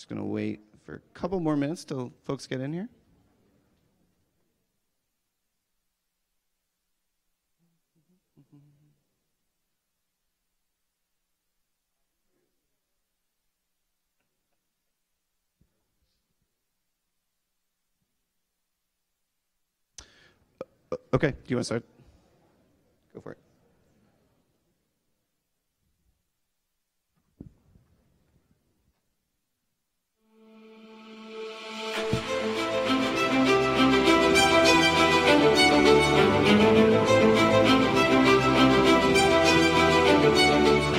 Just going to wait for a couple more minutes till folks get in here. Okay, do you want to start? Go for it.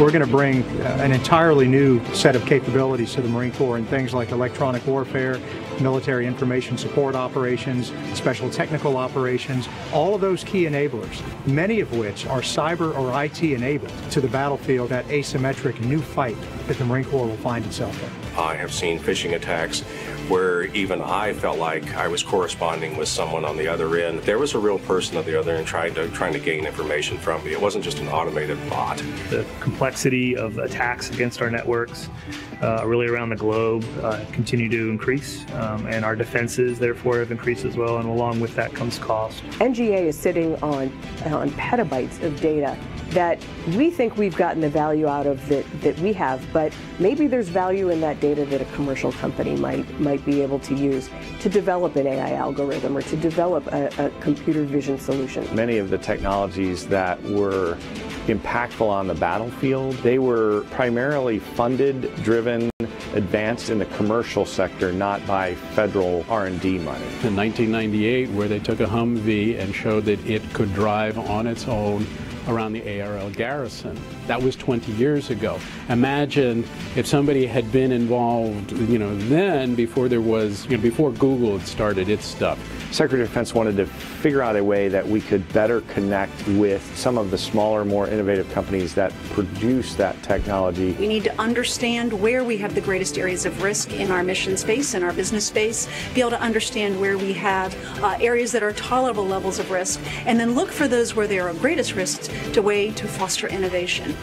We're going to bring an entirely new set of capabilities to the Marine Corps in things like electronic warfare, military information support operations, special technical operations, all of those key enablers, many of which are cyber or IT enabled to the battlefield, that asymmetric new fight that the Marine Corps will find itself in. I have seen phishing attacks where even I felt like I was corresponding with someone on the other end. There was a real person on the other end trying to gain information from me. It wasn't just an automated bot. The complexity of attacks against our networks really around the globe continue to increase, and our defenses therefore have increased as well, and along with that comes cost. NGA is sitting on petabytes of data that we think we've gotten the value out of that we have, but maybe there's value in that data that a commercial company might be able to use to develop an AI algorithm or to develop a computer vision solution. Many of the technologies that were impactful on the battlefield, they were primarily funded, driven, advanced in the commercial sector, not by federal R&D money. In 1998, where they took a Humvee and showed that it could drive on its own around the ARL garrison. That was 20 years ago. Imagine if somebody had been involved, then before there was, before Google had started its stuff. Secretary of Defense wanted to figure out a way that we could better connect with some of the smaller, more innovative companies that produce that technology. We need to understand where we have the greatest areas of risk in our mission space, in our business space, be able to understand where we have areas that are tolerable levels of risk, and then look for those where there are greatest risks to way to foster innovation.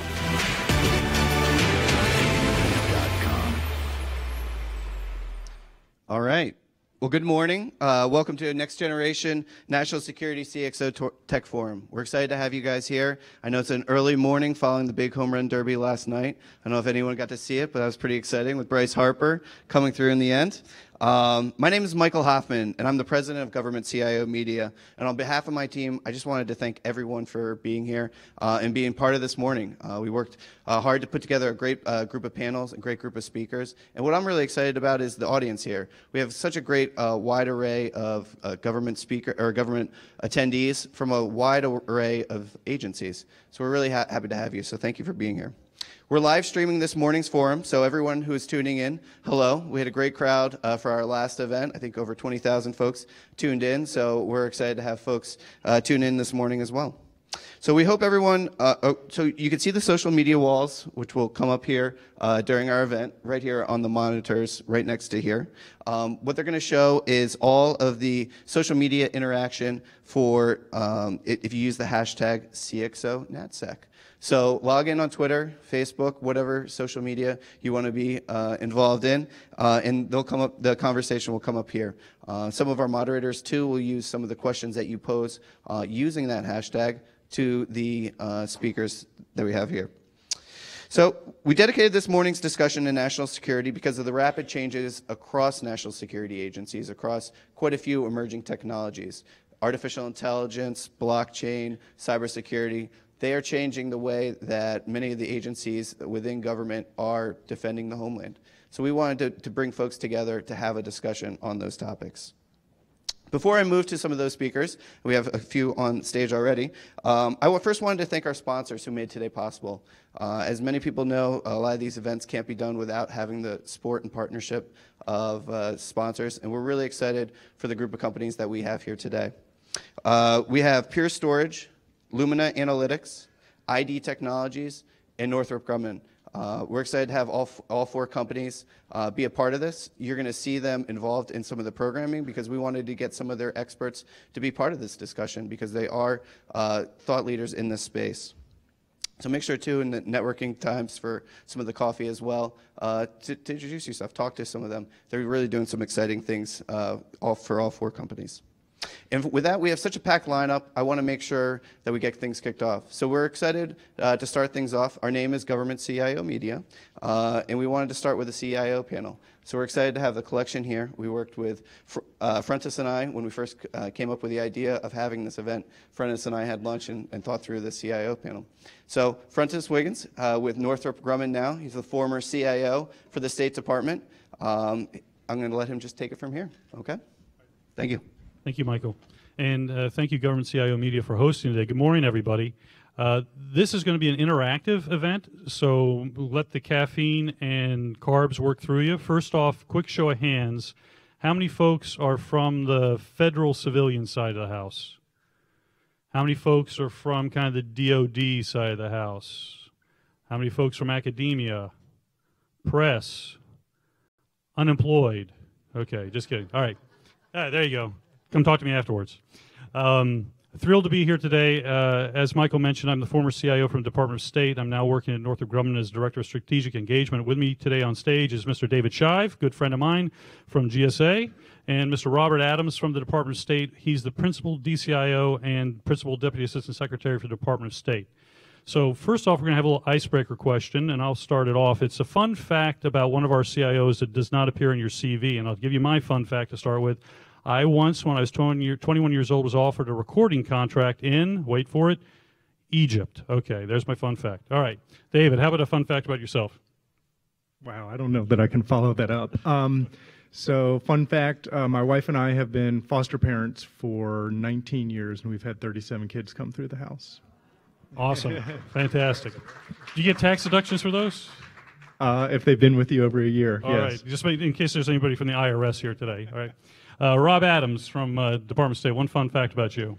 All right. Well, good morning. Welcome to Next Generation National Security CXO Tech Forum. We're excited to have you guys here. I know it's an early morning following the big home run derby last night. I don't know if anyone got to see it, but that was pretty exciting with Bryce Harper coming through in the end. My name is Michael Hoffman, and I'm the president of Government CIO Media. And on behalf of my team, I just wanted to thank everyone for being here and being part of this morning. We worked hard to put together a great group of panels and great group of speakers. And what I'm really excited about is the audience here. We have such a great wide array of government attendees from a wide array of agencies. So we're really happy to have you. So thank you for being here. We're live streaming this morning's forum, so everyone who is tuning in, hello. We had a great crowd for our last event. I think over 20,000 folks tuned in, so we're excited to have folks tune in this morning as well. So we hope everyone, so you can see the social media walls, which will come up here during our event, right here on the monitors, right next to here. What they're going to show is all of the social media interaction for, if you use the hashtag CXONatSec. So log in on Twitter, Facebook, whatever social media you want to be involved in, and they'll come up. The conversation will come up here. Some of our moderators too will use some of the questions that you pose using that hashtag to the speakers that we have here. So we dedicated this morning's discussion to national security because of the rapid changes across national security agencies, across quite a few emerging technologies. Artificial intelligence, blockchain, cybersecurity. They are changing the way that many of the agencies within government are defending the homeland. So we wanted to bring folks together to have a discussion on those topics. Before I move to some of those speakers, we have a few on stage already, I first wanted to thank our sponsors who made today possible. As many people know, a lot of these events can't be done without having the support and partnership of sponsors, and we're really excited for the group of companies that we have here today. We have Pure Storage, Lumina Analytics, ID Technologies, and Northrop Grumman. We're excited to have all four companies be a part of this. You're going to see them involved in some of the programming because we wanted to get some of their experts to be part of this discussion because they are thought leaders in this space. So make sure to in the networking times for some of the coffee as well to introduce yourself, talk to some of them. They're really doing some exciting things for all 4 companies. And with that, we have such a packed lineup. I want to make sure that we get things kicked off. So we're excited to start things off. Our name is Government CIO Media, and we wanted to start with a CIO panel. So we're excited to have the collection here. We worked with Frontis and I when we first came up with the idea of having this event. Frontis and I had lunch and thought through the CIO panel. So Frontis Wiggins with Northrop Grumman now. He's the former CIO for the State Department. I'm going to let him just take it from here. Okay? Thank you. Thank you, Michael. And thank you, Government CIO Media, for hosting today. Good morning, everybody. This is going to be an interactive event, so let the caffeine and carbs work through you. First off, quick show of hands. How many folks are from the federal civilian side of the house? How many folks are from kind of the DoD side of the house? How many folks from academia, press, unemployed? Okay, just kidding. All right, there you go. Come talk to me afterwards. Thrilled to be here today. As Michael mentioned, I'm the former CIO from the Department of State. I'm now working at Northrop Grumman as Director of Strategic Engagement. With me today on stage is Mr. David Shive, good friend of mine from GSA, and Mr. Robert Adams from the Department of State. He's the Principal DCIO and Principal Deputy Assistant Secretary for the Department of State. So first off, we're going to have a little icebreaker question, and I'll start it off. It's a fun fact about one of our CIOs that does not appear in your CV, and I'll give you my fun fact to start with. I once, when I was 21 years old, was offered a recording contract in, wait for it, Egypt. Okay, there's my fun fact. All right, David, how about a fun fact about yourself? Wow, I don't know that I can follow that up. So, fun fact, my wife and I have been foster parents for 19 years, and we've had 37 kids come through the house. Awesome, fantastic. Do you get tax deductions for those? If they've been with you over a year, All yes. right, just in case there's anybody from the IRS here today. All right. Rob Adams from Department of State, one fun fact about you.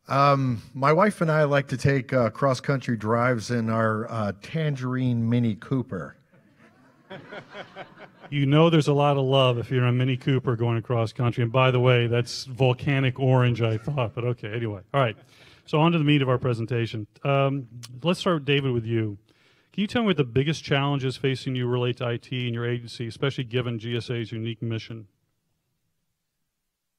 My wife and I like to take cross-country drives in our Tangerine Mini Cooper. You know there's a lot of love if you're in a Mini Cooper going across country. And by the way, that's volcanic orange, I thought. But okay, anyway. All right. So on to the meat of our presentation. Let's start, David, with you. Can you tell me what the biggest challenges facing you relate to IT and your agency, especially given GSA's unique mission?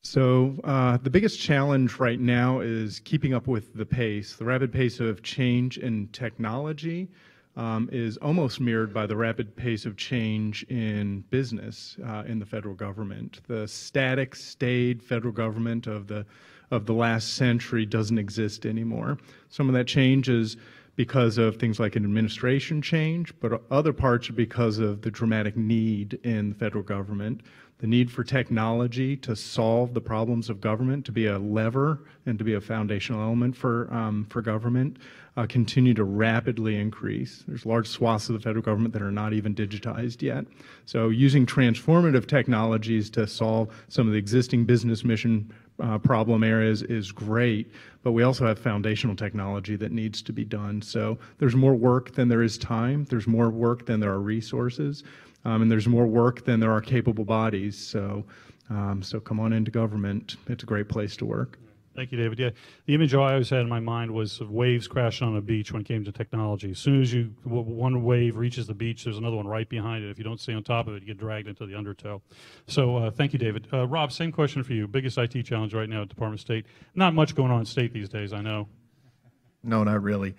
So the biggest challenge right now is keeping up with the pace. The rapid pace of change in technology is almost mirrored by the rapid pace of change in business in the federal government. The static, staid federal government of the last century doesn't exist anymore. Some of that change is because of things like an administration change, but other parts are because of the dramatic need in the federal government. The need for technology to solve the problems of government, to be a lever and to be a foundational element for government, continue to rapidly increase. There's large swaths of the federal government that are not even digitized yet. So using transformative technologies to solve some of the existing business mission problem areas is great, but we also have foundational technology that needs to be done. So there's more work than there is time. There's more work than there are resources. And there's more work than there are capable bodies. So, so come on into government. It's a great place to work. Thank you, David. Yeah, the image I always had in my mind was of waves crashing on a beach when it came to technology. As soon as one wave reaches the beach, there's another one right behind it. If you don't stay on top of it, you get dragged into the undertow. So thank you, David. Rob, same question for you. Biggest IT challenge right now at Department of State? Not much going on in state these days, I know. No, not really.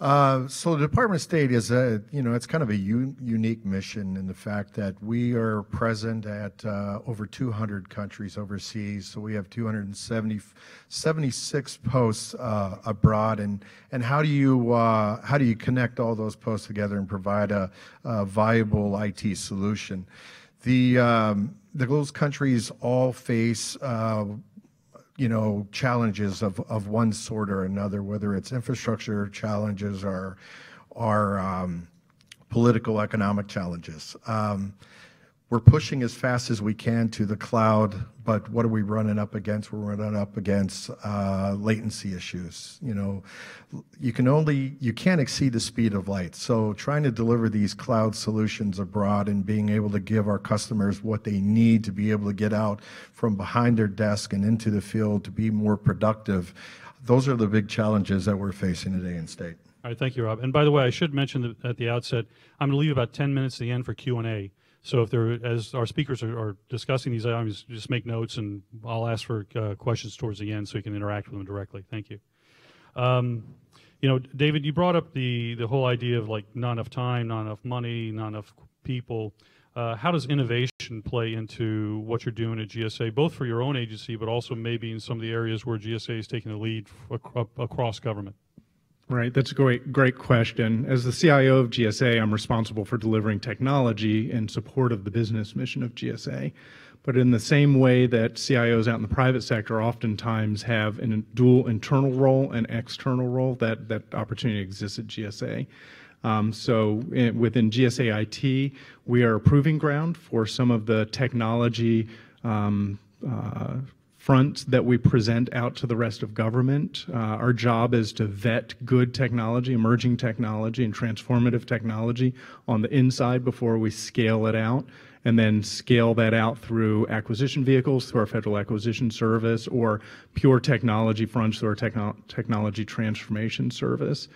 So the Department of State is it's kind of a unique mission in the fact that we are present at over 200 countries overseas. So we have 276 posts abroad, and how do you connect all those posts together and provide a viable IT solution? Those countries all face challenges of one sort or another, whether it's infrastructure challenges or political, economic challenges. We're pushing as fast as we can to the cloud, but what are we running up against? We're running up against latency issues. You can't exceed the speed of light. So trying to deliver these cloud solutions abroad and being able to give our customers what they need to be able to get out from behind their desk and into the field to be more productive, those are the big challenges that we're facing today in state. All right, thank you, Rob. And by the way, I should mention that at the outset, I'm going to leave about 10 minutes at the end for Q&A. So if there, as our speakers are discussing these items, just make notes, and I'll ask for questions towards the end so you can interact with them directly. Thank you. You know, David, you brought up the whole idea of like not enough time, not enough money, not enough people. How does innovation play into what you're doing at GSA, both for your own agency, but also maybe in some of the areas where GSA is taking the lead across government? Right, that's a great question. As the CIO of GSA, I'm responsible for delivering technology in support of the business mission of GSA. But in the same way that CIOs out in the private sector oftentimes have a dual internal role and external role, that opportunity exists at GSA. Within GSA IT, we are a proving ground for some of the technology fronts that we present out to the rest of government. Our job is to vet good technology, emerging technology, and transformative technology on the inside before we scale it out, and then scale that out through acquisition vehicles, through our Federal Acquisition Service, or pure technology fronts through our Technology Transformation Service.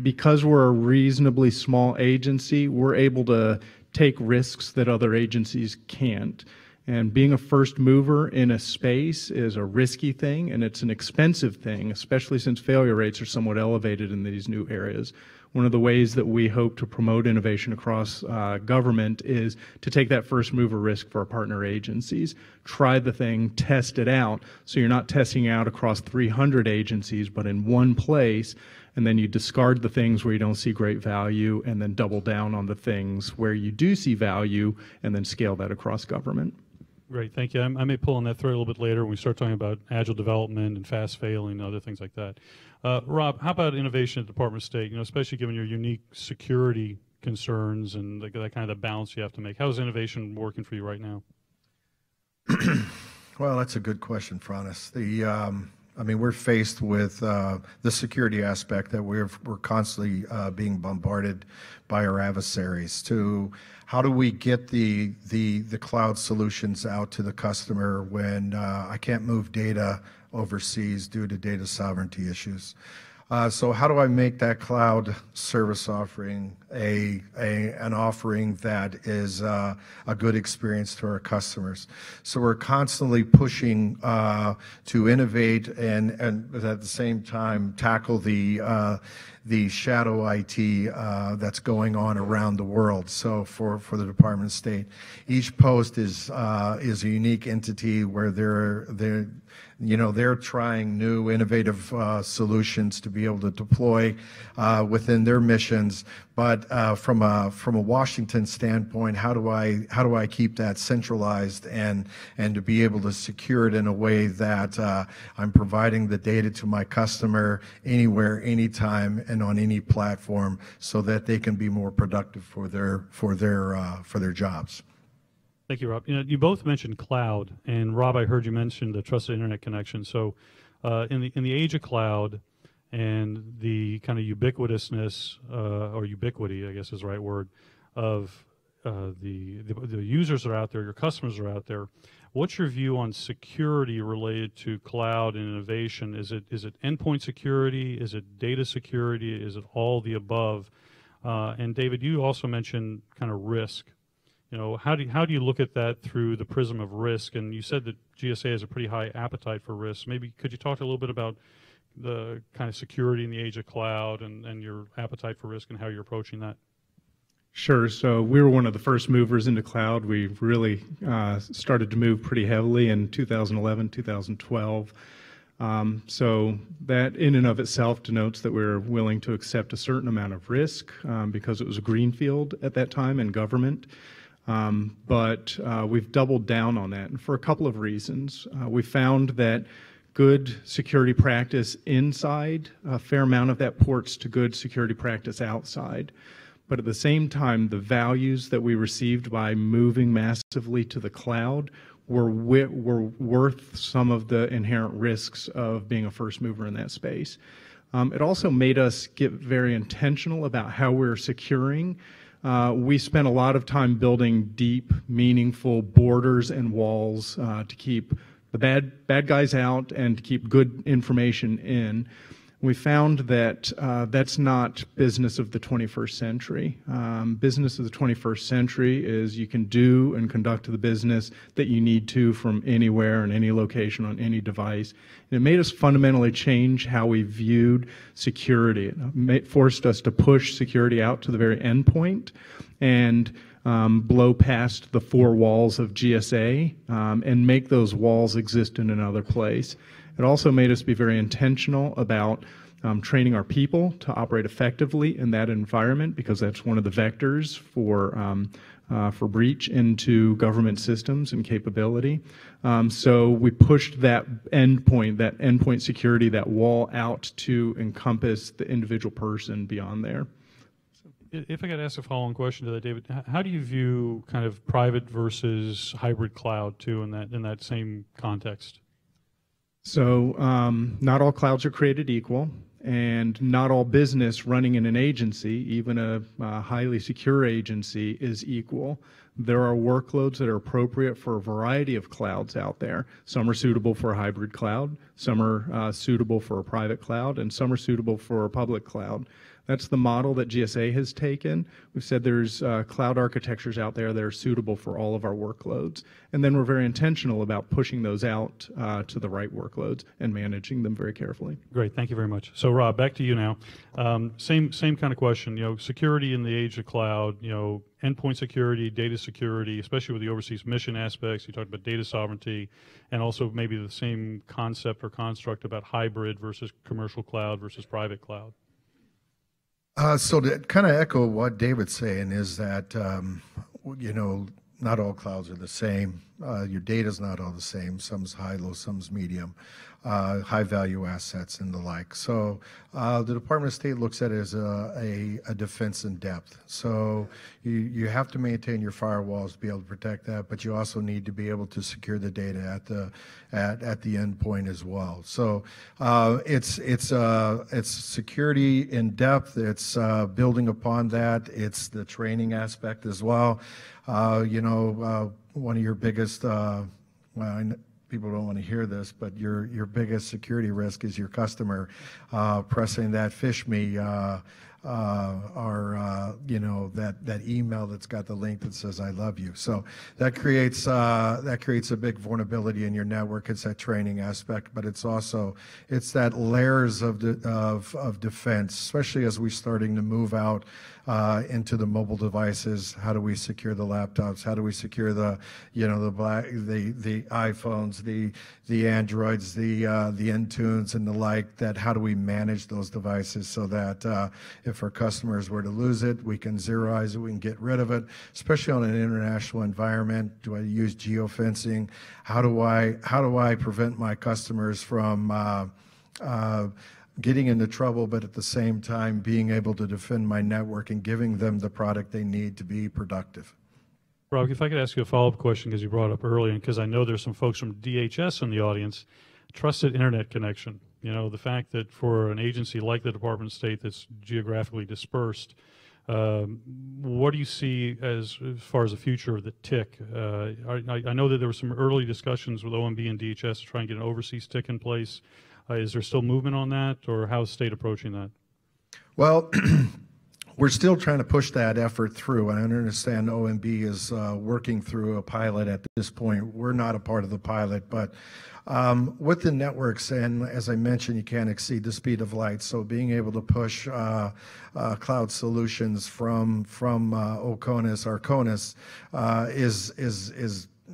Because we're a reasonably small agency, we're able to take risks that other agencies can't. And being a first mover in a space is a risky thing, and it's an expensive thing, especially since failure rates are somewhat elevated in these new areas. One of the ways that we hope to promote innovation across government is to take that first mover risk for our partner agencies. Try the thing, test it out, so you're not testing out across 300 agencies, but in one place, and then you discard the things where you don't see great value, and then double down on the things where you do see value, and then scale that across government. Great, thank you. I may pull on that thread a little bit later when we start talking about agile development and fast failing and other things like that. Rob, how about innovation at the Department of State? You know, especially given your unique security concerns and that kind of the balance you have to make. How is innovation working for you right now? Well, that's a good question, Francis. I mean, we're faced with the security aspect that we're constantly being bombarded by our adversaries to how do we get the cloud solutions out to the customer when I can't move data overseas due to data sovereignty issues. So how do I make that cloud service offering an offering that is a good experience to our customers? So we're constantly pushing to innovate and at the same time tackle the shadow IT that's going on around the world. So for the Department of State, each post is a unique entity where they're trying new innovative solutions to be able to deploy within their missions. But from a Washington standpoint, how do I keep that centralized and to be able to secure it in a way that I'm providing the data to my customer anywhere, anytime, and on any platform, so that they can be more productive for their jobs. Thank you, Rob. You know, you both mentioned cloud, and Rob, I heard you mention the trusted internet connection. So, in the age of cloud and the kind of ubiquitousness or ubiquity, I guess is the right word, of the users that are out there, your customers are out there. What's your view on security related to cloud and innovation? Is it endpoint security? Is it data security? Is it all the above? And David, you also mentioned kind of risk. You know, how do you look at that through the prism of risk? And you said that GSA has a pretty high appetite for risk. Maybe could you talk a little bit about the kind of security in the age of cloud and your appetite for risk and how you're approaching that? Sure. So we were one of the first movers into cloud. We really started to move pretty heavily in 2011, 2012. So that in and of itself denotes that we're willing to accept a certain amount of risk because it was a greenfield at that time in government. But we've doubled down on that, and for a couple of reasons. We found that good security practice inside, a fair amount of that ports to good security practice outside. But at the same time, the values that we received by moving massively to the cloud were worth some of the inherent risks of being a first mover in that space. It also made us get very intentional about how we're securing. We spent a lot of time building deep, meaningful borders and walls to keep the bad guys out and to keep good information in. We found that that's not business of the 21st century. Business of the 21st century is you can do and conduct the business that you need to from anywhere and any location on any device. And it made us fundamentally change how we viewed security. It forced us to push security out to the very endpoint and blow past the four walls of GSA and make those walls exist in another place. It also made us be very intentional about training our people to operate effectively in that environment, because that's one of the vectors for breach into government systems and capability. So we pushed that endpoint security, that wall out to encompass the individual person beyond there. If I could ask a follow-on question to that, David, how do you view kind of private versus hybrid cloud too in that same context? So not all clouds are created equal, and not all business running in an agency, even a highly secure agency, is equal. There are workloads that are appropriate for a variety of clouds out there. Some are suitable for a hybrid cloud, some are suitable for a private cloud, and some are suitable for a public cloud. That's the model that GSA has taken. We've said there's cloud architectures out there that are suitable for all of our workloads. And then we're very intentional about pushing those out to the right workloads and managing them very carefully. Great, thank you very much. So Rob, back to you now. Same kind of question, security in the age of cloud, endpoint security, data security, especially with the overseas mission aspects. You talked about data sovereignty, and also maybe the same concept or construct about hybrid versus commercial cloud versus private cloud. So to kind of echo what David's saying is that, not all clouds are the same. Your data's not all the same. Some's high, low, some's medium, high value assets and the like. So the Department of State looks at it as a defense in depth. So you have to maintain your firewalls to be able to protect that, but you also need to be able to secure the data at the endpoint as well. So it's security in depth. It's building upon that. It's the training aspect as well. One of your biggest, people don't want to hear this, but your biggest security risk is your customer pressing that fish me that email that's got the link that says "I love you." So that creates a big vulnerability in your network. It's that training aspect, but it's that layers of defense, especially as we're starting to move out into the mobile devices. How do we secure the laptops? How do we secure the iPhones, the Androids, the Intunes and the like? How do we manage those devices so that if our customers were to lose it, we can zeroize it, we can get rid of it, especially on an international environment. Do I use geofencing? How do I prevent my customers from getting into trouble, but at the same time being able to defend my network and giving them the product they need to be productive? Rob, if I could ask you a follow-up question, because you brought up earlier, and because I know there's some folks from DHS in the audience, trusted internet connection. The fact that for an agency like the Department of State that's geographically dispersed, what do you see as far as the future of the TIC? I know that there were some early discussions with OMB and DHS to try and get an overseas TIC in place. Is there still movement on that, or how is state approaching that? Well, we're still trying to push that effort through, and I understand OMB is working through a pilot at this point. We're not a part of the pilot, but with the networks, and as I mentioned, you can't exceed the speed of light, so being able to push cloud solutions from Arconis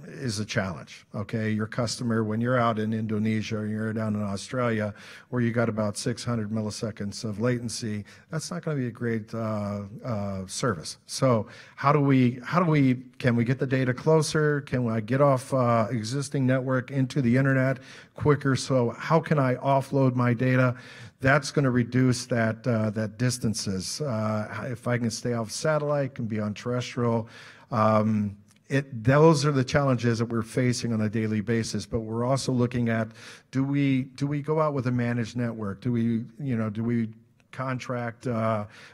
is a challenge. Okay, your customer, when you're out in Indonesia or you're down in Australia where you got about 600 milliseconds of latency, that's not going to be a great service. So can we get the data closer? Can I get off existing network into the internet quicker? So how can I offload my data? That's going to reduce that distances. If I can stay off satellite, can be on terrestrial. Those are the challenges that we're facing on a daily basis, but we're also looking at, do we go out with a managed network? Do we contract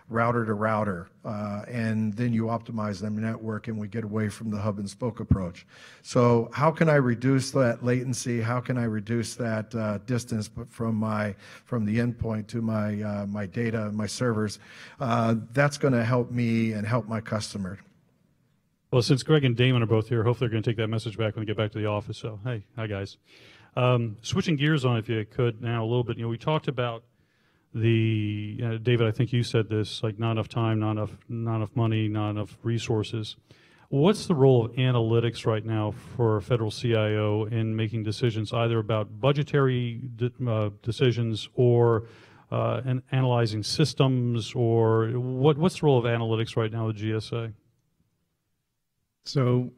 router to router, and then you optimize them network, and we get away from the hub and spoke approach. So how can I reduce that latency? How can I reduce that distance from the endpoint to my data, my servers? That's going to help me and help my customer. Well, since Greg and Damon are both here, hopefully they're going to take that message back when they get back to the office. So, hey, hi guys. Switching gears on, if you could, now a little bit. We talked about the David. I think you said this, like not enough time, not enough money, not enough resources. What's the role of analytics right now for a federal CIO in making decisions, either about budgetary decisions or and analyzing systems, or what's the role of analytics right now with GSA? So,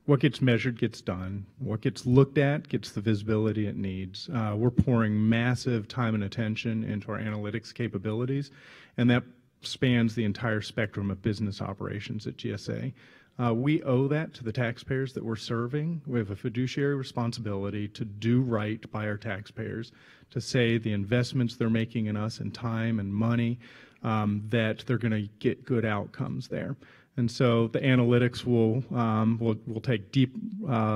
what gets measured gets done. What gets looked at gets the visibility it needs. We're pouring massive time and attention into our analytics capabilities, and that spans the entire spectrum of business operations at GSA. We owe that to the taxpayers that we're serving. We have a fiduciary responsibility to do right by our taxpayers, to say the investments they're making in us in time and money, that they're going to get good outcomes there. And so the analytics will take deep,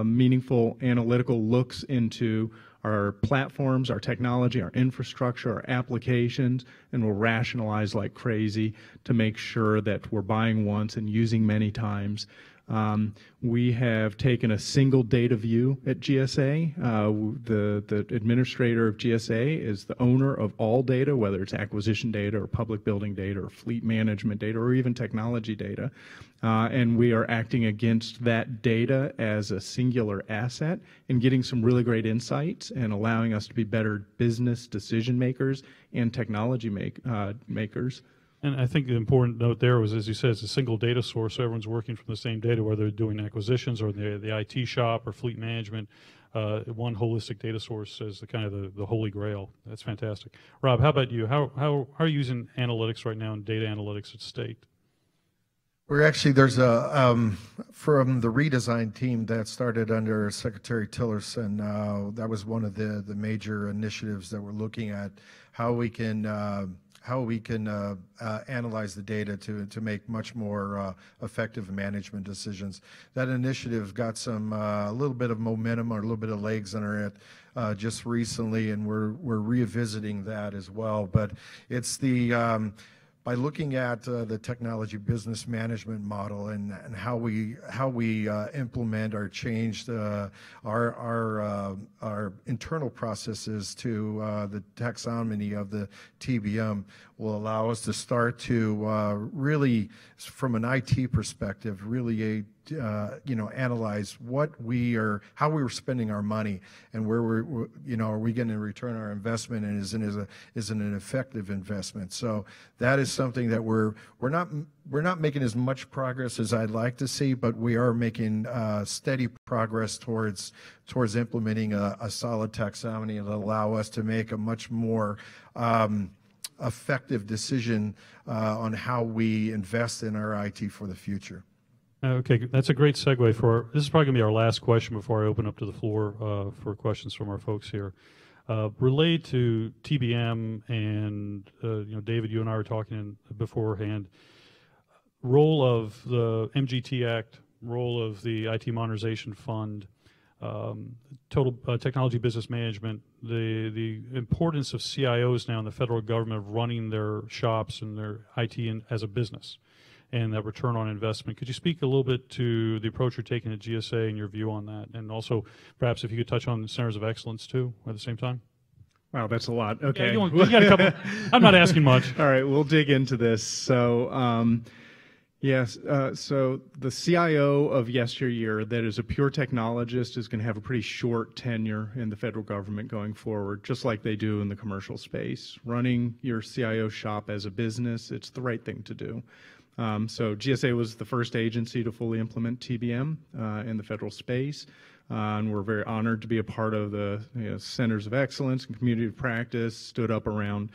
meaningful analytical looks into our platforms, our technology, our infrastructure, our applications, and we'll rationalize like crazy to make sure that we're buying once and using many times. We have taken a single data view at GSA. The administrator of GSA is the owner of all data, whether it's acquisition data or public building data or fleet management data or even technology data. And we are acting against that data as a singular asset and getting some really great insights and allowing us to be better business decision makers and technology makers. And I think the important note there was, as you said, it's a single data source, so everyone's working from the same data, whether they're doing acquisitions or the IT shop or fleet management. One holistic data source is the kind of the holy grail. That's fantastic. Rob, how about you? How are you using analytics right now and data analytics at state? We're actually, there's a, from the redesign team that started under Secretary Tillerson, that was one of the major initiatives that we're looking at, how we can analyze the data to make much more effective management decisions. That initiative got some a little bit of momentum or a little bit of legs under it just recently, and we're revisiting that as well. But it's the by looking at the technology business management model and how we implement or change our internal processes to the taxonomy of the TBM will allow us to start to really, from an IT perspective, really analyze how we were spending our money and where are we going to return our investment, and is it an effective investment? So that is something that we're not making as much progress as I'd like to see, but we are making steady progress towards implementing a solid taxonomy and allow us to make a much more effective decision on how we invest in our IT for the future. Okay, that's a great segue for, this is probably going to be our last question before I open up to the floor for questions from our folks here. Related to TBM and, David, you and I were talking beforehand, role of the MGT Act, role of the IT Modernization Fund, total technology business management, the importance of CIOs now in the federal government of running their shops and their IT as a business, and that return on investment. Could you speak a little bit to the approach you're taking at GSA and your view on that? And also, perhaps if you could touch on the centers of excellence, too, at the same time? Wow, that's a lot. Okay. Yeah, you got a couple. I'm not asking much. All right, we'll dig into this. So, yes, so the CIO of yesteryear that is a pure technologist is going to have a pretty short tenure in the federal government going forward, just like they do in the commercial space. Running your CIO shop as a business, it's the right thing to do. So GSA was the first agency to fully implement TBM in the federal space, and we're very honored to be a part of the centers of excellence and community of practice, stood up around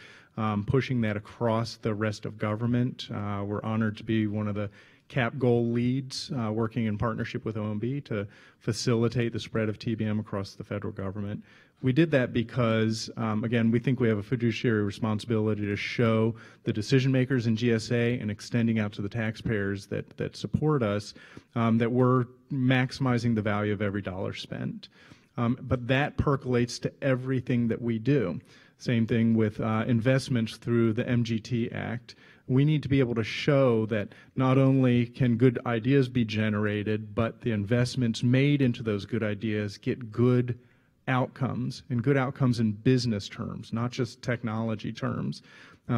pushing that across the rest of government. We're honored to be one of the cap goal leads, working in partnership with OMB to facilitate the spread of TBM across the federal government. We did that because, again, we think we have a fiduciary responsibility to show the decision makers in GSA and extending out to the taxpayers that support us that we're maximizing the value of every dollar spent. But that percolates to everything that we do. Same thing with investments through the MGT Act. We need to be able to show that not only can good ideas be generated, but the investments made into those good ideas get good outcomes, and good outcomes in business terms, not just technology terms.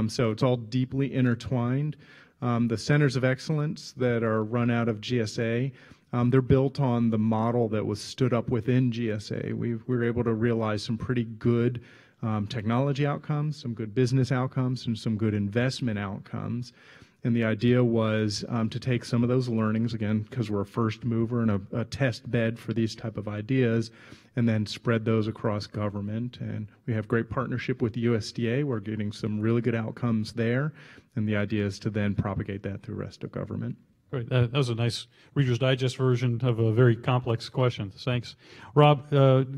So it's all deeply intertwined. The centers of excellence that are run out of GSA, they're built on the model that was stood up within GSA. We were able to realize some pretty good technology outcomes, some good business outcomes, and some good investment outcomes. And the idea was to take some of those learnings, again, because we're a first mover and a test bed for these type of ideas, and then spread those across government. And we have great partnership with the USDA. We're getting some really good outcomes there. And the idea is to then propagate that through the rest of government. Great. That was a nice Reader's Digest version of a very complex question. Thanks. Rob,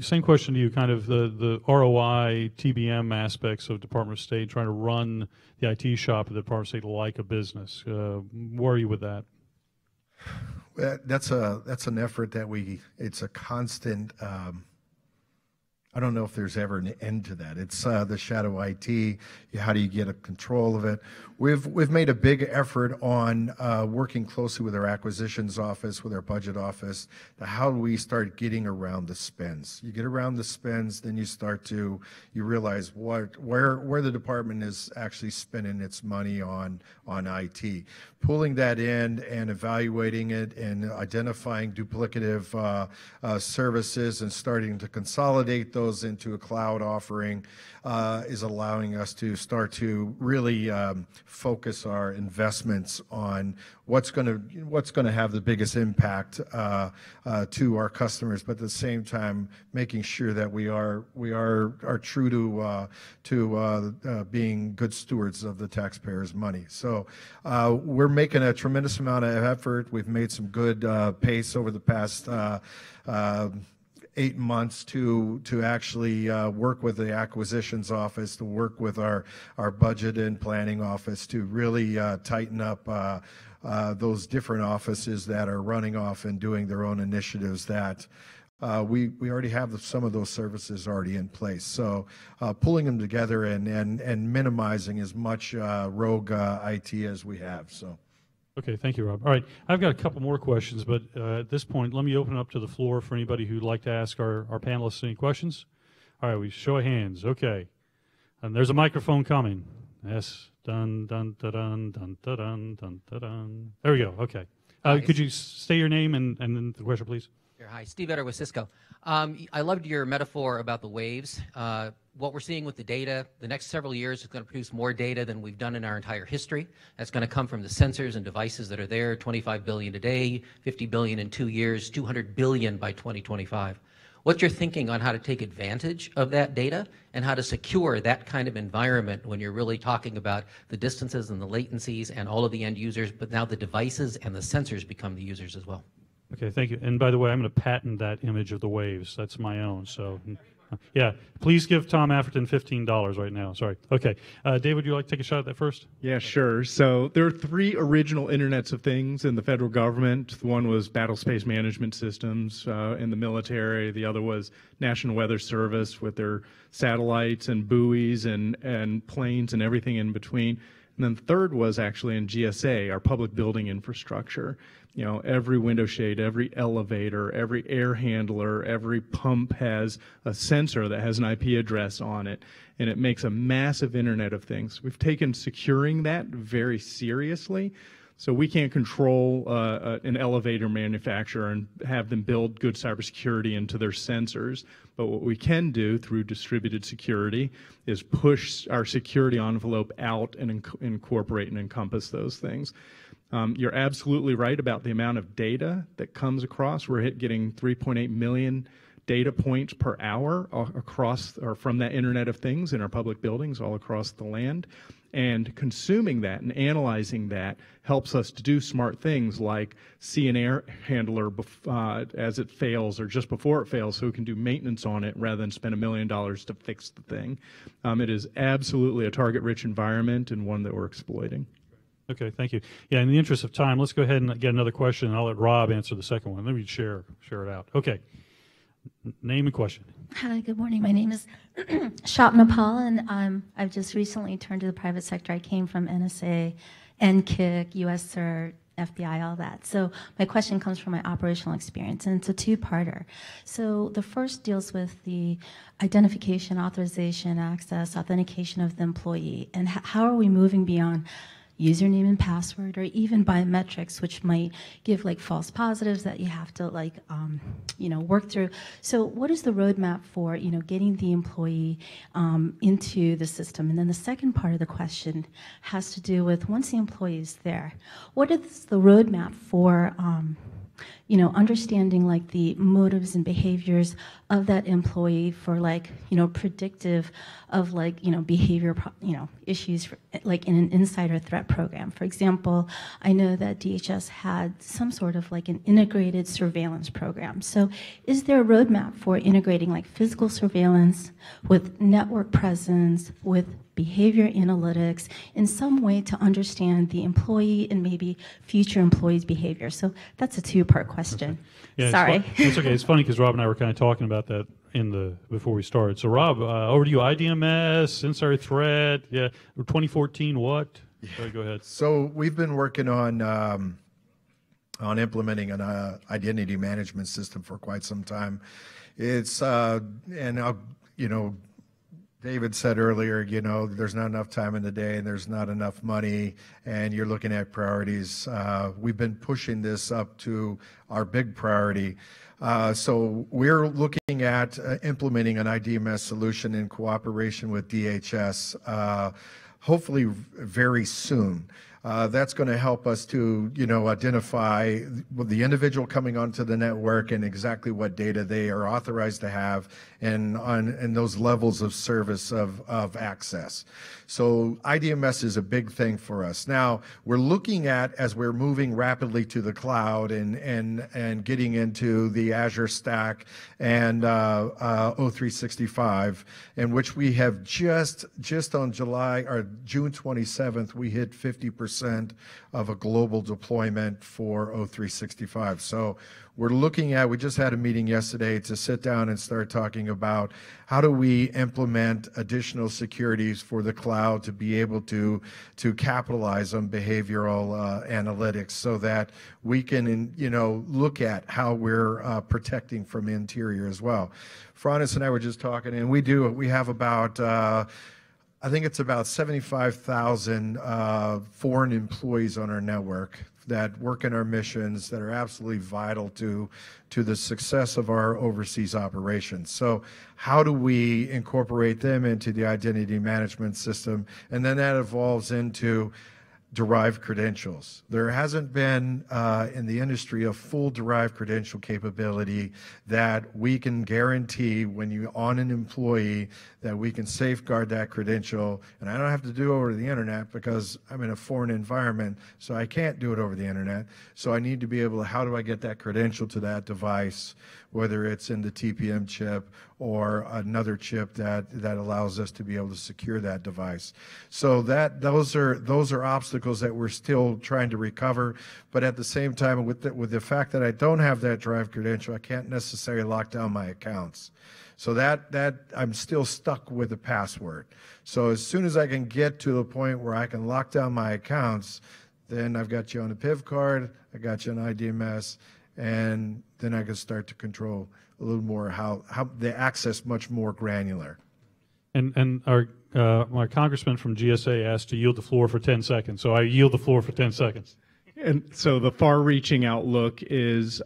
same question to you, kind of the ROI, TBM aspects of Department of State, trying to run the IT shop of the Department of State like a business. Where are you with that? That's an effort that it's a constant, I don't know if there's ever an end to that. It's the shadow IT. How do you get a control of it? We've made a big effort on working closely with our acquisitions office, with our budget office, to how do we start getting around the spends. You get around the spends, then you realize where the department is actually spending its money on IT. Pulling that in and evaluating it and identifying duplicative services and starting to consolidate those into a cloud offering is allowing us to start to really focus our investments on what's going to have the biggest impact to our customers, but at the same time making sure that we are true to being good stewards of the taxpayers' money. So we're making a tremendous amount of effort. We've made some good pace over the past 8 months to actually work with the acquisitions office, to work with our budget and planning office to really tighten up those different offices that are running off and doing their own initiatives that we already have some of those services already in place. So pulling them together and minimizing as much rogue IT as we have. So. Okay, thank you, Rob. All right, I've got a couple more questions, but at this point, let me open it up to the floor for anybody who'd like to ask our panelists any questions. All right, we show of hands. Okay, and there's a microphone coming. Yes, dun dun dun dun dun dun dun dun dun. There we go. Okay, could you say your name and then the question, please? Sure. Hi, Steve Etter with Cisco. I loved your metaphor about the waves. What we're seeing with the data, the next several years is going to produce more data than we've done in our entire history. That's going to come from the sensors and devices that are there, 25 billion a day, 50 billion in 2 years, 200 billion by 2025. What's your thinking on how to take advantage of that data and how to secure that kind of environment when you're really talking about the distances and the latencies and all of the end users, but now the devices and the sensors become the users as well? Okay, thank you. And by the way, I'm going to patent that image of the waves. That's my own, so... Yeah, please give Tom Afferton $15 right now. Sorry. Okay. Dave, would you like to take a shot at that first? Yeah, sure. So there are 3 original Internets of Things in the federal government. One was Battle Space Management Systems in the military. The other was National Weather Service with their satellites and buoys and planes and everything in between. And then the third was actually in GSA, our public building infrastructure. You know, every window shade, every elevator, every air handler, every pump has a sensor that has an IP address on it, and it makes a massive Internet of Things. We've taken securing that very seriously, so we can't control an elevator manufacturer and have them build good cybersecurity into their sensors. But what we can do through distributed security is push our security envelope out and incorporate and encompass those things. You're absolutely right about the amount of data that comes across. We're getting 3.8 million data points per hour across or from that Internet of Things in our public buildings all across the land. And consuming that and analyzing that helps us to do smart things like see an air handler as it fails or just before it fails, so we can do maintenance on it rather than spend $1 million to fix the thing. It is absolutely a target-rich environment and one that we're exploiting. Okay, thank you. Yeah, in the interest of time, let's go ahead and get another question, and I'll let Rob answer the second one. Let me share it out. Okay. Name and question. Hi, good morning. My name is Shapna Pal, and I've just recently turned to the private sector. I came from NSA, NCIC, US CERT, FBI, all that. So my question comes from my operational experience, and it's a two-parter. So the first deals with the identification, authorization, access, authentication of the employee, and how are we moving beyond username and password, or even biometrics, which might give like false positives that you have to like, work through. So what is the roadmap for, getting the employee into the system? And then the second part of the question has to do with once the employee is there, what is the roadmap for, understanding like the motives and behaviors of that employee for like, predictive of like, behavior, issues for, like in an insider threat program. For example, I know that DHS had some sort of like an integrated surveillance program. So is there a roadmap for integrating like physical surveillance with network presence, with behavior analytics in some way to understand the employee and maybe future employees' behavior? So that's a two-part question. Yeah, sorry. It's okay. It's funny because Rob and I were kind of talking about that before we started. So Rob, over to you. IDMS, insider threat, 2014 what? Yeah. Sorry, go ahead. So we've been working on implementing an identity management system for quite some time. It's David said earlier, there's not enough time in the day and there's not enough money, and you're looking at priorities. We've been pushing this up to our big priority. So we're looking at implementing an IDMS solution in cooperation with DHS, hopefully very soon. That's going to help us to, identify the individual coming onto the network and exactly what data they are authorized to have and those levels of service of access. So IDMS is a big thing for us. Now, we're looking at, as we're moving rapidly to the cloud and getting into the Azure stack and O365, in which we have just on June 27th, we hit 50% of a global deployment for O365. So we're looking at, we just had a meeting yesterday to sit down and start talking about how do we implement additional securities for the cloud to be able to capitalize on behavioral analytics so that we can, look at how we're protecting from interior as well. Francis and I were just talking, and we have about, I think it's about 75,000 foreign employees on our network that work in our missions that are absolutely vital to the success of our overseas operations. So how do we incorporate them into the identity management system? And then that evolves into derived credentials. There hasn't been in the industry a full derived credential capability that we can guarantee when you're on an employee that we can safeguard that credential. And I don't have to do it over the internet because I'm in a foreign environment, so I can't do it over the internet. So I need to be able to, how do I get that credential to that device, whether it's in the TPM chip or another chip that allows us to be able to secure that device. So those are obstacles that we're still trying to recover. But at the same time, with the fact that I don't have that drive credential, I can't necessarily lock down my accounts. So that I'm still stuck with the password. So as soon as I can get to the point where I can lock down my accounts, then I've got you on a PIV card, I got you on IDMS, and then I can start to control a little more how the access much more granular. And our congressman from GSA asked to yield the floor for 10 seconds, so I yield the floor for 10 seconds. And so the far-reaching outlook is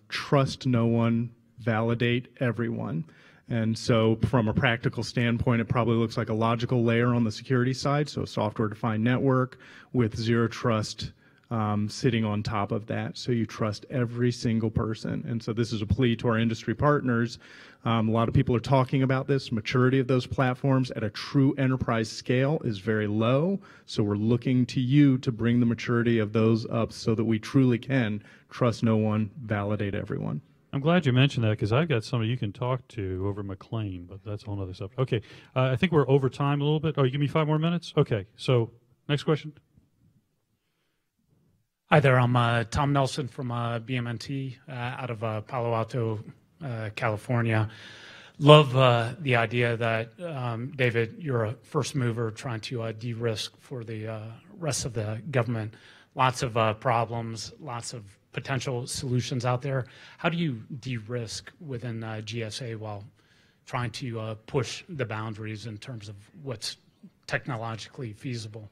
trust no one, validate everyone. And so from a practical standpoint, it probably looks like a logical layer on the security side, so a software-defined network with zero trust sitting on top of that, so you trust every single person. And so this is a plea to our industry partners. A lot of people are talking about this. Maturity of those platforms at a true enterprise scale is very low, so we're looking to you to bring the maturity of those up so that we truly can trust no one, validate everyone. I'm glad you mentioned that, because I've got somebody you can talk to over McLean, but that's a whole other subject. Okay, I think we're over time a little bit. Oh, you give me 5 more minutes? Okay, so next question. Hi there, I'm Tom Nelson from BMNT out of Palo Alto, California. Love the idea that, David, you're a first mover trying to de-risk for the rest of the government. Lots of problems, lots of potential solutions out there. How do you de-risk within GSA while trying to push the boundaries in terms of what's technologically feasible?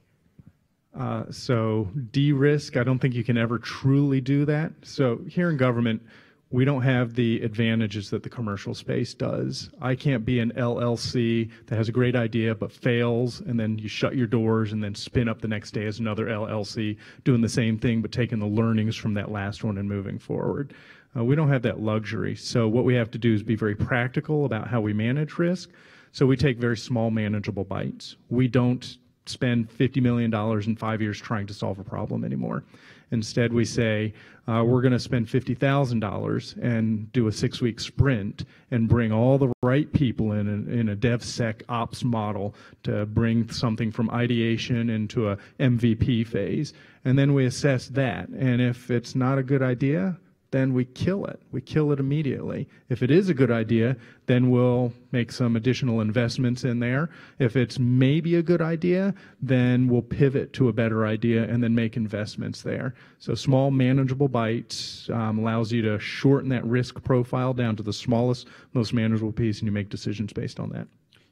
So de-risk, I don't think you can ever truly do that. So here in government, we don't have the advantages that the commercial space does. I can't be an LLC that has a great idea but fails, and then you shut your doors and then spin up the next day as another LLC doing the same thing but taking the learnings from that last one and moving forward. We don't have that luxury. So what we have to do is be very practical about how we manage risk. So we take very small manageable bites. We don't spend $50 million in 5 years trying to solve a problem anymore. Instead, we say, we're going to spend $50,000 and do a 6-week sprint and bring all the right people in a DevSecOps model to bring something from ideation into a MVP phase. And then we assess that. And if it's not a good idea, then we kill it. We kill it immediately. If it is a good idea, then we'll make some additional investments in there. If it's maybe a good idea, then we'll pivot to a better idea and then make investments there. So small, manageable bites allows you to shorten that risk profile down to the smallest, most manageable piece, and you make decisions based on that.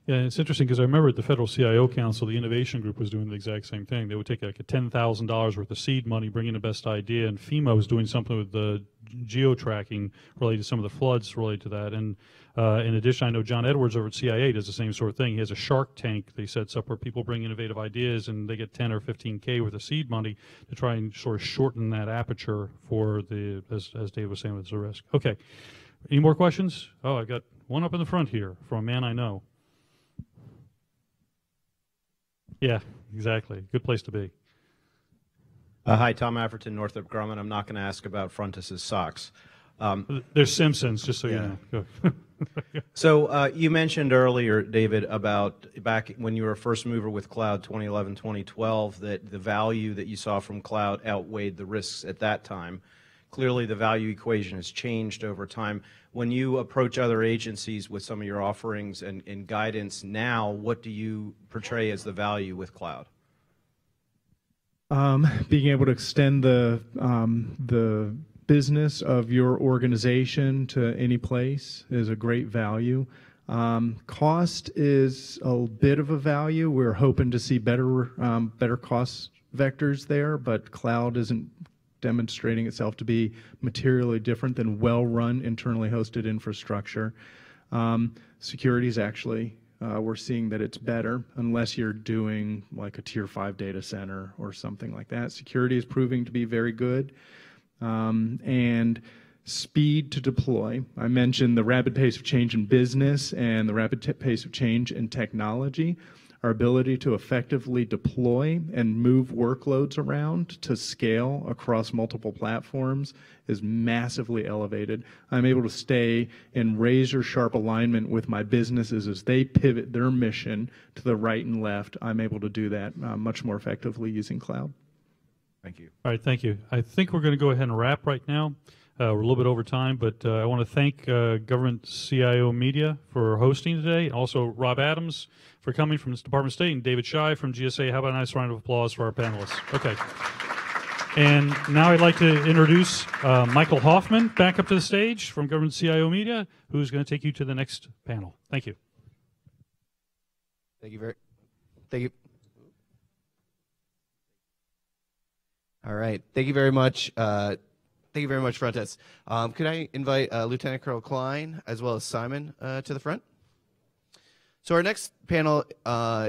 Yeah, it's interesting because I remember at the Federal CIO Council, the innovation group was doing the exact same thing. They would take like a $10,000 worth of seed money, bring in the best idea, and FEMA was doing something with the geo-tracking related to some of the floods related to that. And in addition, I know John Edwards over at CIA does the same sort of thing. He has a Shark Tank that he sets up where people bring innovative ideas and they get 10 or 15K worth of seed money to try and sort of shorten that aperture for the, as Dave was saying, with the risk. Okay, any more questions? Oh, I've got one up in the front here from a man I know. Yeah, exactly. Good place to be. Hi, Tom Afferton, Northrop Grumman. I'm not going to ask about Frontis's socks. There's Simpsons, just so you know. So you mentioned earlier, David, about back when you were a first mover with cloud 2011, 2012, that the value that you saw from cloud outweighed the risks at that time. Clearly, the value equation has changed over time. When you approach other agencies with some of your offerings and guidance now, what do you portray as the value with cloud? Being able to extend the business of your organization to any place is a great value. Cost is a bit of a value. We're hoping to see better cost vectors there, but cloud isn't demonstrating itself to be materially different than well-run, internally hosted infrastructure. Security is actually, we're seeing that it's better unless you're doing like a tier 5 data center or something like that. Security is proving to be very good. And speed to deploy. I mentioned the rapid pace of change in business and the rapid pace of change in technology. Our ability to effectively deploy and move workloads around to scale across multiple platforms is massively elevated. I'm able to stay in razor-sharp alignment with my businesses as they pivot their mission to the right and left. I'm able to do that much more effectively using cloud. Thank you. All right, thank you. I think we're going to go ahead and wrap right now. We're a little bit over time, but I want to thank Government CIO Media for hosting today. Also, Rob Adams for coming from the Department of State, and David Shai from GSA. How about a nice round of applause for our panelists? Okay. And now I'd like to introduce Michael Hoffman back up to the stage from Government CIO Media, who's going to take you to the next panel. Thank you. Thank you. All right. Thank you very much. Thank you very much, Frontis. Could I invite Lieutenant Colonel Klein as well as Simon to the front? So our next panel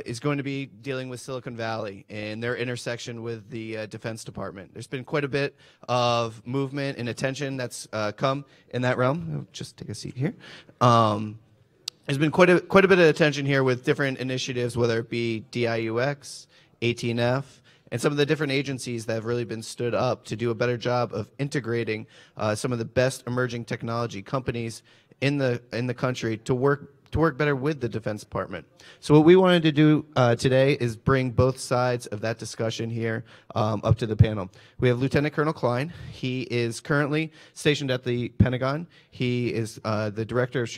is going to be dealing with Silicon Valley and their intersection with the Defense Department. There's been quite a bit of movement and attention that's come in that realm. I'll just take a seat here. There's been quite a bit of attention here with different initiatives, whether it be DIUX, 18F, and some of the different agencies that have really been stood up to do a better job of integrating some of the best emerging technology companies in the country to work better with the Defense Department. So what we wanted to do today is bring both sides of that discussion here up to the panel. We have Lieutenant Colonel Klein. He is currently stationed at the Pentagon. He is the Director of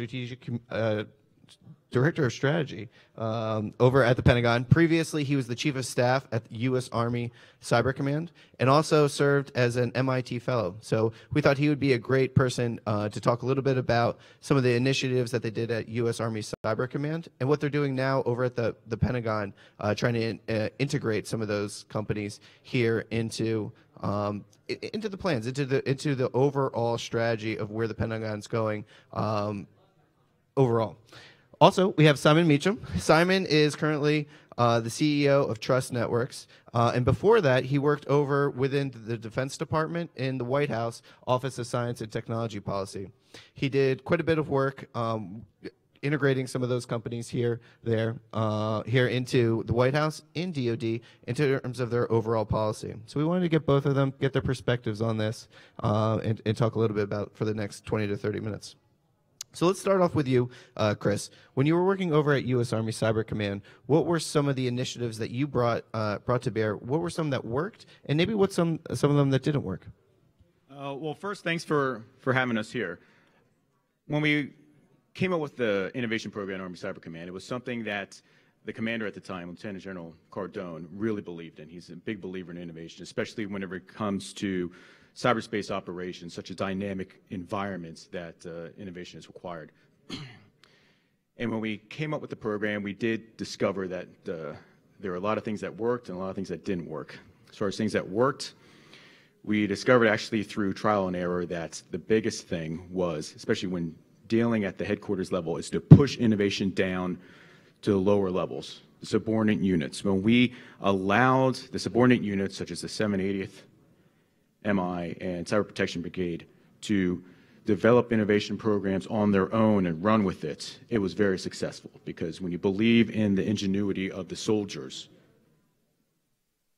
Strategy over at the Pentagon. Previously, he was the Chief of Staff at the U.S. Army Cyber Command and also served as an MIT Fellow. So we thought he would be a great person to talk a little bit about some of the initiatives that they did at U.S. Army Cyber Command and what they're doing now over at the Pentagon, trying to integrate some of those companies here into the plans, into the overall strategy of where the Pentagon's going overall. Also, we have Simon Meacham. Simon is currently the CEO of Trust Networks. And before that, he worked over within the Defense Department in the White House Office of Science and Technology Policy. He did quite a bit of work integrating some of those companies here into the White House, in DoD, in terms of their overall policy. So we wanted to get both of them, get their perspectives on this, and talk a little bit about for the next 20 to 30 minutes. So let's start off with you, Chris. When you were working over at U.S. Army Cyber Command, what were some of the initiatives that you brought to bear? What were some that worked, and maybe what some of them that didn't work? Well, first, thanks for having us here. When we came up with the innovation program at Army Cyber Command, it was something that the commander at the time, Lieutenant General Cardone, really believed in. He's a big believer in innovation, especially whenever it comes to cyberspace operations, such as dynamic environments that innovation is required. And when we came up with the program, we did discover that there were a lot of things that worked and a lot of things that didn't work. As far as things that worked, we discovered actually through trial and error that the biggest thing was, especially when dealing at the headquarters level, is to push innovation down to the lower levels, the subordinate units. When we allowed the subordinate units, such as the 780th MI and Cyber Protection Brigade, to develop innovation programs on their own and run with it, it was very successful, because when you believe in the ingenuity of the soldiers,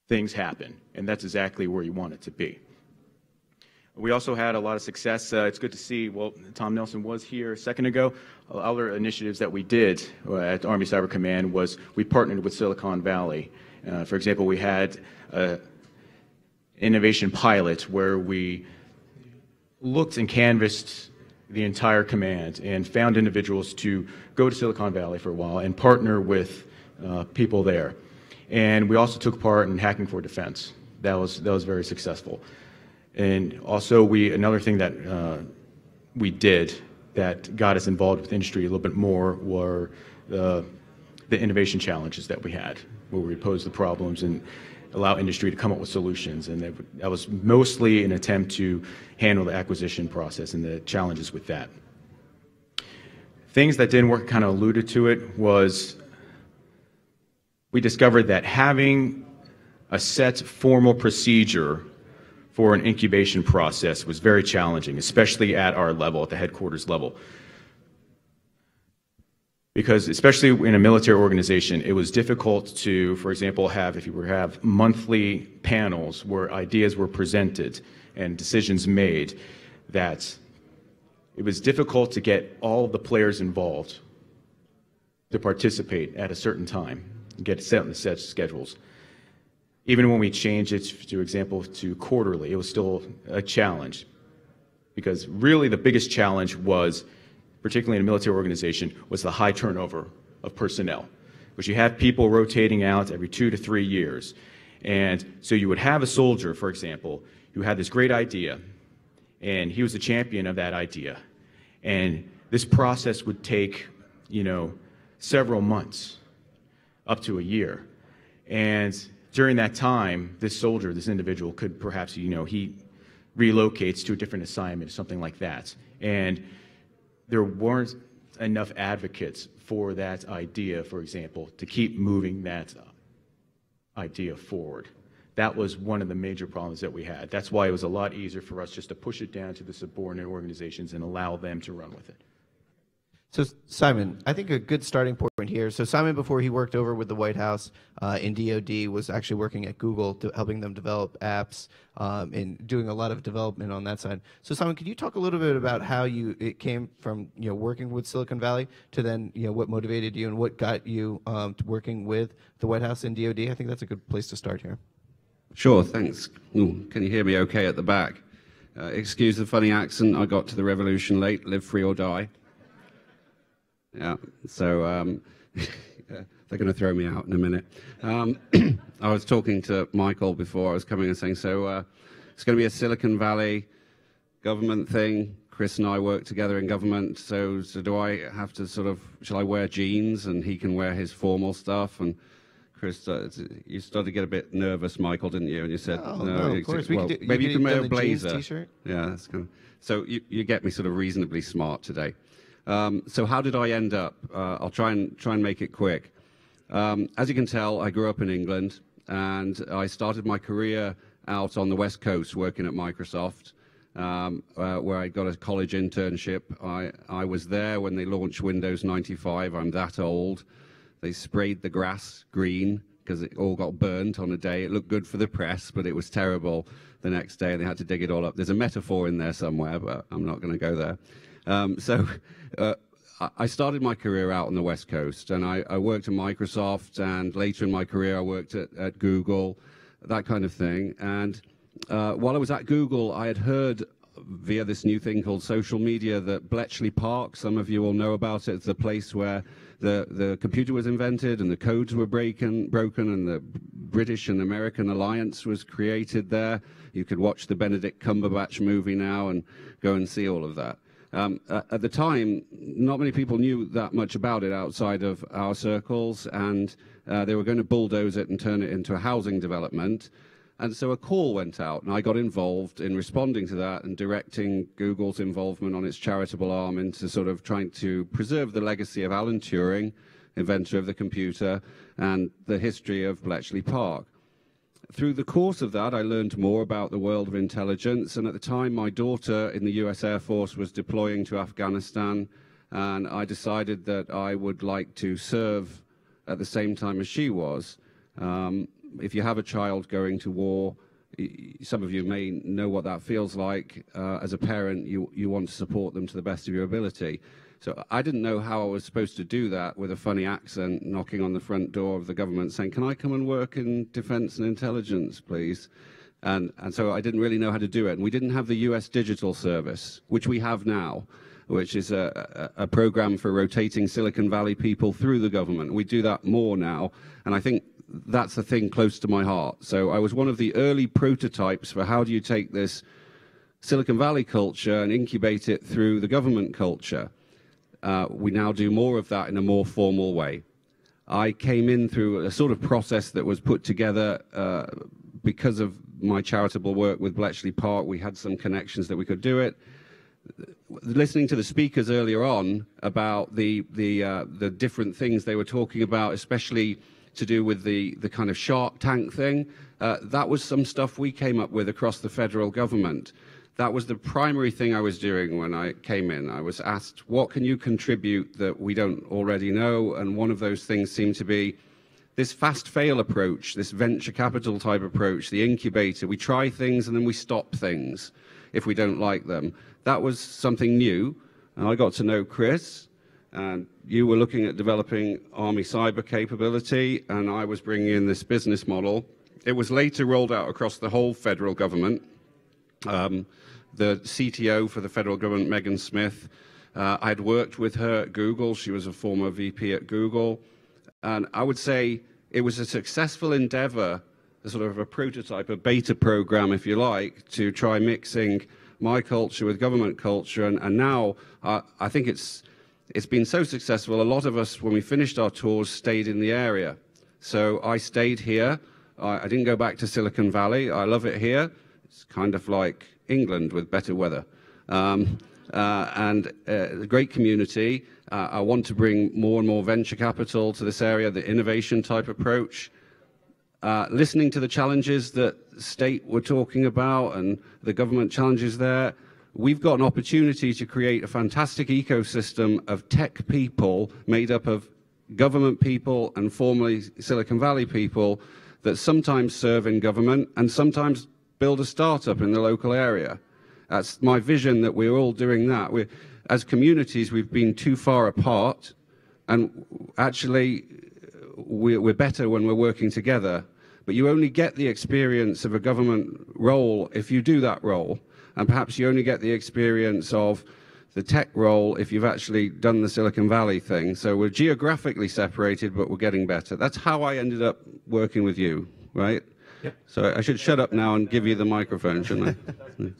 things happen, and that's exactly where you want it to be. We also had a lot of success. It's good to see, well, Tom Nelson was here a second ago. Other initiatives that we did at Army Cyber Command was we partnered with Silicon Valley. For example, we had innovation pilot where we looked and canvassed the entire command and found individuals to go to Silicon Valley for a while and partner with people there. And we also took part in Hacking for Defense. That was very successful. And also another thing that we did that got us involved with industry a little bit more were the innovation challenges that we had, where we posed the problems and allow industry to come up with solutions. And that was mostly an attempt to handle the acquisition process and the challenges with that. Things that didn't work, kind of alluded to it, was we discovered that having a set formal procedure for an incubation process was very challenging, especially at our level, at the headquarters level. Because especially in a military organization, it was difficult to, for example, have monthly panels where ideas were presented and decisions made, that it was difficult to get all of the players involved to participate at a certain time and get set in the set schedules. Even when we changed it, for example, to quarterly, it was still a challenge, because really the biggest challenge was, particularly in a military organization, was the high turnover of personnel, which you have people rotating out every 2 to 3 years. And so you would have a soldier, for example, who had this great idea, and he was the champion of that idea. And this process would take, several months, up to a year. And during that time, this soldier, this individual, could perhaps, he relocates to a different assignment or something like that. And there weren't enough advocates for that idea, for example, to keep moving that idea forward. That was one of the major problems that we had. That's why it was a lot easier for us just to push it down to the subordinate organizations and allow them to run with it. So Simon, I think a good starting point here. So Simon, before he worked over with the White House in DoD, was actually working at Google, helping them develop apps and doing a lot of development on that side. So Simon, could you talk a little bit about how it came from working with Silicon Valley to then what motivated you and what got you to working with the White House and DoD? I think that's a good place to start here. Sure, thanks. Ooh, can you hear me okay at the back? Excuse the funny accent. I got to the revolution late. Live free or die. Yeah, so they're going to throw me out in a minute. I was talking to Michael before I was coming and saying, so it's going to be a Silicon Valley government thing. Chris and I work together in government, so do I have to shall I wear jeans and he can wear his formal stuff? And Chris, you started to get a bit nervous, Michael, didn't you? And you said, no, of course. Well, maybe you can wear a blazer. T-shirt? Yeah, that's kind of, so you get me reasonably smart today. So how did I end up? I'll try and make it quick. As you can tell, I grew up in England, and I started my career out on the West Coast working at Microsoft, where I got a college internship. I was there when they launched Windows 95. I'm that old. They sprayed the grass green because it all got burnt on a day. It looked good for the press, but it was terrible the next day, and they had to dig it all up. There's a metaphor in there somewhere, but I'm not going to go there. I started my career out on the West Coast, and I worked at Microsoft, and later in my career I worked at Google, that kind of thing. And while I was at Google, I had heard via this new thing called social media that Bletchley Park, some of you all know about it, it's the place where the computer was invented and the codes were broken and the British and American alliance was created there. You could watch the Benedict Cumberbatch movie now and go and see all of that. At the time, not many people knew that much about it outside of our circles, and they were going to bulldoze it and turn it into a housing development. And so a call went out, and I got involved in responding to that and directing Google's involvement on its charitable arm into trying to preserve the legacy of Alan Turing, inventor of the computer, and the history of Bletchley Park. Through the course of that, I learned more about the world of intelligence, and at the time my daughter in the US Air Force was deploying to Afghanistan, and I decided that I would like to serve at the same time as she was. If you have a child going to war, some of you may know what that feels like. As a parent, you want to support them to the best of your ability. So I didn't know how I was supposed to do that with a funny accent, knocking on the front door of the government saying, "Can I come and work in defense and intelligence, please?" And so I didn't really know how to do it. And we didn't have the US Digital Service, which we have now, which is a program for rotating Silicon Valley people through the government. We do that more now, and I think that's a thing close to my heart. So I was one of the early prototypes for how do you take this Silicon Valley culture and incubate it through the government culture. We now do more of that in a more formal way. I came in through a sort of process that was put together because of my charitable work with Bletchley Park. We had some connections that we could do it. Listening to the speakers earlier on about the different things they were talking about, especially to do with the kind of Shark Tank thing, that was some stuff we came up with across the federal government. That was the primary thing I was doing when I came in. I was asked, what can you contribute that we don't already know? And one of those things seemed to be this fast-fail approach, this venture capital type approach, the incubator. We try things and then we stop things if we don't like them. That was something new. And I got to know Chris, and you were looking at developing Army cyber capability, and I was bringing in this business model. It was later rolled out across the whole federal government. The CTO for the federal government, Megan Smith, I had worked with her at Google. She was a former VP at Google. And I would say it was a successful endeavor, a sort of a prototype, a beta program, if you like, to try mixing my culture with government culture. And now I think it's been so successful. A lot of us, when we finished our tours, stayed in the area. So I stayed here. I didn't go back to Silicon Valley. I love it here. It's kind of like England with better weather. and a great community. I want to bring more and more venture capital to this area, the innovation type approach. Listening to the challenges that state were talking about and the government challenges there, we've got an opportunity to create a fantastic ecosystem of tech people made up of government people and formerly Silicon Valley people that sometimes serve in government and sometimes build a startup in the local area. That's my vision, that we're all doing that. As communities, we've been too far apart, and actually we're better when we're working together. But you only get the experience of a government role if you do that role. And perhaps you only get the experience of the tech role if you've actually done the Silicon Valley thing. So we're geographically separated, but we're getting better. That's how I ended up working with you, right? Yep. So I should shut up now and give you the microphone, shouldn't I?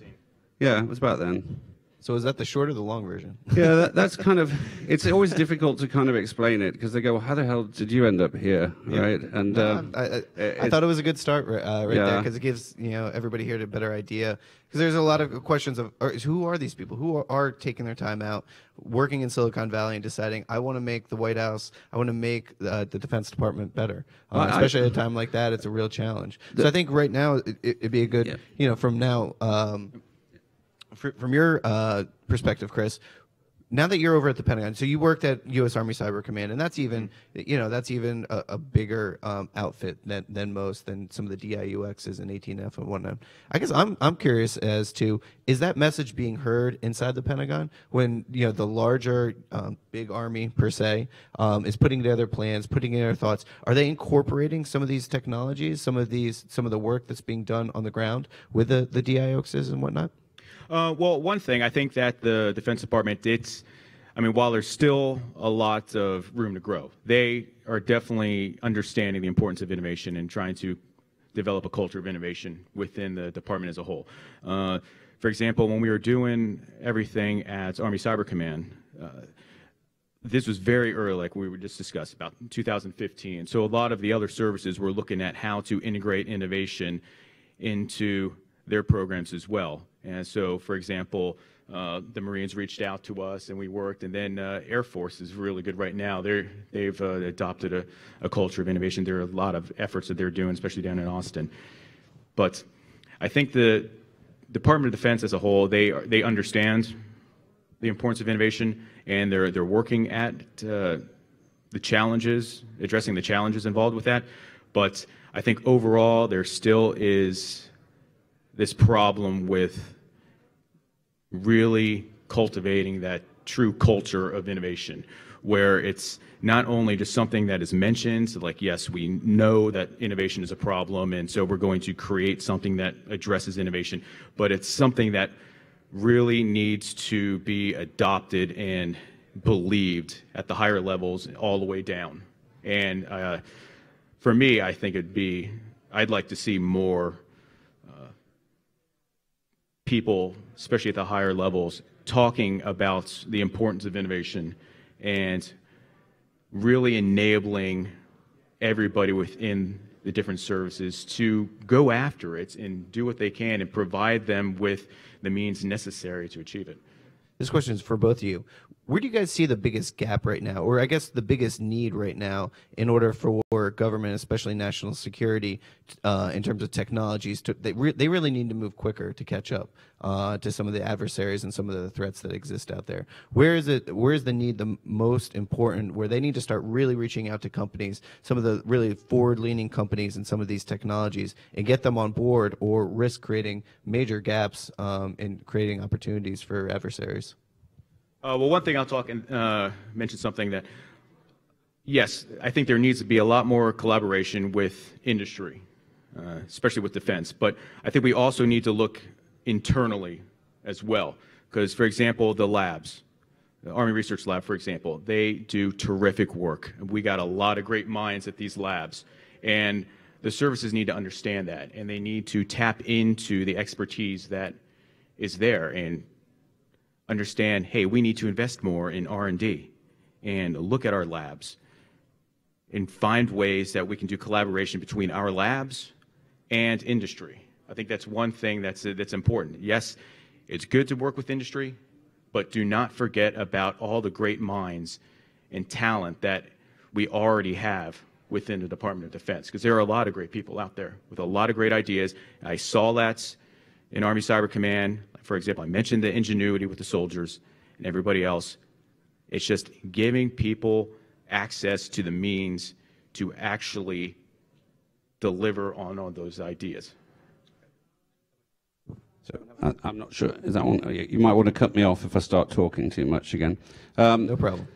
Yeah, it was about then. So is that the short or the long version? Yeah, that's kind of, it's always difficult to kind of explain it, because they go, well, how the hell did you end up here, right? And I thought it was a good start right there, because it gives everybody here a better idea. Because there's a lot of questions of who are these people who are taking their time out, working in Silicon Valley and deciding, I want to make the White House, I want to make the Defense Department better. Especially at a time like that, it's a real challenge. So I think right now it'd be a good, from now. From your perspective, Chris, now that you're over at the Pentagon, so you worked at U.S. Army Cyber Command, and that's even, a bigger outfit than some of the DIUXs and 18F and whatnot. I guess I'm curious as to, is that message being heard inside the Pentagon when the larger big Army per se is putting together plans, putting together thoughts? Are they incorporating some of these technologies, some of the work that's being done on the ground with the DIUXs and whatnot? Well, one thing, I think that the Defense Department while there's still a lot of room to grow, they are definitely understanding the importance of innovation and trying to develop a culture of innovation within the department as a whole. For example, when we were doing everything at Army Cyber Command, this was very early, like we were just discussed, about 2015. So a lot of the other services were looking at how to integrate innovation into their programs as well. And so, for example, the Marines reached out to us and we worked, and then Air Force is really good right now. They've adopted a culture of innovation. There are a lot of efforts that they're doing, especially down in Austin. But I think the Department of Defense as a whole, they understand the importance of innovation, and they're working at the challenges, addressing the challenges involved with that. But I think overall there still is this problem with really cultivating that true culture of innovation, where it's not only just something that is mentioned, so like, yes, we know that innovation is a problem, and so we're going to create something that addresses innovation, but it's something that really needs to be adopted and believed at the higher levels all the way down. And for me, I think I'd like to see more people, especially at the higher levels, talking about the importance of innovation and really enabling everybody within the different services to go after it and do what they can and provide them with the means necessary to achieve it. This question is for both of you. Where do you guys see the biggest gap right now, or I guess the biggest need right now, in order for government, especially national security, in terms of technologies, they really need to move quicker to catch up to some of the adversaries and some of the threats that exist out there? Where is the need the most important, where they need to start really reaching out to companies, some of the really forward-leaning companies in some of these technologies, and get them on board, or risk creating major gaps in creating opportunities for adversaries? Well, one thing I'll talk and mention something that, yes, I think there needs to be a lot more collaboration with industry, especially with defense. But I think we also need to look internally as well. Because, for example, the labs, the Army Research Lab, for example, they do terrific work. We got a lot of great minds at these labs. And the services need to understand that. And they need to tap into the expertise that is there and understand, hey, we need to invest more in R&D and look at our labs and find ways that we can do collaboration between our labs and industry. I think that's one thing that's important. Yes, it's good to work with industry, but do not forget about all the great minds and talent that we already have within the Department of Defense, because there are a lot of great people out there with a lot of great ideas. I saw that in Army Cyber Command. For example, I mentioned the ingenuity with the soldiers and everybody else. It's just giving people access to the means to actually deliver on all those ideas. So I'm not sure. Is that one? You might want to cut me off if I start talking too much again. No problem.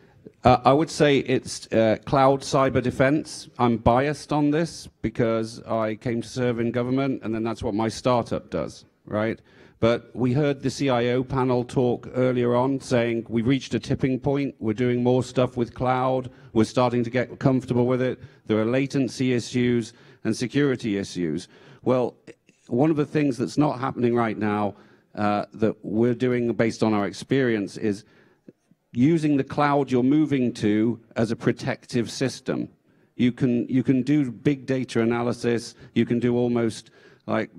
I would say it's cloud cyber defense. I'm biased on this because I came to serve in government, and then that's what my startup does, right? But we heard the CIO panel talk earlier on saying we've reached a tipping point. We're doing more stuff with cloud. We're starting to get comfortable with it. There are latency issues and security issues. Well, one of the things that's not happening right now that we're doing based on our experience is using the cloud you're moving to as a protective system. You can do big data analysis. You can do almost like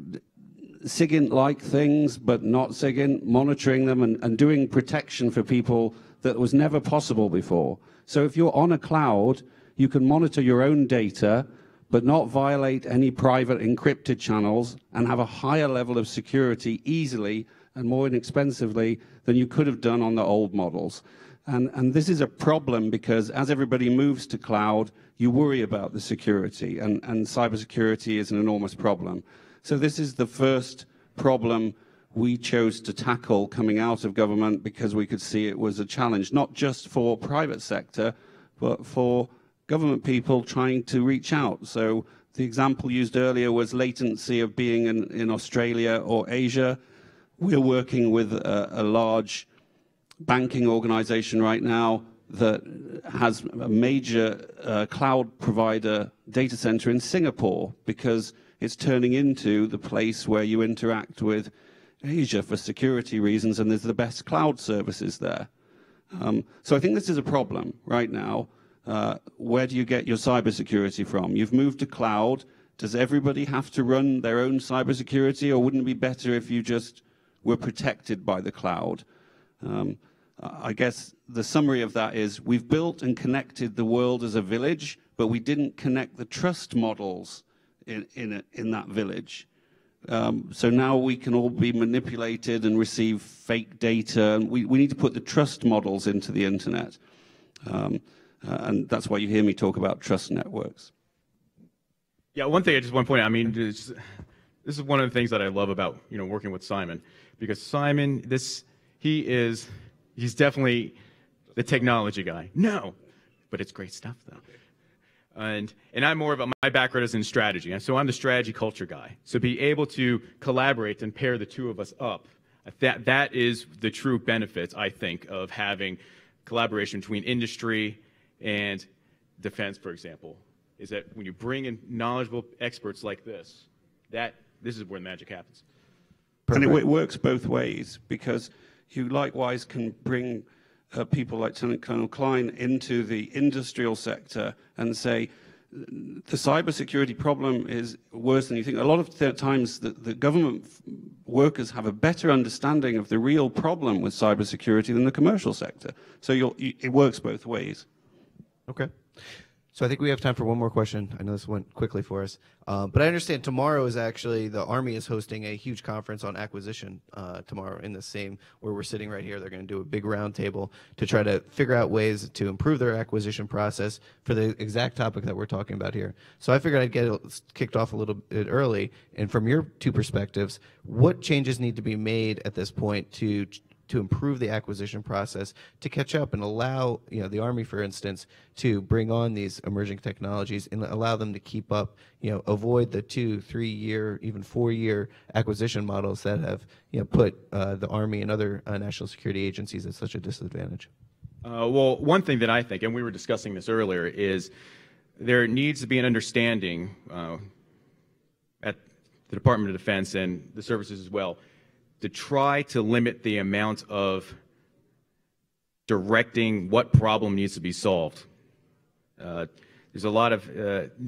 SIGINT-like things, but not SIGINT, monitoring them and doing protection for people that was never possible before. So if you're on a cloud, you can monitor your own data, but not violate any private encrypted channels and have a higher level of security easily and more inexpensively than you could have done on the old models. And this is a problem because as everybody moves to cloud, you worry about the security, and cybersecurity is an enormous problem. So this is the first problem we chose to tackle coming out of government because we could see it was a challenge, not just for private sector, but for government people trying to reach out. So the example used earlier was latency of being in Australia or Asia. We're working with a large banking organization right now that has a major cloud provider data center in Singapore because it's turning into the place where you interact with Asia for security reasons, and there's the best cloud services there. So I think this is a problem right now. Where do you get your cybersecurity from? You've moved to cloud. Does everybody have to run their own cybersecurity, or wouldn't it be better if you just were protected by the cloud? I guess the summary of that is we've built and connected the world as a village, but we didn't connect the trust models in that village. So now we can all be manipulated and receive fake data. And we need to put the trust models into the internet. And that's why you hear me talk about trust networks. Yeah, one thing I just want to point out, I mean, this is one of the things that I love about, working with Simon, because Simon, he's definitely the technology guy. No, but it's great stuff though. And I'm more about, my background is in strategy, and so I'm the strategy culture guy. So be able to collaborate and pair the two of us up, that is the true benefits, I think, of having collaboration between industry and defense, for example, is that when you bring in knowledgeable experts like this is where the magic happens. And it works both ways, because you likewise can bring people like Lieutenant Colonel Klein into the industrial sector and say, the cybersecurity problem is worse than you think. A lot of times the government workers have a better understanding of the real problem with cybersecurity than the commercial sector. So it works both ways. Okay. So I think we have time for one more question. I know this went quickly for us. But I understand tomorrow is actually, the Army is hosting a huge conference on acquisition tomorrow in the same, where we're sitting right here. They're going to do a big roundtable to try to figure out ways to improve their acquisition process for the exact topic that we're talking about here. So I figured I'd get it kicked off a little bit early. And from your two perspectives, what changes need to be made at this point to improve the acquisition process, to catch up and allow the Army, for instance, to bring on these emerging technologies and allow them to keep up, avoid the 2, 3 year, even 4 year acquisition models that have put the Army and other national security agencies at such a disadvantage? Well, one thing that I think, and we were discussing this earlier, is there needs to be an understanding at the Department of Defense and the services as well, to try to limit the amount of directing what problem needs to be solved. There's a lot of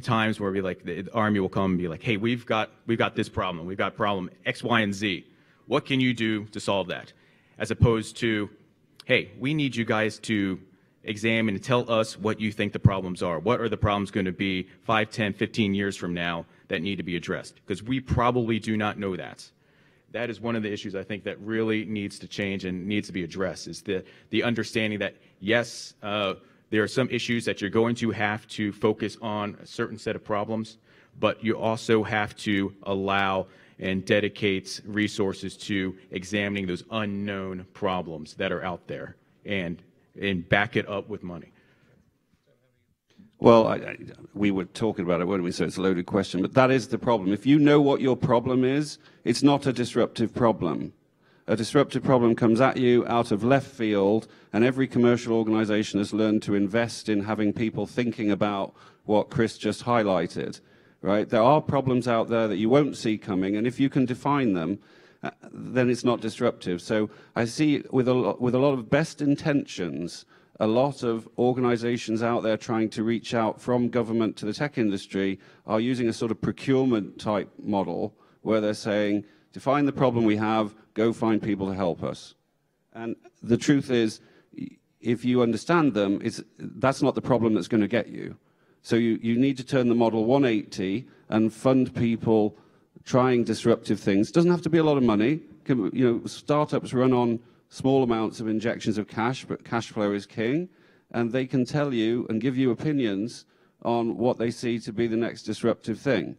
times where the Army will come and be like, hey, we've got this problem, we've got problem X, Y, and Z. What can you do to solve that? As opposed to, hey, we need you guys to examine and tell us what you think the problems are. What are the problems going to be 5, 10, 15 years from now that need to be addressed? Because we probably do not know that. That is one of the issues I think that really needs to change and needs to be addressed, is the understanding that, yes, there are some issues that you're going to have to focus on a certain set of problems, but you also have to allow and dedicate resources to examining those unknown problems that are out there and back it up with money. Well, we were talking about it, weren't we? So it's a loaded question, but that is the problem. If you know what your problem is, it's not a disruptive problem. A disruptive problem comes at you out of left field, and every commercial organization has learned to invest in having people thinking about what Chris just highlighted, right? There are problems out there that you won't see coming, and if you can define them, then it's not disruptive. So I see with a lot of best intentions, a lot of organizations out there trying to reach out from government to the tech industry are using a sort of procurement type model where they're saying, define the problem we have, go find people to help us. And the truth is, if you understand them, that's not the problem that's going to get you. So you need to turn the model 180 and fund people trying disruptive things. It doesn't have to be a lot of money. Startups run on small amounts of injections of cash, but cash flow is king, and they can tell you and give you opinions on what they see to be the next disruptive thing.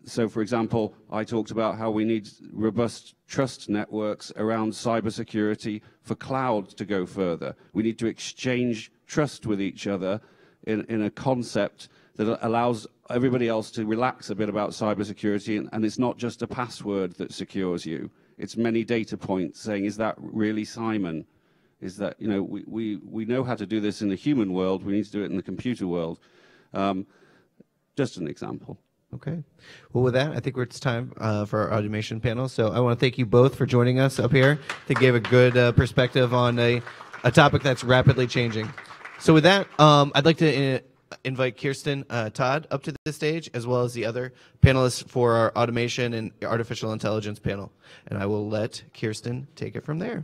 So, for example, I talked about how we need robust trust networks around cybersecurity for cloud to go further. We need to exchange trust with each other in a concept that allows everybody else to relax a bit about cybersecurity, and it's not just a password that secures you. It's many data points saying, is that really Simon? Is that, we know how to do this in the human world, we need to do it in the computer world. Just an example. Okay. Well, with that, I think it's time for our automation panel. So I want to thank you both for joining us up here. I think you gave a good perspective on a topic that's rapidly changing. So with that, I'd like to invite Kirsten Todd up to the stage, as well as the other panelists for our automation and artificial intelligence panel. And I will let Kirsten take it from there.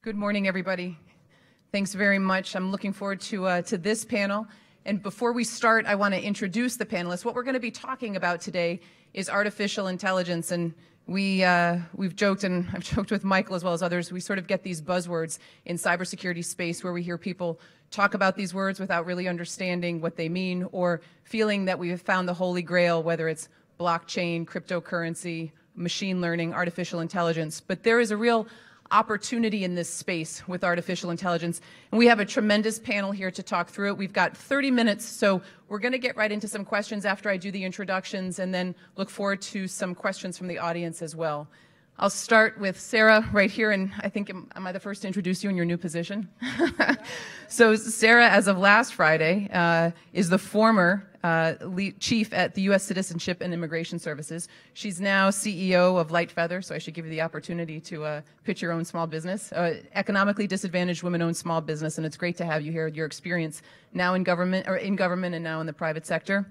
Good morning, everybody. Thanks very much. I'm looking forward to this panel. And before we start, I want to introduce the panelists. What we're going to be talking about today is artificial intelligence. And we've joked, and I've joked with Michael as well as others, we sort of get these buzzwords in cybersecurity space where we hear people talk about these words without really understanding what they mean or feeling that we have found the holy grail, whether it's blockchain, cryptocurrency, machine learning, artificial intelligence. But there is a real opportunity in this space with artificial intelligence. And we have a tremendous panel here to talk through it. We've got 30 minutes, so we're going to get right into some questions after I do the introductions and then look forward to some questions from the audience as well. I'll start with Sarah right here, and I think, am I the first to introduce you in your new position? So Sarah, as of last Friday, is the former chief at the U.S. Citizenship and Immigration Services. She's now CEO of Light Feather, so I should give you the opportunity to pitch your own small business, economically disadvantaged women-owned small business, and it's great to have you here. Your experience now in government and now in the private sector.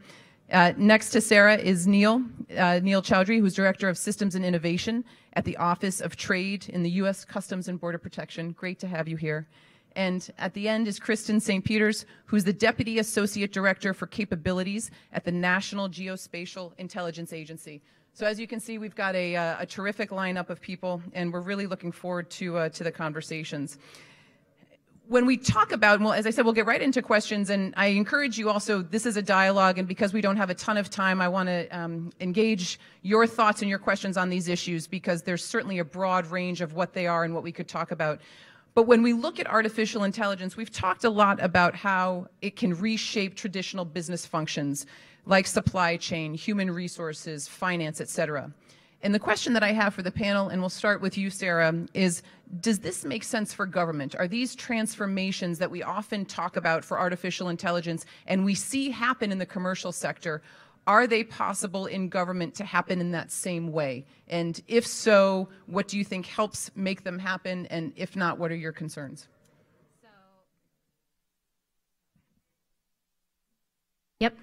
Next to Sarah is Neil Chowdhury, who's Director of Systems and Innovation at the Office of Trade in the U.S. Customs and Border Protection. Great to have you here. And at the end is Kristen St. Peters, who's the Deputy Associate Director for Capabilities at the National Geospatial Intelligence Agency. So as you can see, we've got a terrific lineup of people, and we're really looking forward to the conversations. When we talk about, well, as I said, we'll get right into questions, and I encourage you also, this is a dialogue, and because we don't have a ton of time, I want to engage your thoughts and your questions on these issues, because there's certainly a broad range of what they are and what we could talk about. But when we look at artificial intelligence, we've talked a lot about how it can reshape traditional business functions like supply chain, human resources, finance, et cetera. And the question that I have for the panel, and we'll start with you, Sarah, is does this make sense for government? Are these transformations that we often talk about for artificial intelligence and we see happen in the commercial sector, are they possible in government to happen in that same way? And if so, what do you think helps make them happen? And if not, what are your concerns? Yep.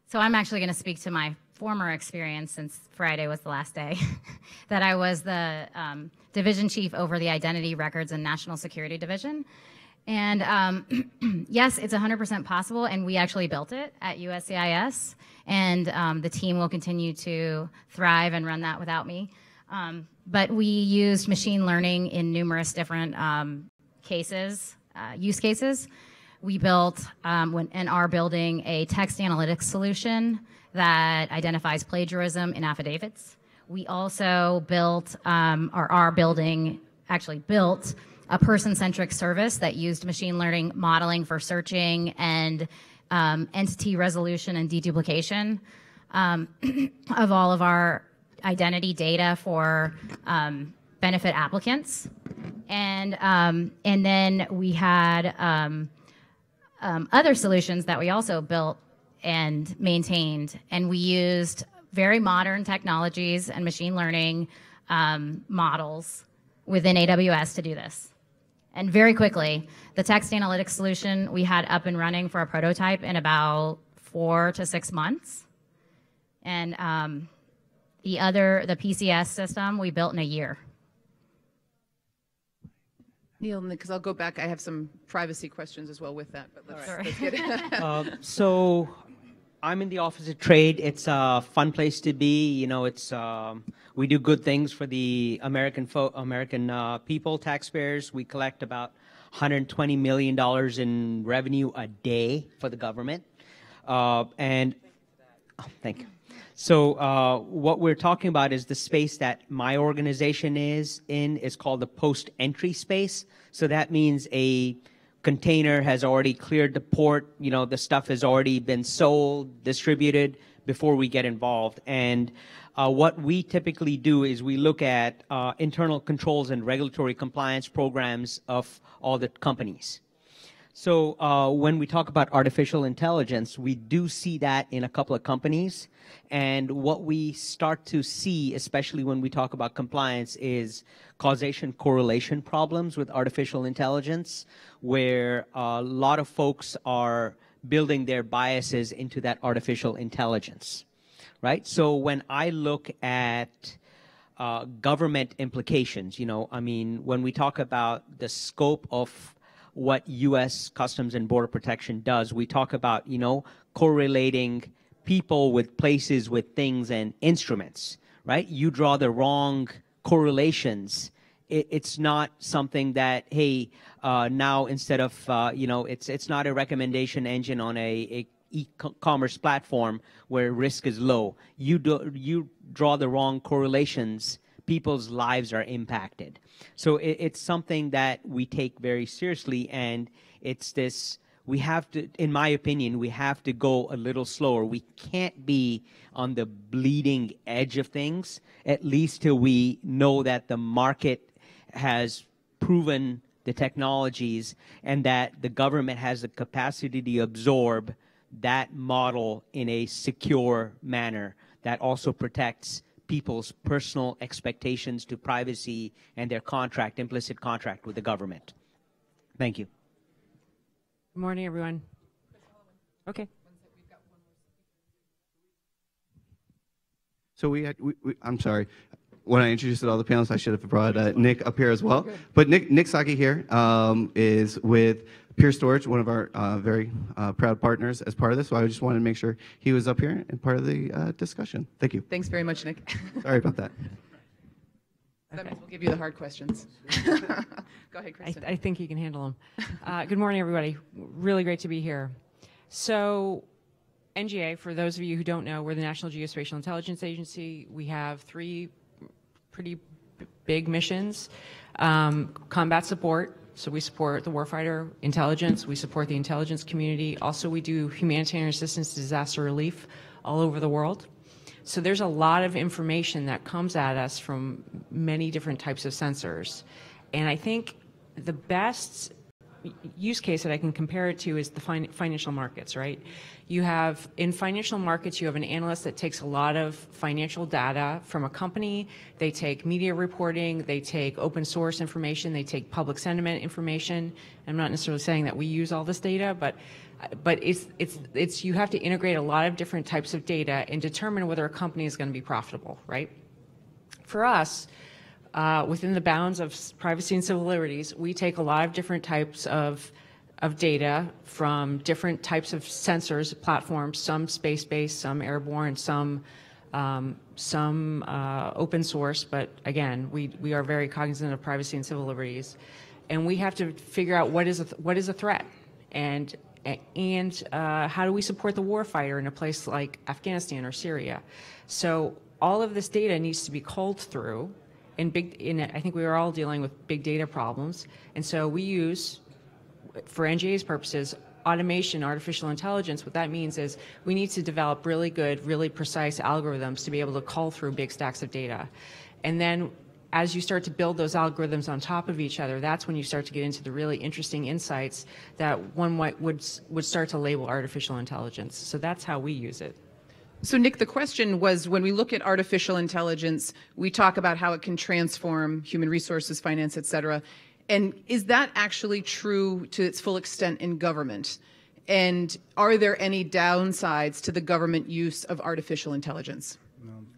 So I'm actually going to speak to my former experience, since Friday was the last day, that I was the division chief over the Identity Records and National Security Division. And yes, it's 100% possible, and we actually built it at USCIS, and the team will continue to thrive and run that without me. But we used machine learning in numerous different use cases. We built and are building a text analytics solution that identifies plagiarism in affidavits. We also built, actually built a person-centric service that used machine learning modeling for searching and entity resolution and deduplication of all of our identity data for benefit applicants. And then we had other solutions that we also built and maintained, and we used very modern technologies and machine learning models within AWS to do this. And very quickly, the text analytics solution we had up and running for a prototype in about 4 to 6 months. And the PCS system we built in a year. Neil, because I'll go back, I have some privacy questions as well with that. But let's get it. So I'm in the Office of Trade. It's a fun place to be. You know, it's we do good things for the American people, taxpayers. We collect about $120 million in revenue a day for the government. Thank you. So what we're talking about is the space that my organization is in is called the post-entry space. So that means a container has already cleared the port, you know, the stuff has already been sold, distributed before we get involved. And what we typically do is we look at internal controls and regulatory compliance programs of all the companies. So when we talk about artificial intelligence, we do see that in a couple of companies. And what we start to see, especially when we talk about compliance, is causation correlation problems with artificial intelligence, where a lot of folks are building their biases into that artificial intelligence, right? So when I look at government implications, you know, I mean, when we talk about the scope of what U.S. Customs and Border Protection does, we talk about, you know, correlating people with places, with things and instruments, right? You draw the wrong correlations. It's not something that, hey, now instead of, you know, it's not a recommendation engine on a e-commerce platform where risk is low. You draw the wrong correlations, people's lives are impacted. So it's something that we take very seriously, and it's this, we have to, in my opinion, we have to go a little slower. We can't be on the bleeding edge of things, at least till we know that the market has proven the technologies and that the government has the capacity to absorb that model in a secure manner that also protects people's personal expectations to privacy and their contract, implicit contract with the government. Thank you. Good morning, everyone. Okay. So I'm sorry. When I introduced all the panelists, I should have brought Nick up here as well. But Nick Saki here is with Pure Storage, one of our very proud partners as part of this. So I just wanted to make sure he was up here and part of the discussion. Thank you. Thanks very much, Nick. Sorry about that. That means we'll give you the hard questions. Go ahead, Kristen. I think you can handle them. Good morning, everybody. Really great to be here. So NGA, for those of you who don't know, we're the National Geospatial Intelligence Agency. We have 3 pretty big missions. Combat support, so we support the warfighter intelligence, we support the intelligence community. Also, we do humanitarian assistance, disaster relief all over the world. So there's a lot of information that comes at us from many different types of sensors. And I think the best use case that I can compare it to is the financial markets, right? You have, in financial markets, you have an analyst that takes a lot of financial data from a company. They take media reporting, they take open source information, they take public sentiment information. I'm not necessarily saying that we use all this data, but it's you have to integrate a lot of different types of data and determine whether a company is going to be profitable, right? For us, within the bounds of privacy and civil liberties, we take a lot of different types of data from different types of sensors, platforms, some space-based, some airborne, some open source, but again, we are very cognizant of privacy and civil liberties. And we have to figure out what is a threat, and how do we support the warfighter in a place like Afghanistan or Syria. So all of this data needs to be culled through. I think we are all dealing with big data problems, and so we use, for NGA's purposes, automation, artificial intelligence. What that means is we need to develop really good, really precise algorithms to be able to cull through big stacks of data. And then as you start to build those algorithms on top of each other, that's when you start to get into the really interesting insights that one would start to label artificial intelligence. So that's how we use it. So Nick, the question was, when we look at artificial intelligence, we talk about how it can transform human resources, finance, et cetera. And is that actually true to its full extent in government? And are there any downsides to the government use of artificial intelligence?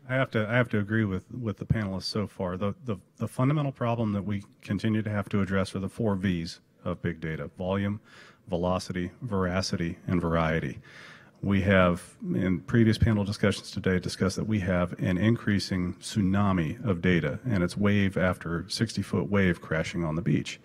I have to agree with the panelists so far. The fundamental problem that we continue to have to address are the 4 V's of big data: volume, velocity, veracity, and variety. We have, in previous panel discussions today, discussed that we have an increasing tsunami of data, and it's wave after 60-foot wave crashing on the beach.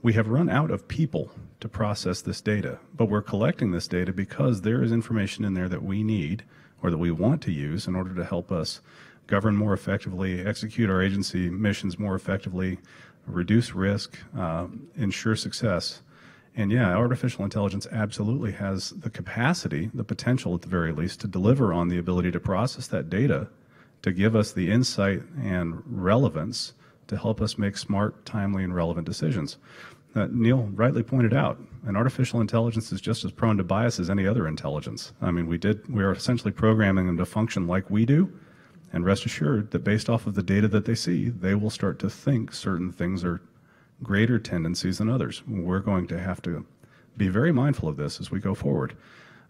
We have run out of people to process this data, but we're collecting this data because there is information in there that we need or that we want to use in order to help us govern more effectively, execute our agency missions more effectively, reduce risk, ensure success. And yeah, artificial intelligence absolutely has the capacity, the potential at the very least, to deliver on the ability to process that data, to give us the insight and relevance to help us make smart, timely, and relevant decisions. Neil rightly pointed out, an artificial intelligence is just as prone to bias as any other intelligence. I mean, we are essentially programming them to function like we do, and rest assured that based off of the data that they see, they will start to think certain things are greater tendencies than others. We're going to have to be very mindful of this as we go forward.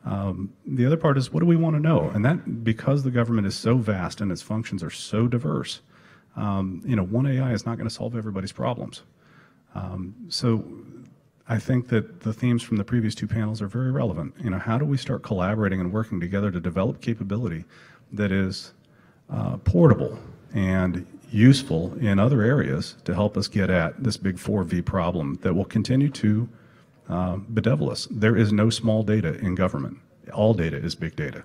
The other part is, what do we want to know? And that, because the government is so vast and its functions are so diverse, one AI is not going to solve everybody's problems. So I think that the themes from the previous 2 panels are very relevant. How do we start collaborating and working together to develop capability that is portable and useful in other areas to help us get at this big 4V problem that will continue to bedevil us. There is no small data in government. All data is big data.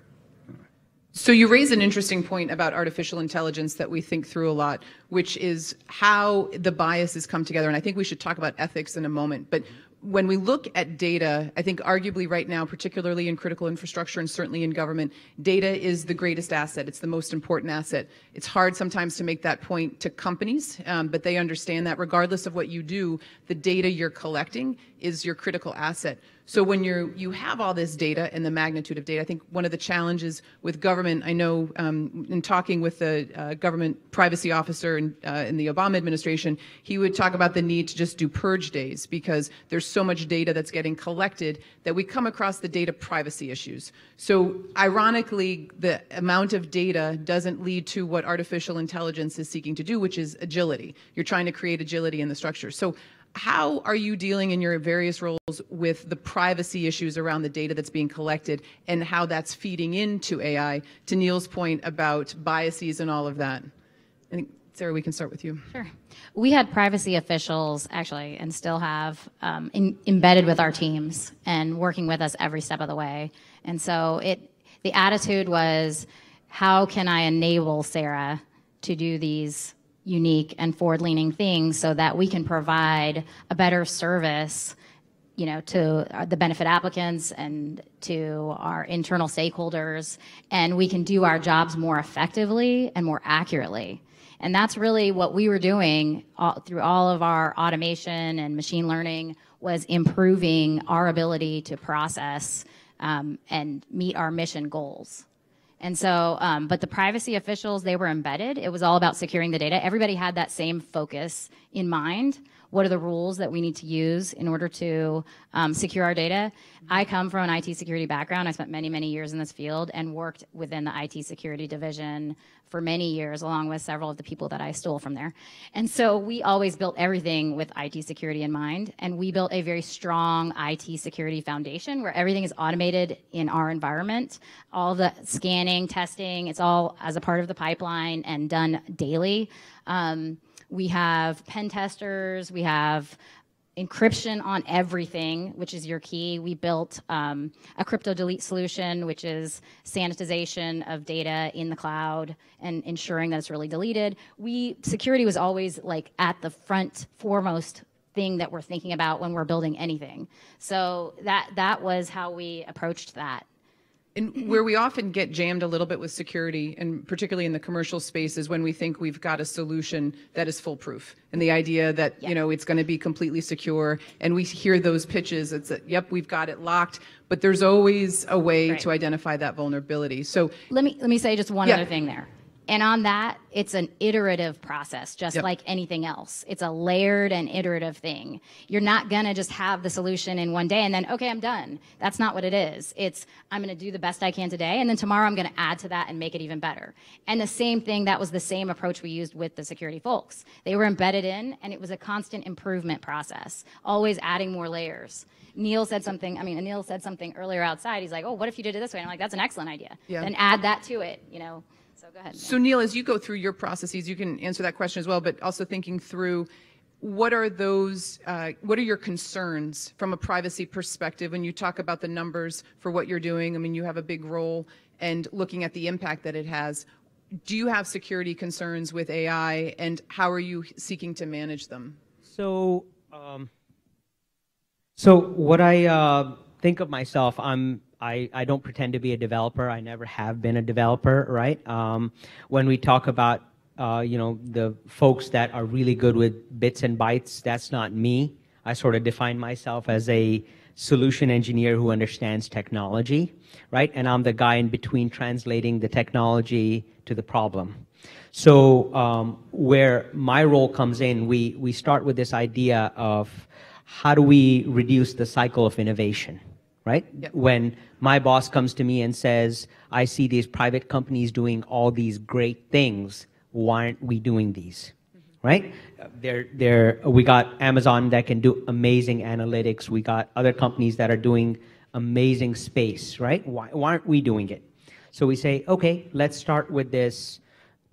So you raise an interesting point about artificial intelligence that we think through a lot, which is how the biases come together. And I think we should talk about ethics in a moment. But when we look at data, I think arguably right now, particularly in critical infrastructure and certainly in government, data is the greatest asset. It's the most important asset. It's hard sometimes to make that point to companies, but they understand that regardless of what you do, the data you're collecting is your critical asset. So when you have all this data and the magnitude of data, I think one of the challenges with government, I know in talking with the government privacy officer in the Obama administration, he would talk about the need to just do purge days because there's so much data that's getting collected that we come across the data privacy issues. So ironically, the amount of data doesn't lead to what artificial intelligence is seeking to do, which is agility. You're trying to create agility in the structure. So how are you dealing in your various roles with the privacy issues around the data that's being collected and how that's feeding into AI? To Neil's point about biases and all of that. I think, Sarah, we can start with you. Sure. We had privacy officials, actually, and still have embedded with our teams and working with us every step of the way. And so the attitude was, how can I enable Sarah to do these unique and forward-leaning things so that we can provide a better service, you know, to the benefit applicants and to our internal stakeholders, and we can do our jobs more effectively and more accurately. And that's really what we were doing through all of our automation and machine learning, was improving our ability to process and meet our mission goals. And so, but the privacy officials, they were embedded. It was all about securing the data. Everybody had that same focus in mind. What are the rules that we need to use in order to secure our data? I come from an IT security background. I spent many, many years in this field and worked within the IT security division for many years, along with several of the people that I stole from there. And so we always built everything with IT security in mind, and we built a very strong IT security foundation where everything is automated in our environment. All the scanning, testing, it's all as a part of the pipeline and done daily. We have pen testers, we have encryption on everything, which is your key. We built a crypto delete solution, which is sanitization of data in the cloud and ensuring that it's really deleted. Security was always like at the foremost thing that we're thinking about when we're building anything. So that was how we approached that. And where we often get jammed a little bit with security, and particularly in the commercial space, is when we think we've got a solution that is foolproof. And the idea that, you know, it's going to be completely secure. And we hear those pitches. It's that, yep, we've got it locked. But there's always a way to identify that vulnerability. So let me say just one other thing there. And on that, it's an iterative process, just like anything else. It's a layered and iterative thing. You're not going to just have the solution in one day and then, okay, I'm done. That's not what it is. It's, I'm going to do the best I can today, and then tomorrow I'm going to add to that and make it even better. And the same thing, that was the same approach we used with the security folks. They were embedded in, and it was a constant improvement process, always adding more layers. Neil said something earlier outside. He's like, oh, what if you did it this way? And I'm like, that's an excellent idea. Yeah. Then add that to it, you know. So go ahead. So Neil, as you go through your processes, you can answer that question as well, but also thinking through what are your concerns from a privacy perspective when you talk about the numbers for what you're doing? I mean, you have a big role, and looking at the impact that it has. Do you have security concerns with AI, and how are you seeking to manage them? So, what I think of myself, I don't pretend to be a developer. I never have been a developer, right? When we talk about, the folks that are really good with bits and bytes, that's not me. I sort of define myself as a solution engineer who understands technology, right? And I'm the guy in between translating the technology to the problem. So where my role comes in, we start with this idea of how do we reduce the cycle of innovation? Right? Yep. When my boss comes to me and says, I see these private companies doing all these great things, why aren't we doing these? Right? We got Amazon that can do amazing analytics. We got other companies that are doing amazing space, right? Why aren't we doing it? So we say, okay, let's start with this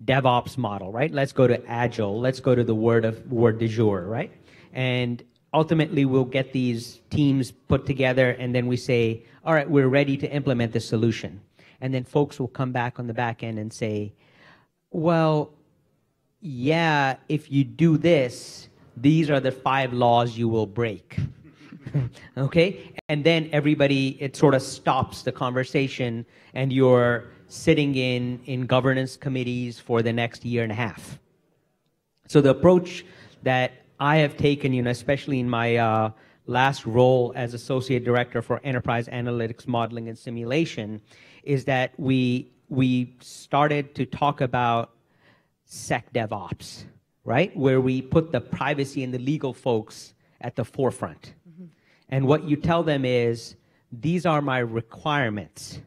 DevOps model, right? Let's go to Agile. Let's go to the word du jour, right? And ultimately, we'll get these teams put together, and then we say, all right, we're ready to implement this solution. And then folks will come back on the back end and say, well, yeah, if you do this, these are the 5 laws you will break. Okay? And then everybody, it sort of stops the conversation, and you're sitting in governance committees for the next year and a half. So the approach that I have taken, especially in my last role as Associate Director for Enterprise Analytics Modeling and Simulation is that we started to talk about SecDevOps, right? Where we put the privacy and the legal folks at the forefront. And what you tell them is, these are my requirements.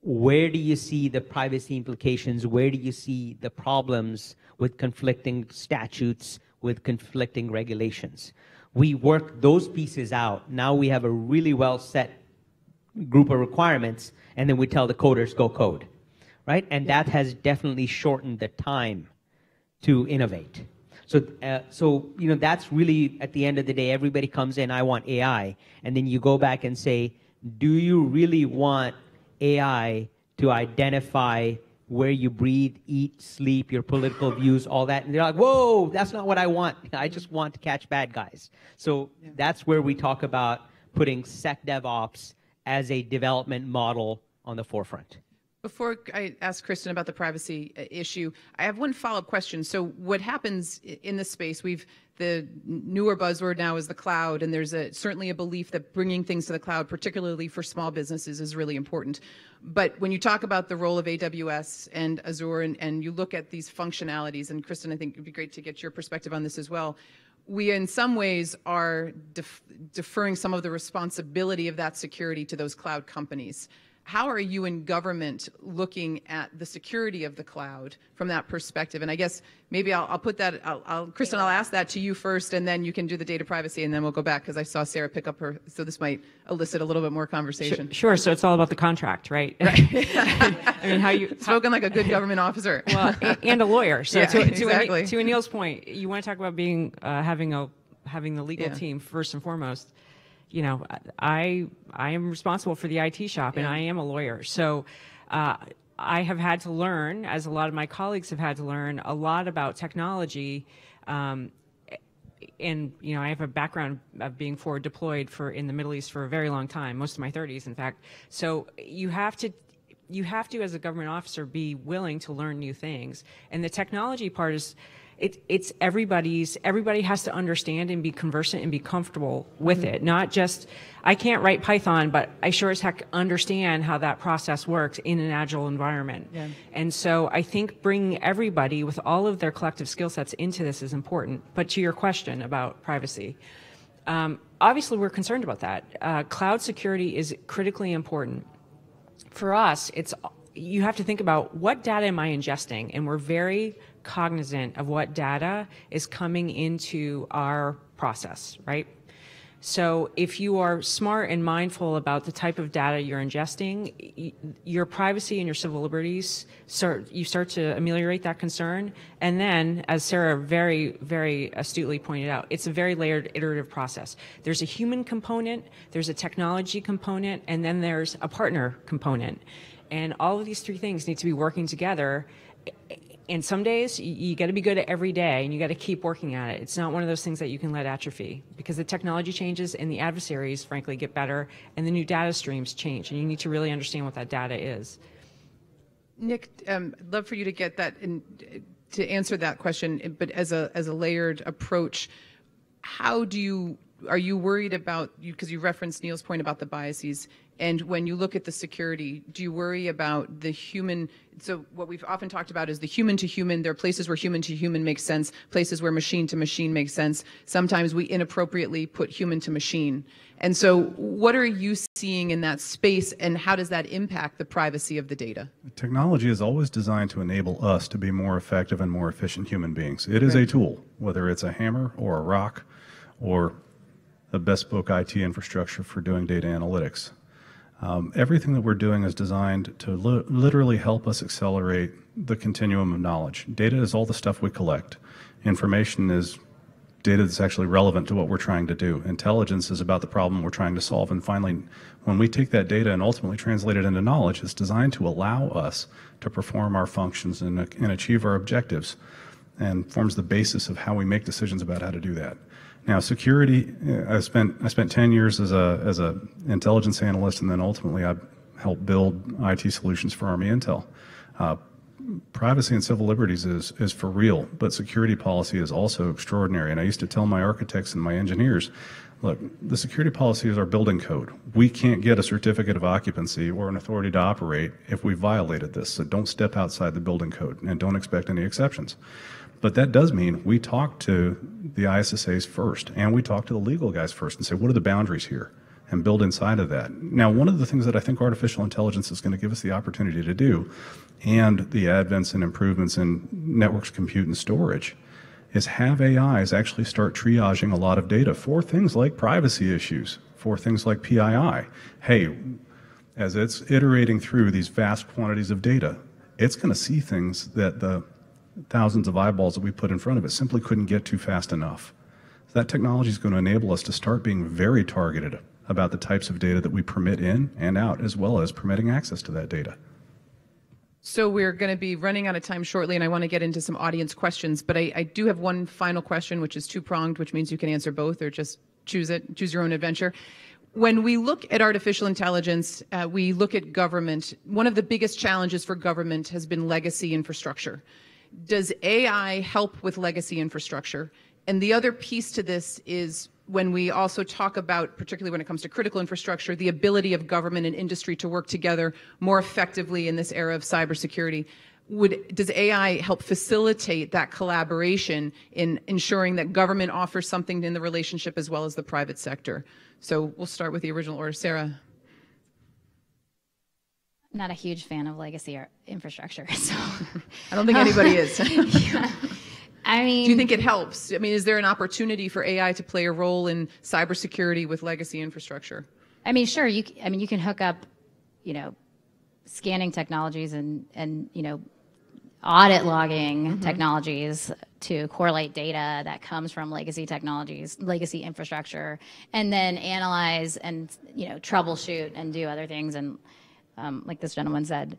Where do you see the privacy implications? Where do you see the problems with conflicting statutes, with conflicting regulations? We work those pieces out. Now we have a really well set group of requirements, and then we tell the coders, go code, right? And that has definitely shortened the time to innovate. So, you know, that's really, at the end of the day, everybody comes in, I want AI, and then you go back and say, do you really want AI to identify where you breathe, eat, sleep, your political views, all that? And they're like, whoa, that's not what I want. I just want to catch bad guys. So that's where we talk about putting SecDevOps as a development model on the forefront. Before I ask Kristen about the privacy issue, I have one follow-up question. So what happens in this space, the newer buzzword now is the cloud, and there's certainly a belief that bringing things to the cloud, particularly for small businesses, is really important. But when you talk about the role of AWS and Azure, and you look at these functionalities, and Kristen, I think it would be great to get your perspective on this as well, we in some ways are deferring some of the responsibility of that security to those cloud companies. How are you in government looking at the security of the cloud from that perspective? And I guess maybe I'll put that, Kristen, I'll ask that to you first, and then you can do the data privacy, and then we'll go back, because I saw Sarah pick up her, so this might elicit a little bit more conversation. Sure, so it's all about the contract, right? I mean, how you... Spoken like a good government officer. Well, and a lawyer. So yeah, exactly. To Anil's point, you want to talk about being, having the legal team first and foremost. You know, I am responsible for the IT shop, and I am a lawyer. So I have had to learn, as a lot of my colleagues have had to learn, a lot about technology. And, you know, I have a background of being forward deployed in the Middle East for a very long time, most of my 30s, in fact. So you have to, as a government officer, be willing to learn new things. And the technology part is, it's everybody has to understand and be conversant and be comfortable with it. Not just, I can't write Python, but I sure as heck understand how that process works in an agile environment. Yeah. And so I think bringing everybody with all of their collective skill sets into this is important. But to your question about privacy, obviously we're concerned about that. Cloud security is critically important. For us, you have to think about, what data am I ingesting? And we're very cognizant of what data is coming into our process, right? So if you are smart and mindful about the type of data you're ingesting, your privacy and your civil liberties, you start to ameliorate that concern. And then, as Sarah very, very astutely pointed out, it's a very layered, iterative process. There's a human component, there's a technology component, and then there's a partner component. And all of these three things need to be working together. And some days you got to be good at every day, and you got to keep working at it. It's not one of those things that you can let atrophy, because the technology changes and the adversaries, frankly, get better, and the new data streams change, and you need to really understand what that data is. Nick, I'd love for you to get that to answer that question, but as a layered approach. Are you worried about, because you referenced Neil's point about the biases, and when you look at the security, do you worry about the human? So what we've often talked about is the human to human. There are places where human to human makes sense, places where machine to machine makes sense. Sometimes we inappropriately put human to machine. And so what are you seeing in that space, and how does that impact the privacy of the data? Technology is always designed to enable us to be more effective and more efficient human beings. It is a tool, whether it's a hammer or a rock or a bespoke IT infrastructure for doing data analytics. Everything that we're doing is designed to literally help us accelerate the continuum of knowledge. Data is all the stuff we collect. Information is data that's actually relevant to what we're trying to do. Intelligence is about the problem we're trying to solve. And finally, when we take that data and ultimately translate it into knowledge, it's designed to allow us to perform our functions and achieve our objectives, and forms the basis of how we make decisions about how to do that. Now, security, I spent 10 years as a intelligence analyst, and then ultimately I helped build IT solutions for Army Intel. privacy and civil liberties is for real, but security policy is also extraordinary. And I used to tell my architects and my engineers, look, the security policy is our building code. We can't get a certificate of occupancy or an authority to operate if we violated this. So don't step outside the building code and don't expect any exceptions. But that does mean we talk to the ISSAs first, and we talk to the legal guys first and say, what are the boundaries here? And build inside of that. Now, one of the things that I think artificial intelligence is going to give us the opportunity to do, and the advents and improvements in networks, compute, and storage, is have AIs actually start triaging a lot of data for things like privacy issues, for things like PII. Hey, as it's iterating through these vast quantities of data, it's going to see things that the thousands of eyeballs that we put in front of it simply couldn't get to fast enough. So that technology is going to enable us to start being very targeted about the types of data that we permit in and out, as well as permitting access to that data. So we're going to be running out of time shortly, and I want to get into some audience questions, but I do have one final question, which is two-pronged, which means you can answer both or just choose your own adventure. When we look at artificial intelligence, we look at government. One of the biggest challenges for government has been legacy infrastructure. Does AI help with legacy infrastructure? And the other piece to this is when we also talk about, particularly when it comes to critical infrastructure, the ability of government and industry to work together more effectively in this era of cybersecurity. Does AI help facilitate that collaboration in ensuring that government offers something in the relationship as well as the private sector? So we'll start with the original order. Sarah. Not a huge fan of legacy infrastructure, so I don't think anybody is. Yeah. I mean, do you think it helps? I mean, is there an opportunity for AI to play a role in cybersecurity with legacy infrastructure? I mean, sure. You can hook up, scanning technologies and audit logging technologies to correlate data that comes from legacy technologies, legacy infrastructure, and then analyze and troubleshoot and do other things and like this gentleman said,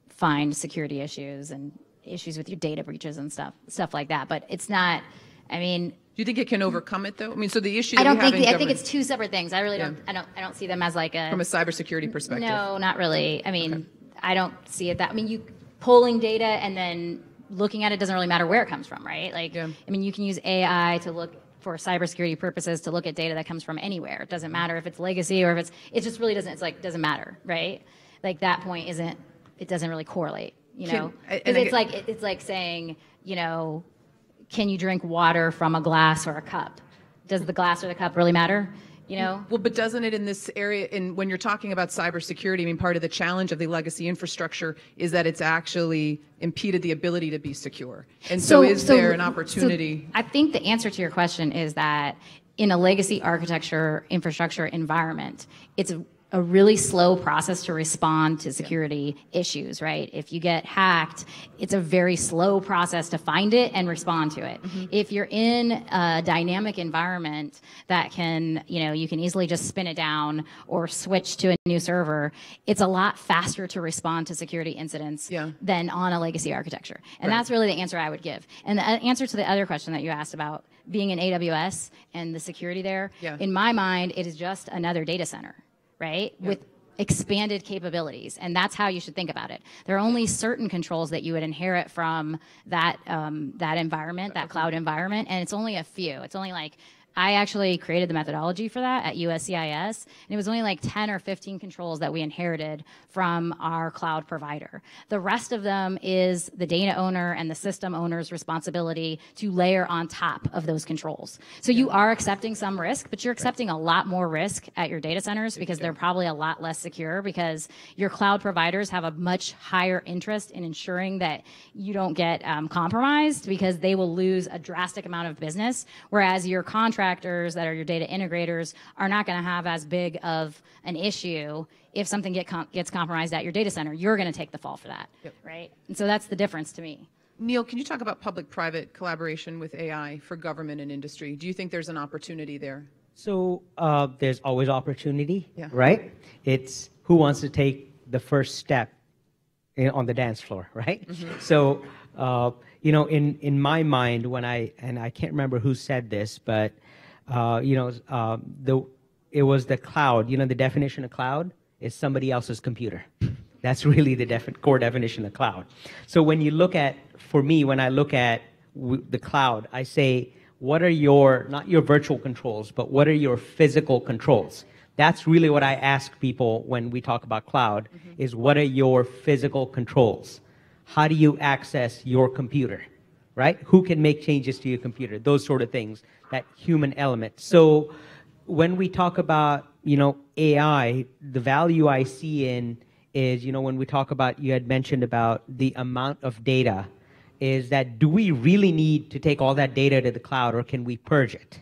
find security issues and issues with your data breaches and stuff like that. But it's not, I mean. Do you think it can overcome it though? I mean, so the issue I that we have in I think it's two separate things. I really don't, I don't see them as like a. From a cybersecurity perspective. No, not really. I mean, I don't see it that, I mean, pulling data and then looking at it doesn't really matter where it comes from, right? Like, I mean, you can use AI to look for cybersecurity purposes to look at data that comes from anywhere. It doesn't matter if it's legacy or if it just really doesn't, doesn't matter, right? Like that point it doesn't really correlate, it's like saying, can you drink water from a glass or a cup? Does the glass or the cup really matter? Well, but doesn't it in this area, when you're talking about cybersecurity, I mean, part of the challenge of the legacy infrastructure is that it's actually impeded the ability to be secure. And so is there an opportunity? So I think the answer to your question is that in a legacy architecture infrastructure environment, it's a really slow process to respond to security issues, right? If you get hacked, it's a very slow process to find it and respond to it. If you're in a dynamic environment that can, you can easily just spin it down or switch to a new server, it's a lot faster to respond to security incidents than on a legacy architecture. And that's really the answer I would give. And the answer to the other question that you asked about being in AWS and the security there, in my mind, it is just another data center. Right? With expanded capabilities. And that's how you should think about it. There are only certain controls that you would inherit from that, that environment, that cloud environment, and it's only a few. It's only like, I actually created the methodology for that at USCIS, and it was only like 10 or 15 controls that we inherited from our cloud provider. The rest of them is the data owner and the system owner's responsibility to layer on top of those controls. So you are accepting some risk, but you're accepting a lot more risk at your data centers because they're probably a lot less secure because your cloud providers have a much higher interest in ensuring that you don't get compromised because they will lose a drastic amount of business, whereas your contractors that are your data integrators are not going to have as big of an issue if something gets compromised at your data center. You're going to take the fall for that, right? And so that's the difference to me. Neil, can you talk about public-private collaboration with AI for government and industry? Do you think there's an opportunity there? So there's always opportunity, right? It's who wants to take the first step on the dance floor, right? So, in my mind, and I can't remember who said this, but it was the cloud. The definition of cloud is somebody else's computer, That's really the core definition of cloud. So when you look at, for me, when I look at the cloud, I say, what are your, not your virtual controls, but what are your physical controls? That's really what I ask people when we talk about cloud, is what are your physical controls? How do you access your computer, right? Who can make changes to your computer? Those sort of things, that human element. So when we talk about, AI, the value I see in is, when we talk about, you had mentioned about the amount of data, is that do we really need to take all that data to the cloud, or can we purge it,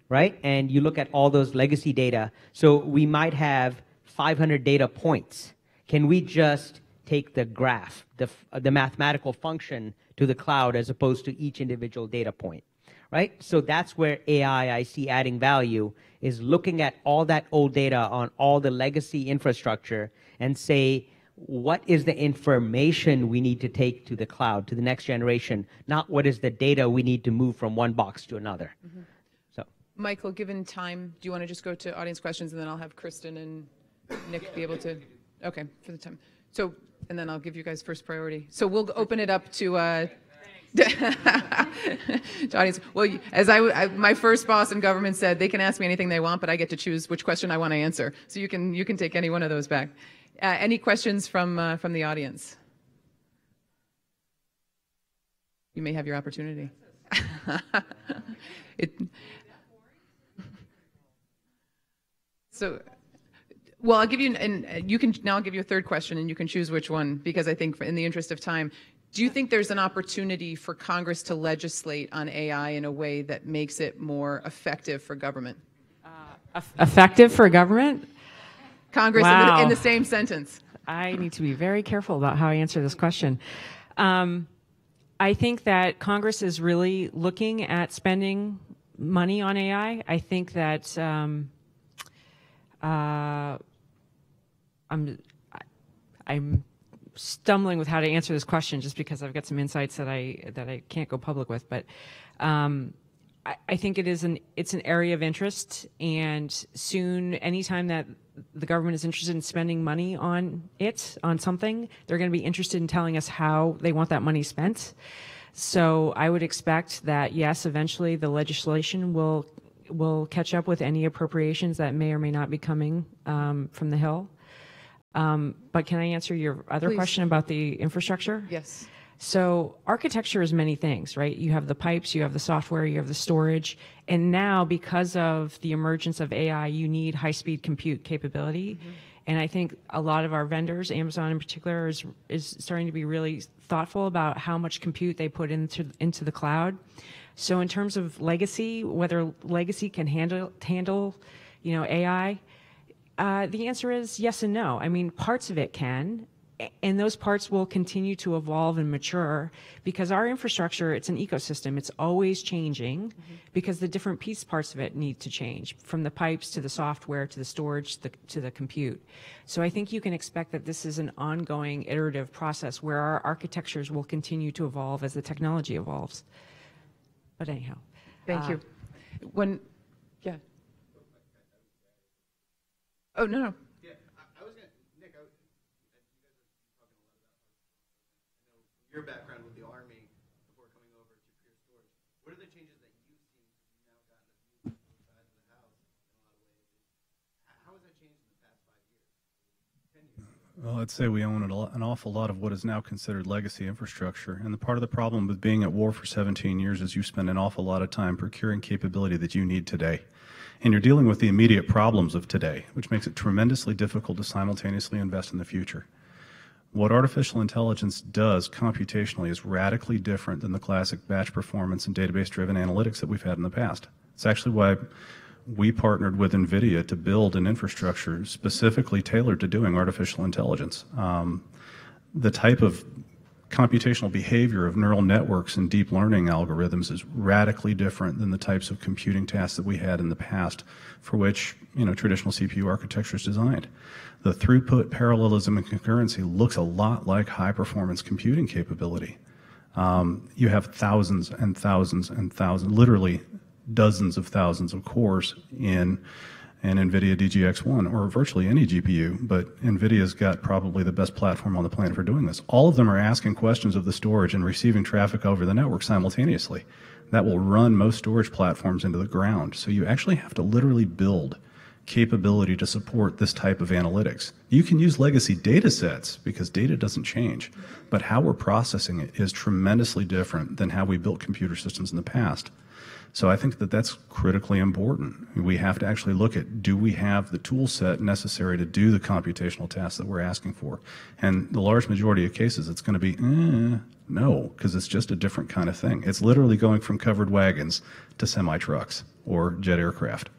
right? And you look at all those legacy data. So we might have 500 data points. Can we just take the graph, the mathematical function to the cloud as opposed to each individual data point, right? So that's where AI, I see adding value, is looking at all that old data on all the legacy infrastructure and say, what is the information we need to take to the cloud, to the next generation, not what is the data we need to move from one box to another. So, Michael, given time, do you want to just go to audience questions, and then I'll have Kristen and Nick be able to, okay, for the time. So, and then I'll give you guys first priority. So we'll open it up to to audience. Well, as my first boss in government said, they can ask me anything they want, but I get to choose which question I want to answer. So you can take any one of those back. Any questions from the audience? You may have your opportunity. Well, I'll give you, and you can now. I'll give you a third question, and you can choose which one, because I think, in the interest of time, do you think there's an opportunity for Congress to legislate on AI in a way that makes it more effective for government? Effective for government? Congress, wow. in the same sentence. I need to be very careful about how I answer this question. I think that Congress is really looking at spending money on AI. I think that I'm stumbling with how to answer this question, just because I've got some insights that I can't go public with. But I think it's an area of interest, and soon, anytime that the government is interested in spending money on something, they're going to be interested in telling us how they want that money spent. So I would expect that, yes, eventually the legislation will catch up with any appropriations that may or may not be coming from the Hill. But can I answer your other Please. question about the infrastructure? Yes. So architecture is many things, right? You have the pipes, you have the software, you have the storage, and now because of the emergence of AI, you need high-speed compute capability. And I think a lot of our vendors, Amazon in particular, is starting to be really thoughtful about how much compute they put into the cloud. So in terms of legacy, whether legacy can handle AI, the answer is yes and no. I mean, parts of it can, and those parts will continue to evolve and mature, because our infrastructure, it's an ecosystem. It's always changing because the different parts of it need to change, from the pipes to the software to the storage to the compute. So I think you can expect that this is an ongoing iterative process where our architectures will continue to evolve as the technology evolves. But anyhow. Thank you. Yeah. Oh, no. Yeah, I was going to, Nick, you guys are talking a lot about your background with the Army before coming over to Pure Storage. What are the changes that you've seen since you've now gotten a view from both sides of the house in a lot of ways? How has that changed in the past 5 years, 10 years? Well, I'd say we own an awful lot of what is now considered legacy infrastructure. And the part of the problem with being at war for 17 years is you spend an awful lot of time procuring capability that you need today. And you're dealing with the immediate problems of today, which makes it tremendously difficult to simultaneously invest in the future. What artificial intelligence does computationally is radically different than the classic batch performance and database-driven analytics that we've had in the past. It's actually why we partnered with NVIDIA to build an infrastructure specifically tailored to doing artificial intelligence. The type of computational behavior of neural networks and deep learning algorithms is radically different than the types of computing tasks that we had in the past, for which traditional CPU architecture is designed. The throughput, parallelism, and concurrency looks a lot like high-performance computing capability. You have thousands and thousands and thousands, literally dozens of thousands of cores in and NVIDIA DGX1, or virtually any GPU, but NVIDIA's got probably the best platform on the planet for doing this. All of them are asking questions of the storage and receiving traffic over the network simultaneously. That will run most storage platforms into the ground. So you actually have to literally build capability to support this type of analytics. You can use legacy data sets because data doesn't change, but how we're processing it is tremendously different than how we built computer systems in the past. So I think that that's critically important. We have to actually look at, do we have the tool set necessary to do the computational tasks that we're asking for? And the large majority of cases, it's going to be, no, because it's just a different kind of thing. It's literally going from covered wagons to semi-trucks or jet aircraft.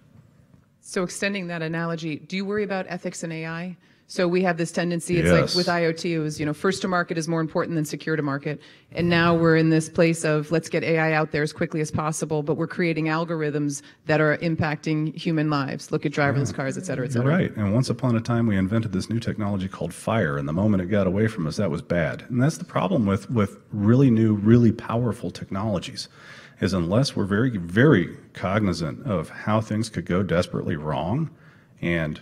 So extending that analogy, do you worry about ethics in AI? So we have this tendency, it's Yes. like with IoT, it was, first to market is more important than secure to market. And now we're in this place of let's get AI out there as quickly as possible, but we're creating algorithms that are impacting human lives. Look at driverless cars, et cetera, et You're cetera. right. And once upon a time, we invented this new technology called fire, and the moment it got away from us, that was bad. And that's the problem with really new, really powerful technologies, is unless we're very, very cognizant of how things could go desperately wrong and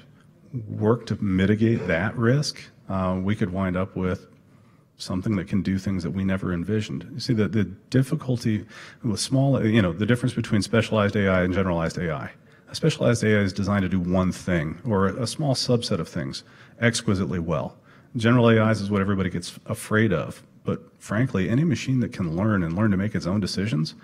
work to mitigate that risk, we could wind up with something that can do things that we never envisioned. You see, the difficulty with small, the difference between specialized AI and generalized AI. A specialized AI is designed to do one thing or a small subset of things exquisitely well. General AIs is what everybody gets afraid of. But frankly, any machine that can learn and learn to make its own decisions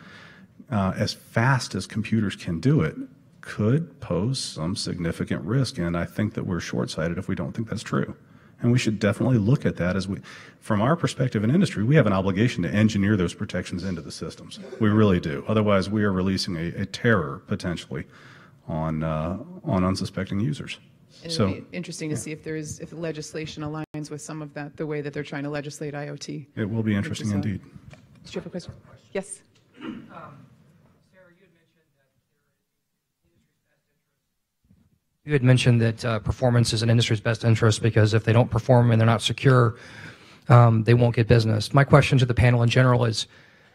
as fast as computers can do it could pose some significant risk, and I think that we're short-sighted if we don't think that's true. And we should definitely look at that from our perspective in industry, we have an obligation to engineer those protections into the systems. We really do. Otherwise, we are releasing a terror, potentially, on unsuspecting users. And it'll be interesting to see if the legislation aligns with some of that, the way that they're trying to legislate IoT. It will be interesting indeed. Did you have a question? Yes. You had mentioned that performance is an industry's best interest because if they don't perform and they're not secure, they won't get business. My question to the panel in general is,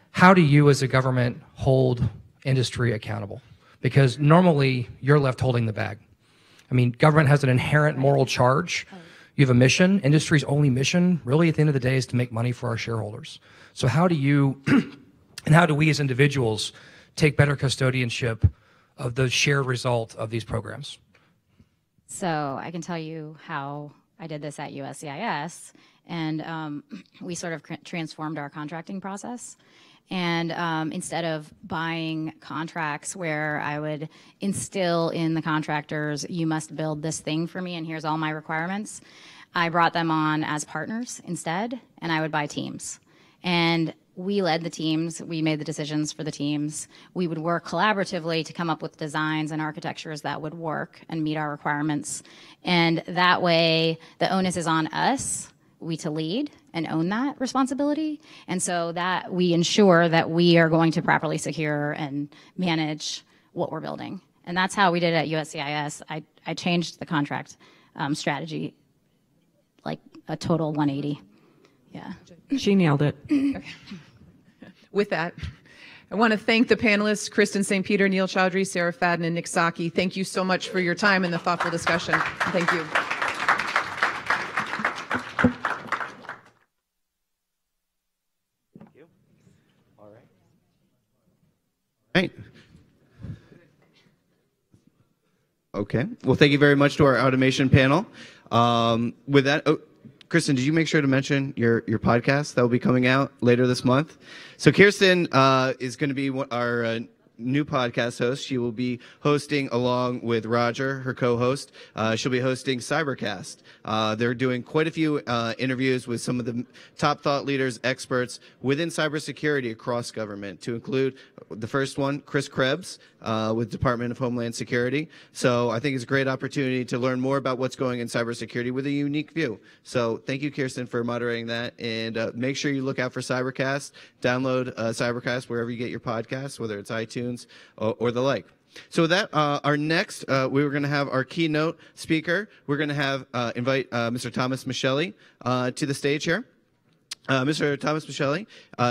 how do you as a government hold industry accountable? Because normally you're left holding the bag. I mean, government has an inherent moral charge. You have a mission. Industry's only mission, really, at the end of the day, is to make money for our shareholders. So how do you, and how do we as individuals take better custodianship of the shared result of these programs? So I can tell you how I did this at USCIS, and we sort of transformed our contracting process. And instead of buying contracts where I would instill in the contractors, you must build this thing for me and here's all my requirements, I brought them on as partners instead, and I would buy teams. And we led the teams, we made the decisions for the teams. We would work collaboratively to come up with designs and architectures that would work and meet our requirements. And that way, the onus is on us, we to lead and own that responsibility. And so that we ensure that we are going to properly secure and manage what we're building. And that's how we did it at USCIS. I changed the contract strategy like a total 180. Yeah. She nailed it. Okay. With that, I want to thank the panelists, Kristen St. Peter, Neil Chaudhry, Sarah Fadden, and Nick Saki. Thank you so much for your time and the thoughtful discussion. Thank you. Thank you. All right. Okay. Well, thank you very much to our automation panel. With that, Kristen, did you make sure to mention your podcast that will be coming out later this month? So Kirsten is going to be our new podcast host. She will be hosting along with Roger, her co-host. She'll be hosting Cybercast. They're doing quite a few interviews with some of the top thought leaders, experts within cybersecurity across government, to include the first one, Chris Krebs with Department of Homeland Security. So I think it's a great opportunity to learn more about what's going in cybersecurity with a unique view. So thank you, Kirsten, for moderating that. And make sure you look out for Cybercast. Download Cybercast wherever you get your podcasts, whether it's iTunes or the like. So with that, our next, we were going to have our keynote speaker. We're going to have invite Mr. Thomas Michelli to the stage here. Mr. Thomas Michelli,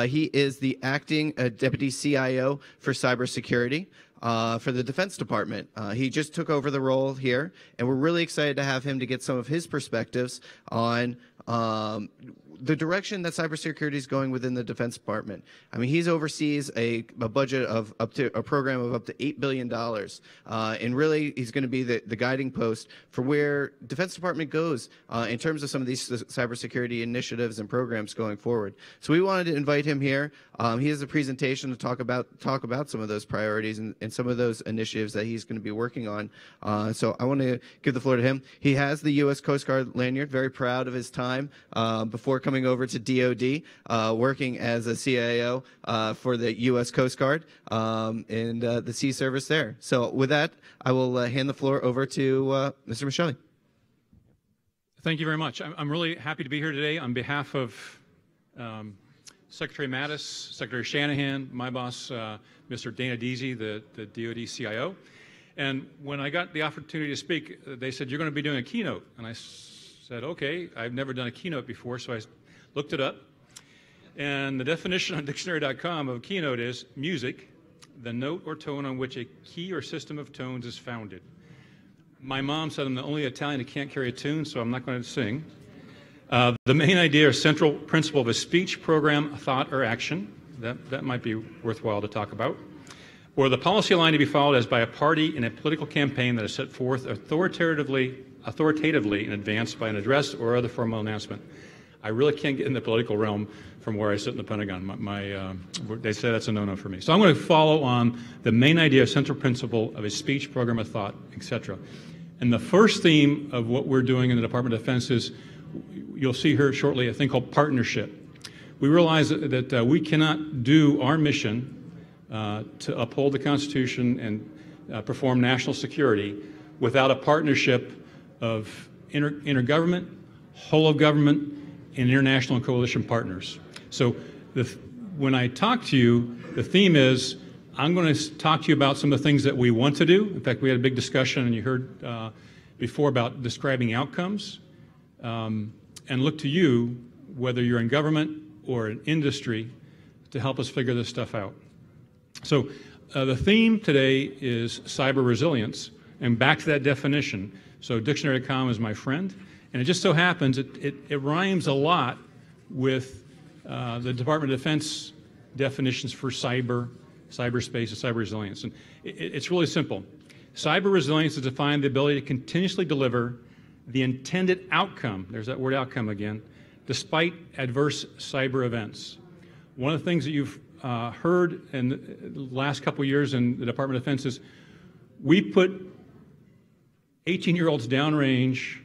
he is the acting deputy CIO for cybersecurity. for the Defense Department. He just took over the role here, and we're really excited to have him to get some of his perspectives on the direction that cybersecurity is going within the Defense Department. I mean, he oversees a budget of up to a program of up to $8 billion, and really he's going to be the guiding post for where Defense Department goes in terms of some of these cybersecurity initiatives and programs going forward. So we wanted to invite him here. He has a presentation to talk about some of those priorities and some of those initiatives that he's going to be working on. So I want to give the floor to him. He has the U.S. Coast Guard lanyard. Very proud of his time before coming over to DoD, working as a CIO for the U.S. Coast Guard and the sea service there. So with that, I will hand the floor over to Mr. Michelli. Thank you very much. I'm really happy to be here today on behalf of Secretary Mattis, Secretary Shanahan, my boss, Mr. Dana Deasy, the DoD CIO. And when I got the opportunity to speak, they said, "You're going to be doing a keynote." And I said, "Okay, I've never done a keynote before," so I looked it up. And the definition on dictionary.com of a keynote is music, the note or tone on which a key or system of tones is founded. My mom said I'm the only Italian who can't carry a tune, so I'm not going to sing. The main idea or central principle of a speech, program, thought, or action, that might be worthwhile to talk about, or the policy line to be followed as by a party in a political campaign that is set forth authoritatively in advance by an address or other formal announcement. I really can't get in the political realm from where I sit in the Pentagon. They say that's a no-no for me. So I'm going to follow on the main idea, central principle of a speech, program of thought, etc. And the first theme of what we're doing in the Department of Defense is, you'll see here shortly, a thing called partnership. We realize that we cannot do our mission to uphold the Constitution and perform national security without a partnership of intergovernment, whole of government, and international and coalition partners. So when I talk to you, the theme is, I'm going to talk to you about some of the things that we want to do. In fact, we had a big discussion, and you heard before about describing outcomes, and look to you, whether you're in government or in industry, to help us figure this stuff out. So the theme today is cyber resilience, and back to that definition. So dictionary.com is my friend, and it just so happens it rhymes a lot with the Department of Defense definitions for cyberspace and cyber resilience. And it's really simple. Cyber resilience is defined the ability to continuously deliver the intended outcome, there's that word outcome again, despite adverse cyber events. One of the things that you've heard in the last couple of years in the Department of Defense is we put 18-year-olds downrange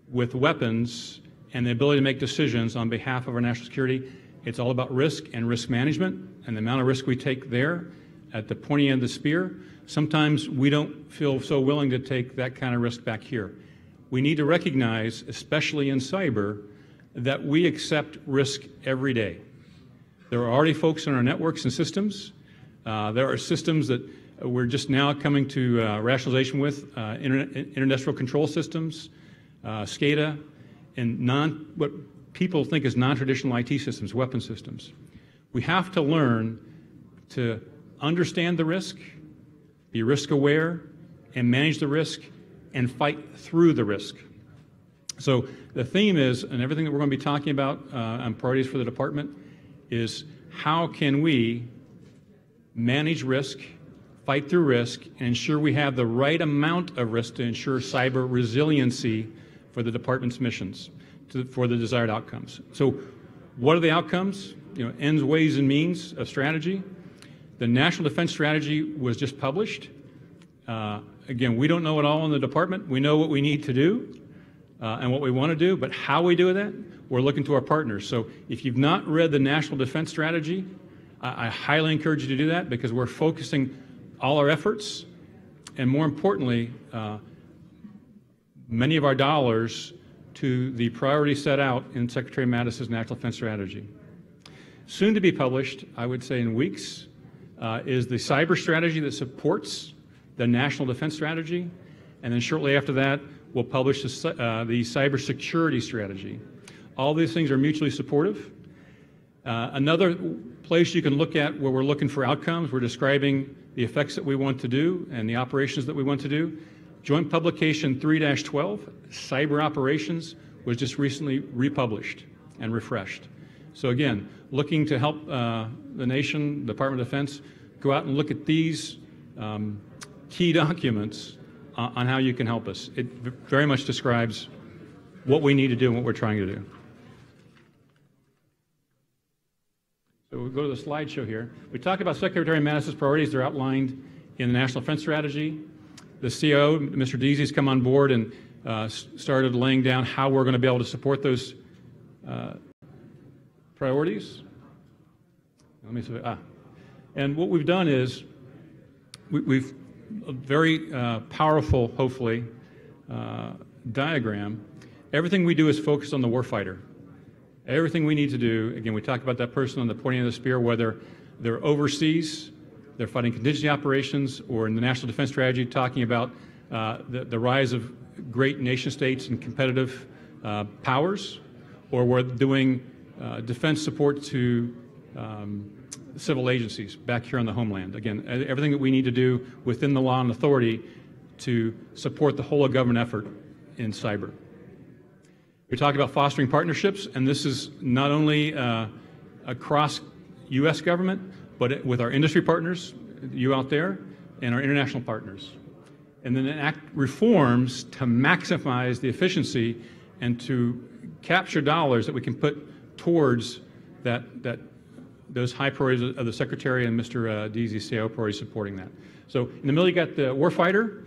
with weapons and the ability to make decisions on behalf of our national security. It's all about risk and risk management and the amount of risk we take there at the pointy end of the spear. Sometimes we don't feel so willing to take that kind of risk back here. We need to recognize, especially in cyber, that we accept risk every day. There are already folks in our networks and systems. There are systems that we're just now coming to rationalization with, interindustrial control systems, SCADA, and what people think is non-traditional IT systems, weapon systems. We have to learn to understand the risk, be risk aware, and manage the risk, and fight through the risk. So the theme is, and everything that we're going to be talking about on priorities for the department, is how can we manage risk, fight through risk, and ensure we have the right amount of risk to ensure cyber resiliency for the department's missions, for the desired outcomes. So what are the outcomes? Ends, ways, and means of strategy. The National Defense Strategy was just published. Again, we don't know it all in the department. We know what we need to do and what we want to do, but how we do that, we're looking to our partners. So if you've not read the National Defense Strategy, I highly encourage you to do that, because we're focusing all our efforts and, more importantly, many of our dollars to the priorities set out in Secretary Mattis's National Defense Strategy. Soon to be published, I would say in weeks, is the cyber strategy that supports the National Defense Strategy, and then shortly after that, we'll publish the cybersecurity strategy. All these things are mutually supportive. Another place you can look at where we're looking for outcomes, we're describing the effects that we want to do and the operations that we want to do. Joint Publication 3-12, Cyber Operations, was just recently republished and refreshed. So again, looking to help the nation, Department of Defense, go out and look at these key documents on how you can help us. It very much describes what we need to do and what we're trying to do. So we'll go to the slideshow here. We talked about Secretary Mattis's priorities. They're outlined in the National Defense Strategy. The CIO, Mr. Deasy, has come on board and started laying down how we're going to be able to support those priorities. Let me see. And what we've done is we've a very powerful, hopefully, diagram. Everything we do is focused on the warfighter. Everything we need to do, again, we talk about that person on the pointy end of the spear, whether they're overseas, they're fighting contingency operations, or in the National Defense Strategy talking about the rise of great nation states and competitive powers, or we're doing defense support to civil agencies back here on the homeland. Again, everything that we need to do within the law and authority to support the whole of government effort in cyber. We talk about fostering partnerships, and this is not only across U.S. government, but with our industry partners, you out there, and our international partners. And then enact reforms to maximize the efficiency and to capture dollars that we can put towards those high priorities of the Secretary and Mr. Deasy, CIO priorities supporting that. So in the middle, you got the warfighter.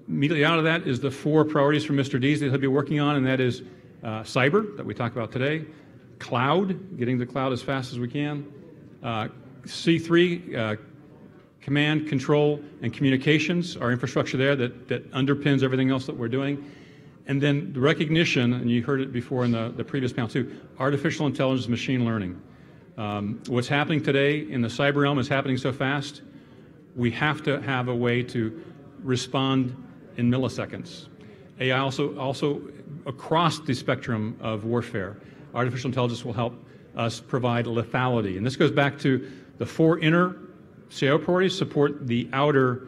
Immediately out of that is the 4 priorities from Mr. Deasy that he'll be working on, and that is cyber, that we talked about today, cloud, getting to the cloud as fast as we can, C3, command, control, and communications, our infrastructure there that underpins everything else that we're doing. And then the recognition, and you heard it before in the previous panel too, artificial intelligence, machine learning. What's happening today in the cyber realm is happening so fast, we have to have a way to respond in milliseconds. AI also across the spectrum of warfare. Artificial intelligence will help us provide lethality. And this goes back to the 4 inner CIO priorities support the outer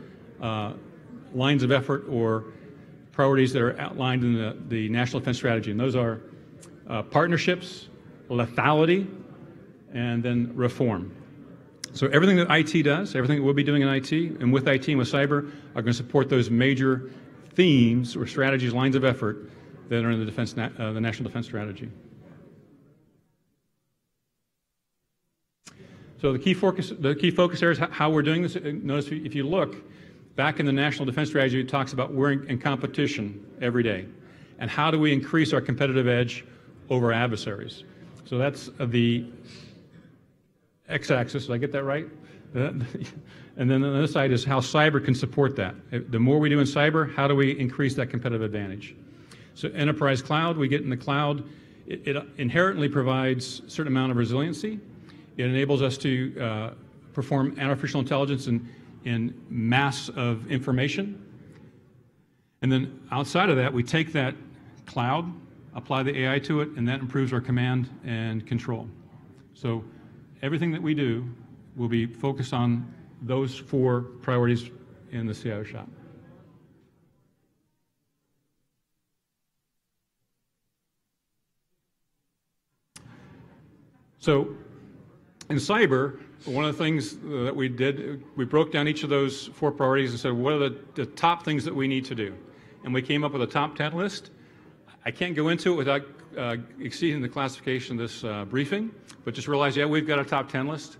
lines of effort or priorities that are outlined in the National Defense Strategy. And those are partnerships, lethality, and then reform. So everything that IT does, everything that we'll be doing in IT, and with IT and with cyber, are going to support those major themes or strategies, lines of effort that are in the National Defense Strategy. So the key focus areas, how we're doing this. Notice if you look back in the National Defense Strategy, it talks about we're in competition every day, and how do we increase our competitive edge over adversaries. So that's the x-axis. Did I get that right? And then on the other side is how cyber can support that. The more we do in cyber, how do we increase that competitive advantage? So enterprise cloud, we get in the cloud, it inherently provides a certain amount of resiliency. It enables us to perform artificial intelligence in mass of information. And then outside of that, we take that cloud, apply the AI to it, and that improves our command and control. So everything that we do will be focused on those 4 priorities in the CIO shop. So in cyber, one of the things that we did, we broke down each of those 4 priorities and said, what are the top things that we need to do? And we came up with a top 10 list. I can't go into it without exceeding the classification of this briefing, but just realize, yeah, we've got a top 10 list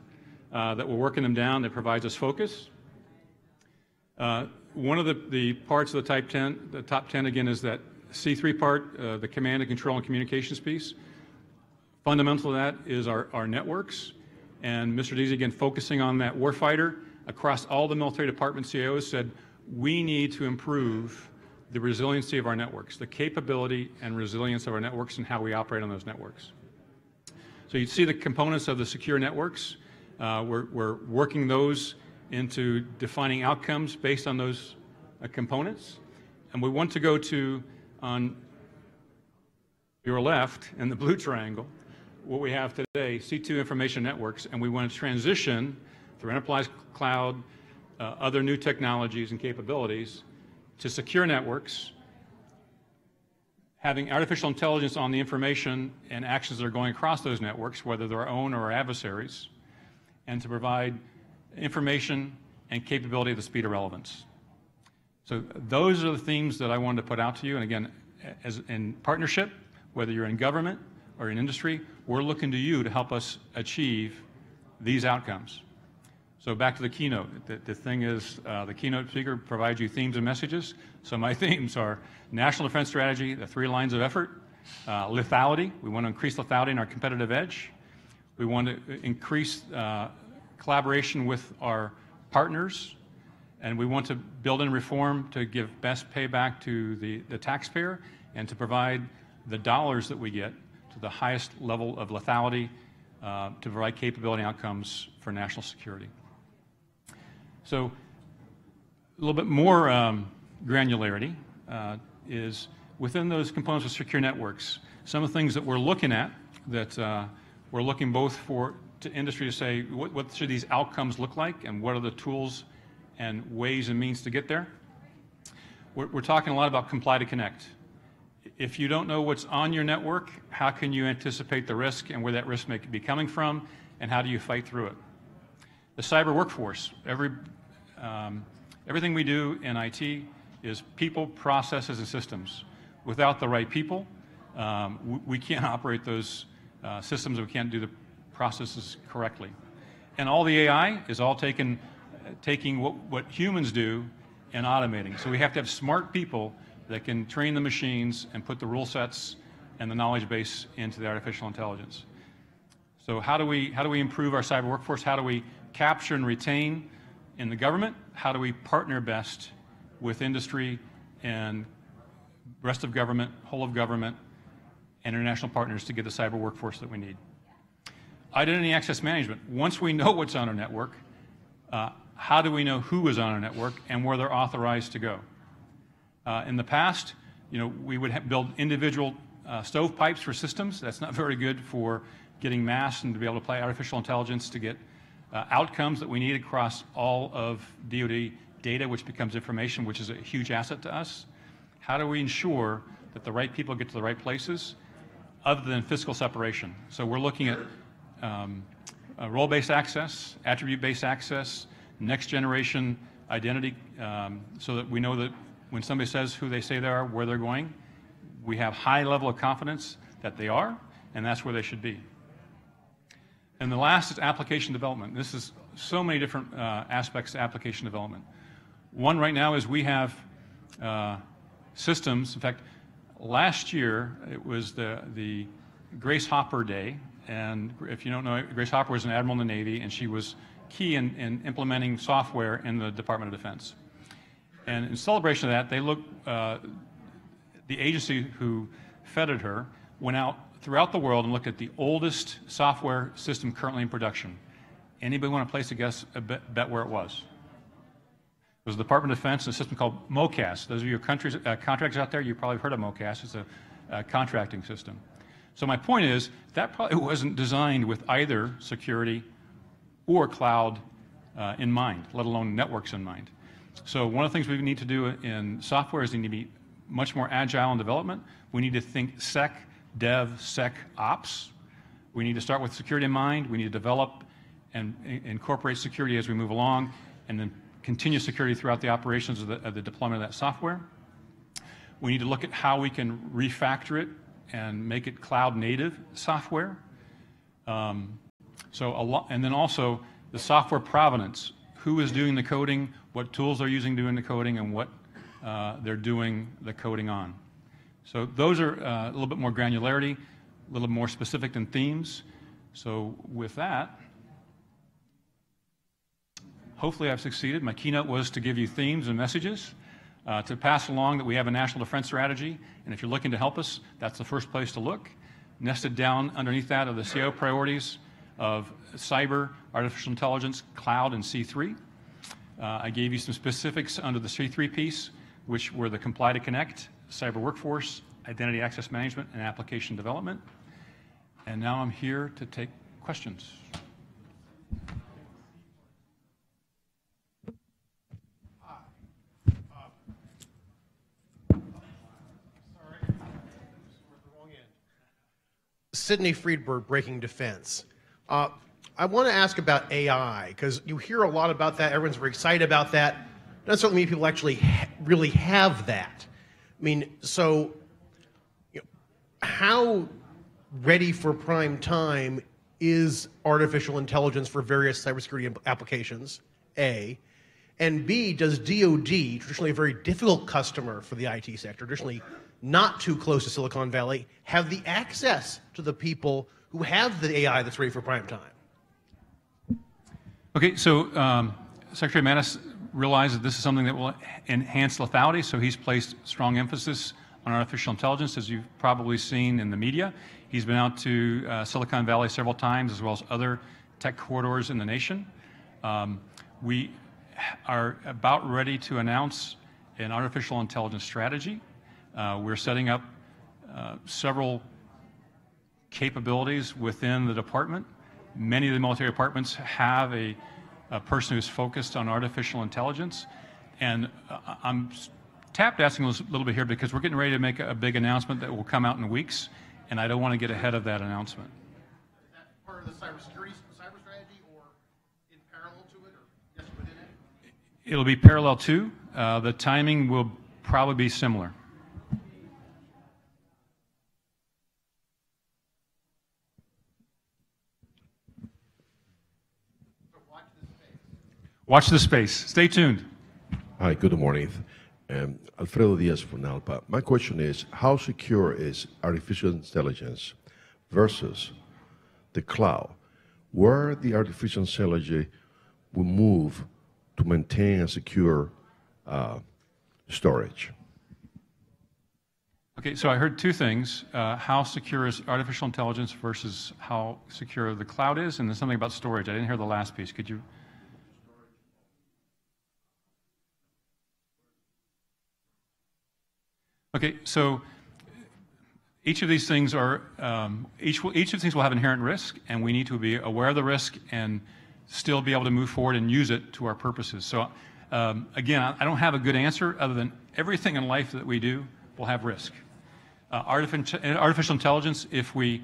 that we're working them down that provides us focus. One of the parts of the top 10 again, is that C3 part, the command and control and communications piece. Fundamental to that is our networks. And Mr. Deasy, again, focusing on that warfighter across all the military department CIOs, said we need to improve the resiliency of our networks, the capability and resilience of our networks and how we operate on those networks. So you see the components of the secure networks. We're working those into defining outcomes based on those components. And we want to go to, on your left in the blue triangle, what we have today, C2 information networks, and we want to transition through enterprise cloud, other new technologies and capabilities to secure networks, having artificial intelligence on the information and actions that are going across those networks, whether they're our own or our adversaries, and to provide information and capability at the speed of relevance. So those are the themes that I wanted to put out to you. And again, as in partnership, whether you're in government or in industry, we're looking to you to help us achieve these outcomes. So back to the keynote. The thing is, the keynote speaker provides you themes and messages. So my themes are national defense strategy, the 3 lines of effort, lethality. We want to increase lethality in our competitive edge. We want to increase collaboration with our partners, and we want to build in reform to give best payback to the taxpayer and to provide the dollars that we get to the highest level of lethality to provide capability and outcomes for national security. So a little bit more granularity is within those components of secure networks, some of the things that we're looking at that we're looking both to industry to say what should these outcomes look like and what are the tools and ways and means to get there. We're talking a lot about comply to connect. If you don't know what's on your network, how can you anticipate the risk and where that risk may be coming from, and how do you fight through it? The cyber workforce. Everything we do in IT is people, processes, and systems. Without the right people, we can't operate those systems, and we can't do the processes correctly. And all the AI is all taking what humans do and automating. So we have to have smart people that can train the machines and put the rule sets and the knowledge base into the artificial intelligence. So how do we improve our cyber workforce? How do we capture and retain in the government? How do we partner best with industry and rest of government, whole of government, and international partners to get the cyber workforce that we need? Identity access management. Once we know what's on our network, how do we know who is on our network and where they're authorized to go? In the past, we would build individual stovepipes for systems. That's not very good for getting mass and to be able to apply artificial intelligence to get outcomes that we need across all of DoD data, which becomes information, which is a huge asset to us. How do we ensure that the right people get to the right places other than physical separation? So we're looking at role-based access, attribute-based access, next-generation identity, so that we know that when somebody says who they say they are, where they're going, we have high level of confidence that they are, and that's where they should be. And the last is application development. This is so many different aspects to application development. One right now is we have systems. In fact, last year it was the Grace Hopper Day, and if you don't know, Grace Hopper was an admiral in the Navy, and she was key in implementing software in the Department of Defense. And in celebration of that, the agency who feted her went out throughout the world and looked at the oldest software system currently in production. Anybody want to place a bet where it was? It was the Department of Defense, a system called MOCAS. Those of you contractors out there, you've probably heard of MOCAS. It's a contracting system. So my point is, that probably wasn't designed with either security or cloud in mind, let alone networks in mind. So one of the things we need to do in software is we need to be much more agile in development. We need to think sec, dev, sec, ops. We need to start with security in mind. We need to develop and incorporate security as we move along, and then continue security throughout the operations of the deployment of that software. We need to look at how we can refactor it and make it cloud native software. And then also the software provenance. Who is doing the coding, what tools they're using doing the coding, and what they're doing the coding on. So those are a little bit more granularity, a little more specific than themes. So with that, hopefully I've succeeded. My keynote was to give you themes and messages, to pass along that we have a national defense strategy, and if you're looking to help us, that's the first place to look. Nested down underneath that are the CIO priorities of cyber, artificial intelligence, cloud, and C3. I gave you some specifics under the C3 piece, which were the comply to connect, cyber workforce, identity access management, and application development. And now I'm here to take questions. Sidney Friedberg, Breaking Defense. I want to ask about AI, because you hear a lot about that. Everyone's very excited about that. Doesn't certainly mean people actually really have that. I mean, so how ready for prime time is artificial intelligence for various cybersecurity applications, A? And B, does DoD, traditionally a very difficult customer for the IT sector, traditionally not too close to Silicon Valley, have the access to the people who have the AI that's ready for prime time? Okay, so Secretary Mattis realized that this is something that will enhance lethality, so he's placed strong emphasis on artificial intelligence, as you've probably seen in the media. He's been out to Silicon Valley several times, as well as other tech corridors in the nation. We are about ready to announce an artificial intelligence strategy. We're setting up several capabilities within the department. Many of the military departments have a person who's focused on artificial intelligence. And I'm tap dancing a little bit here because we're getting ready to make a big announcement that will come out in weeks, and I don't want to get ahead of that announcement. Is that part of the cyber strategy, or in parallel to it, or just within it? It'll be parallel to. The timing will probably be similar. Watch this space. Stay tuned. Hi, good morning. Alfredo Diaz from NALPA. My question is, how secure is artificial intelligence versus the cloud, where the artificial intelligence will move to maintain a secure storage? Okay, so I heard two things. How secure is artificial intelligence versus how secure the cloud is, and then something about storage. I didn't hear the last piece. Could you? Okay, so each of these things are each of these things will have inherent risk, and we need to be aware of the risk and still be able to move forward and use it to our purposes. So again, I don't have a good answer other than everything in life that we do will have risk. Artificial intelligence, if we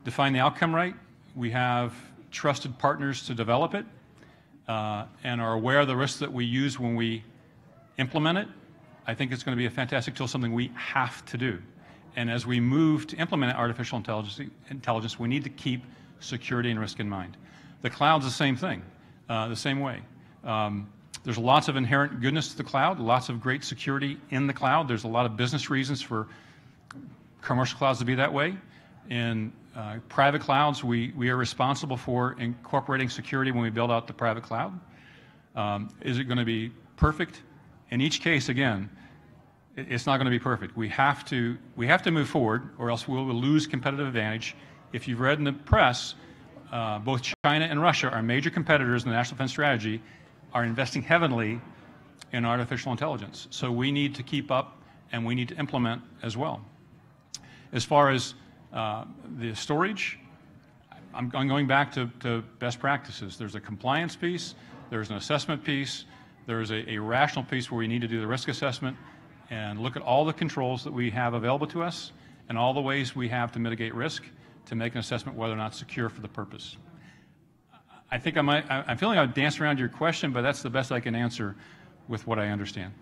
define the outcome right, we have trusted partners to develop it, and are aware of the risks that we use when we implement it. I think it's going to be a fantastic tool, something we have to do. And as we move to implement artificial intelligence, we need to keep security and risk in mind. The cloud's the same thing, the same way. There's lots of inherent goodness to the cloud, lots of great security in the cloud. There's a lot of business reasons for commercial clouds to be that way. In private clouds, we are responsible for incorporating security when we build out the private cloud. Is it going to be perfect? In each case, again, it's not going to be perfect. We have to move forward, or else we will lose competitive advantage. If you've read in the press, both China and Russia, our major competitors in the National Defense Strategy, are investing heavily in artificial intelligence. So we need to keep up, and we need to implement as well. As far as the storage, I'm going back to best practices. There's a compliance piece, there's an assessment piece, there's a rational piece where we need to do the risk assessment and look at all the controls that we have available to us and all the ways we have to mitigate risk to make an assessment whether or not it's secure for the purpose. I think I'm feeling I've danced around your question, but that's the best I can answer with what I understand.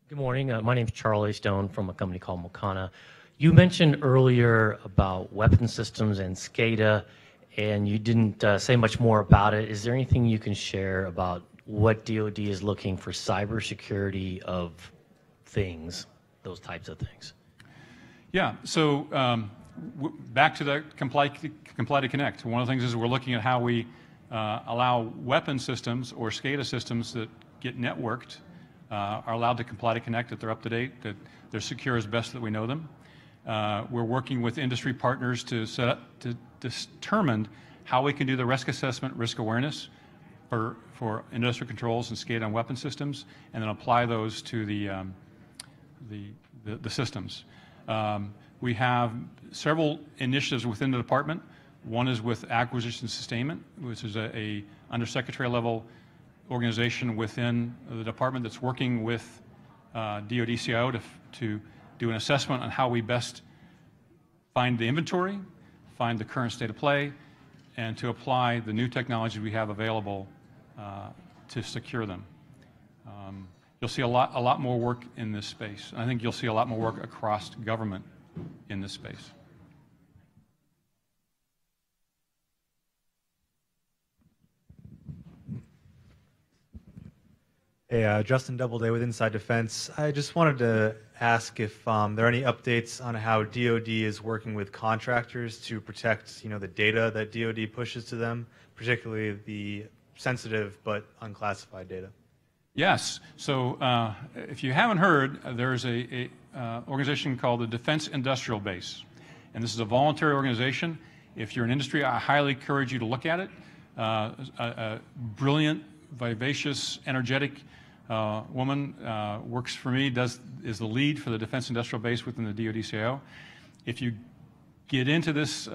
Good morning. My name is Charlie Stone from a company called Mokana. You mentioned earlier about weapon systems and SCADA, and you didn't say much more about it. Is there anything you can share about what DoD is looking for cybersecurity of things, those types of things? Yeah, so back to the comply to connect. One of the things is we're looking at how we allow weapon systems or SCADA systems that get networked are allowed to comply to connect, that they're up to date, that they're secure as best that we know them. We're working with industry partners to determine how we can do the risk assessment, risk awareness for industrial controls and SCADA on weapon systems, and then apply those to the systems. We have several initiatives within the department. One is with acquisition sustainment, which is a undersecretary level organization within the department that's working with DoD CIO to do an assessment on how we best find the inventory, find the current state of play, and to apply the new technology we have available to secure them. You'll see a lot more work in this space. And I think you'll see a lot more work across government in this space. Hey, Justin Doubleday with Inside Defense. I just wanted to ask if there are any updates on how DoD is working with contractors to protect, the data that DoD pushes to them, particularly the sensitive but unclassified data. Yes. So if you haven't heard, there's a organization called the Defense Industrial Base, and this is a voluntary organization. If you're in industry, I highly encourage you to look at it. A brilliant, vivacious, energetic woman works for me, is the lead for the Defense Industrial Base within the DoD CIO. If you get into this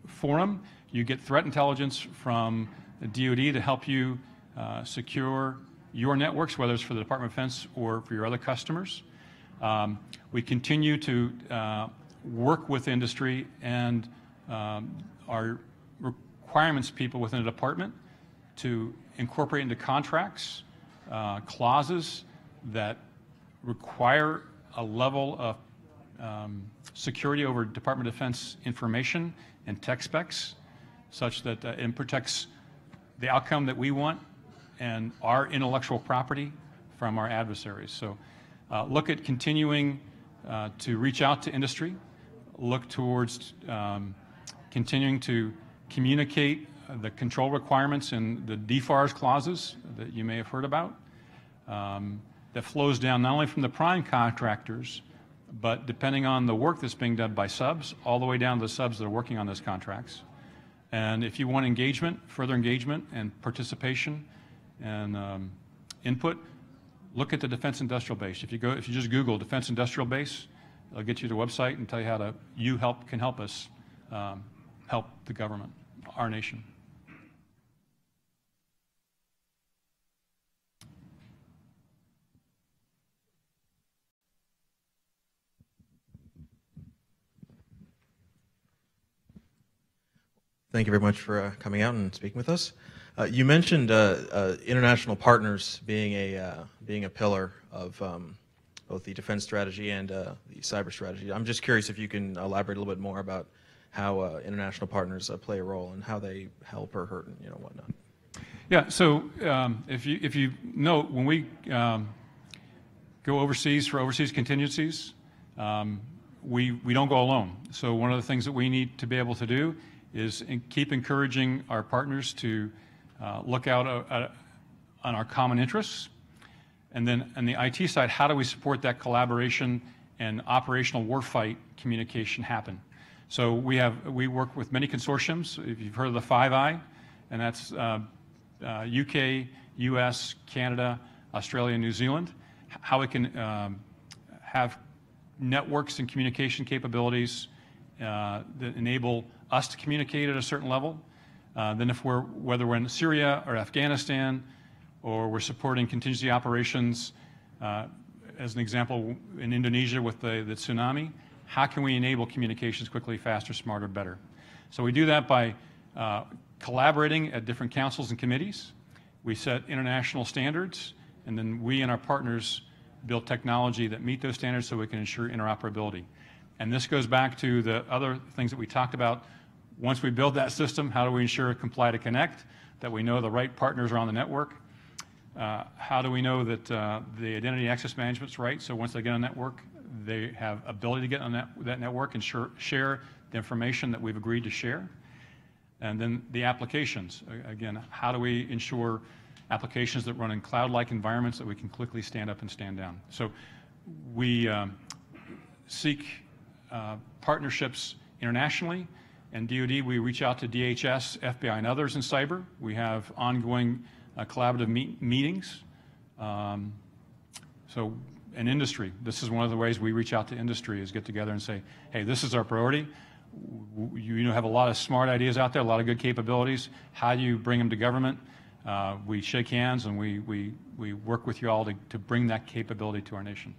forum, you get threat intelligence from the DoD to help you secure your networks, whether it's for the Department of Defense or for your other customers. We continue to work with industry and our requirements people within the department to incorporate into contracts clauses that require a level of security over Department of Defense information and tech specs such that it protects the outcome that we want and our intellectual property from our adversaries. So look at continuing to reach out to industry, look towards continuing to communicate the control requirements in the DFARS clauses that you may have heard about that flows down not only from the prime contractors, but depending on the work that's being done by subs, all the way down to the subs that are working on those contracts. And if you want engagement, further engagement and participation and input, look at the Defense Industrial Base. If you just Google Defense Industrial Base, it'll get you to the website and tell you how you can help us help the government, our nation. Thank you very much for coming out and speaking with us. You mentioned international partners being a pillar of both the defense strategy and the cyber strategy. I'm just curious if you can elaborate a little bit more about how international partners play a role and how they help or hurt and whatnot. Yeah. So if you note, when we go overseas for overseas contingencies, we don't go alone. So one of the things that we need to be able to do is keep encouraging our partners to look out on our common interests. And then on the IT side, how do we support that collaboration and operational warfight communication happen? So we work with many consortiums. If you've heard of the 5I, and that's UK, US, Canada, Australia, New Zealand, how we can have networks and communication capabilities that enable us to communicate at a certain level. Then whether we're in Syria or Afghanistan, or we're supporting contingency operations, as an example, in Indonesia with the tsunami, how can we enable communications quickly, faster, smarter, better? So we do that by collaborating at different councils and committees. We set international standards, and then we and our partners build technology that meet those standards so we can ensure interoperability. And this goes back to the other things that we talked about. Once we build that system, how do we ensure comply to connect, that we know the right partners are on the network? How do we know that the identity access management's right, so once they get on the network, they have ability to get on that network and share the information that we've agreed to share? And then the applications. Again, how do we ensure applications that run in cloud-like environments that we can quickly stand up and stand down? So we seek partnerships internationally, And DoD, we reach out to DHS, FBI, and others in cyber. We have ongoing collaborative meetings. So, in industry, this is one of the ways we reach out to industry, is get together and say, hey, this is our priority. You have a lot of smart ideas out there, a lot of good capabilities. How do you bring them to government? We shake hands and we work with you all to bring that capability to our nation.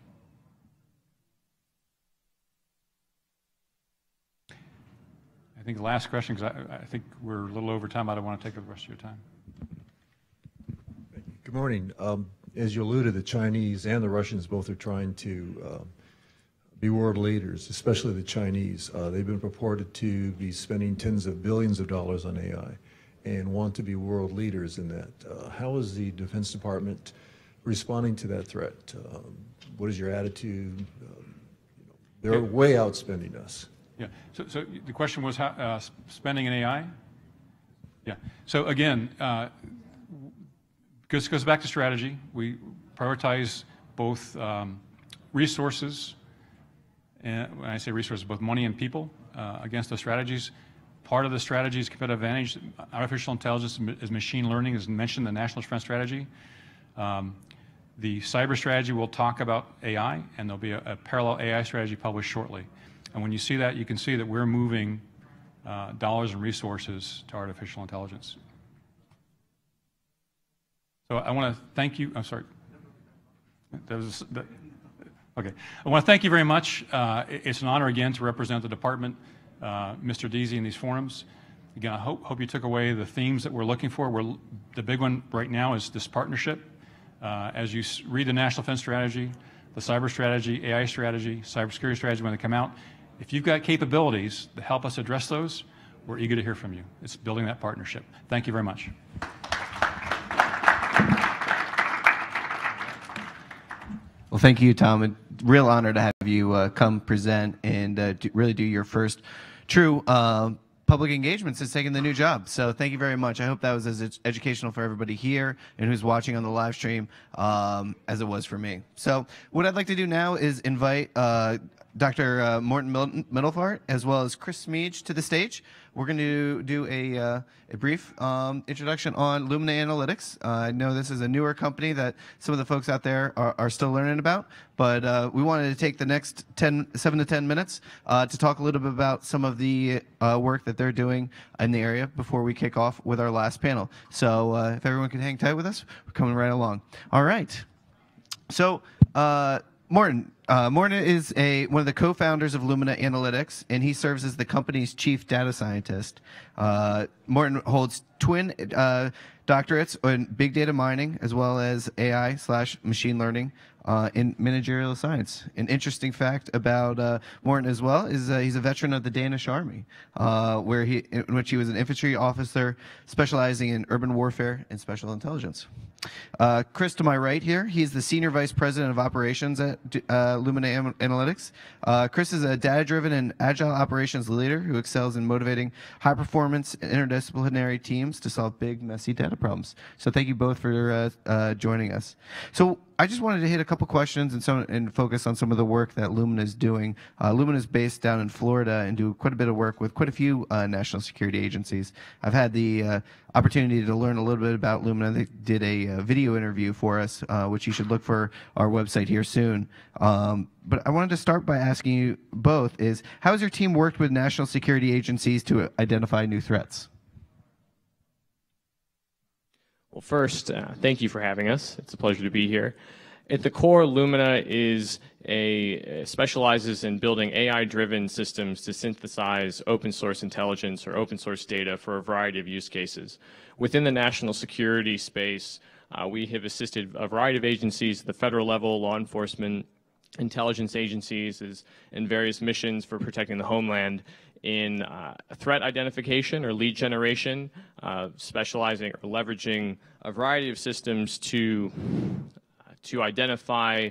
I think the last question, because I think we're a little over time. I don't want to take up the rest of your time. Good morning. As you alluded, the Chinese and the Russians both are trying to be world leaders, especially the Chinese. They've been purported to be spending tens of billions of dollars on AI and want to be world leaders in that. How is the Defense Department responding to that threat? What is your attitude? They're way outspending us. Yeah. So the question was how, spending in AI? Yeah. So again, this goes back to strategy. We prioritize both resources, and when I say resources, both money and people against those strategies. Part of the strategy is competitive advantage. Artificial intelligence is machine learning, as mentioned in the National Defense Strategy. The cyber strategy will talk about AI, and there'll be a parallel AI strategy published shortly. And when you see that, you can see that we're moving dollars and resources to artificial intelligence. So I want to thank you. I'm sorry. Okay. I want to thank you very much. It's an honor again to represent the department, Mr. Deasy, in these forums. Again, I hope you took away the themes that we're looking for. The big one right now is this partnership. As you read the National Defense Strategy, the cyber strategy, AI strategy, cybersecurity strategy when they come out, if you've got capabilities that help us address those, we're eager to hear from you. It's building that partnership. Thank you very much. Well, thank you, Tom. A real honor to have you come present and really do your first true public engagement since taking the new job. So thank you very much. I hope that was as educational for everybody here and who's watching on the live stream as it was for me. So what I'd like to do now is invite Dr. Morton Middlefart as well as Chris Smeege to the stage. We're going to do a brief introduction on Lumina Analytics. I know this is a newer company that some of the folks out there are still learning about, but we wanted to take the next 7 to 10 minutes to talk a little bit about some of the work that they're doing in the area before we kick off with our last panel. So if everyone can hang tight with us, we're coming right along. All right. So Morton is one of the co-founders of Lumina Analytics, and he serves as the company's chief data scientist. Morton holds twin doctorates in big data mining as well as AI/machine learning in managerial science. An interesting fact about Morton as well is he's a veteran of the Danish Army, in which he was an infantry officer specializing in urban warfare and special intelligence. Chris, to my right here, he's the Senior Vice President of Operations at Lumina Analytics. Chris is a data-driven and agile operations leader who excels in motivating high-performance interdisciplinary teams to solve big, messy data problems. So thank you both for joining us. So I just wanted to hit a couple questions and focus on some of the work that Lumina is doing. Lumina is based down in Florida and do quite a bit of work with quite a few national security agencies. I've had the opportunity to learn a little bit about Lumina. They did a video interview for us, which you should look for our website here soon. But I wanted to start by asking you both is, how has your team worked with national security agencies to identify new threats? Well, first, thank you for having us. It's a pleasure to be here. At the core, Lumina specializes in building AI-driven systems to synthesize open source intelligence or open source data for a variety of use cases. Within the national security space, we have assisted a variety of agencies at the federal level, law enforcement, intelligence agencies, in various missions for protecting the homeland in threat identification or lead generation, specializing or leveraging a variety of systems to identify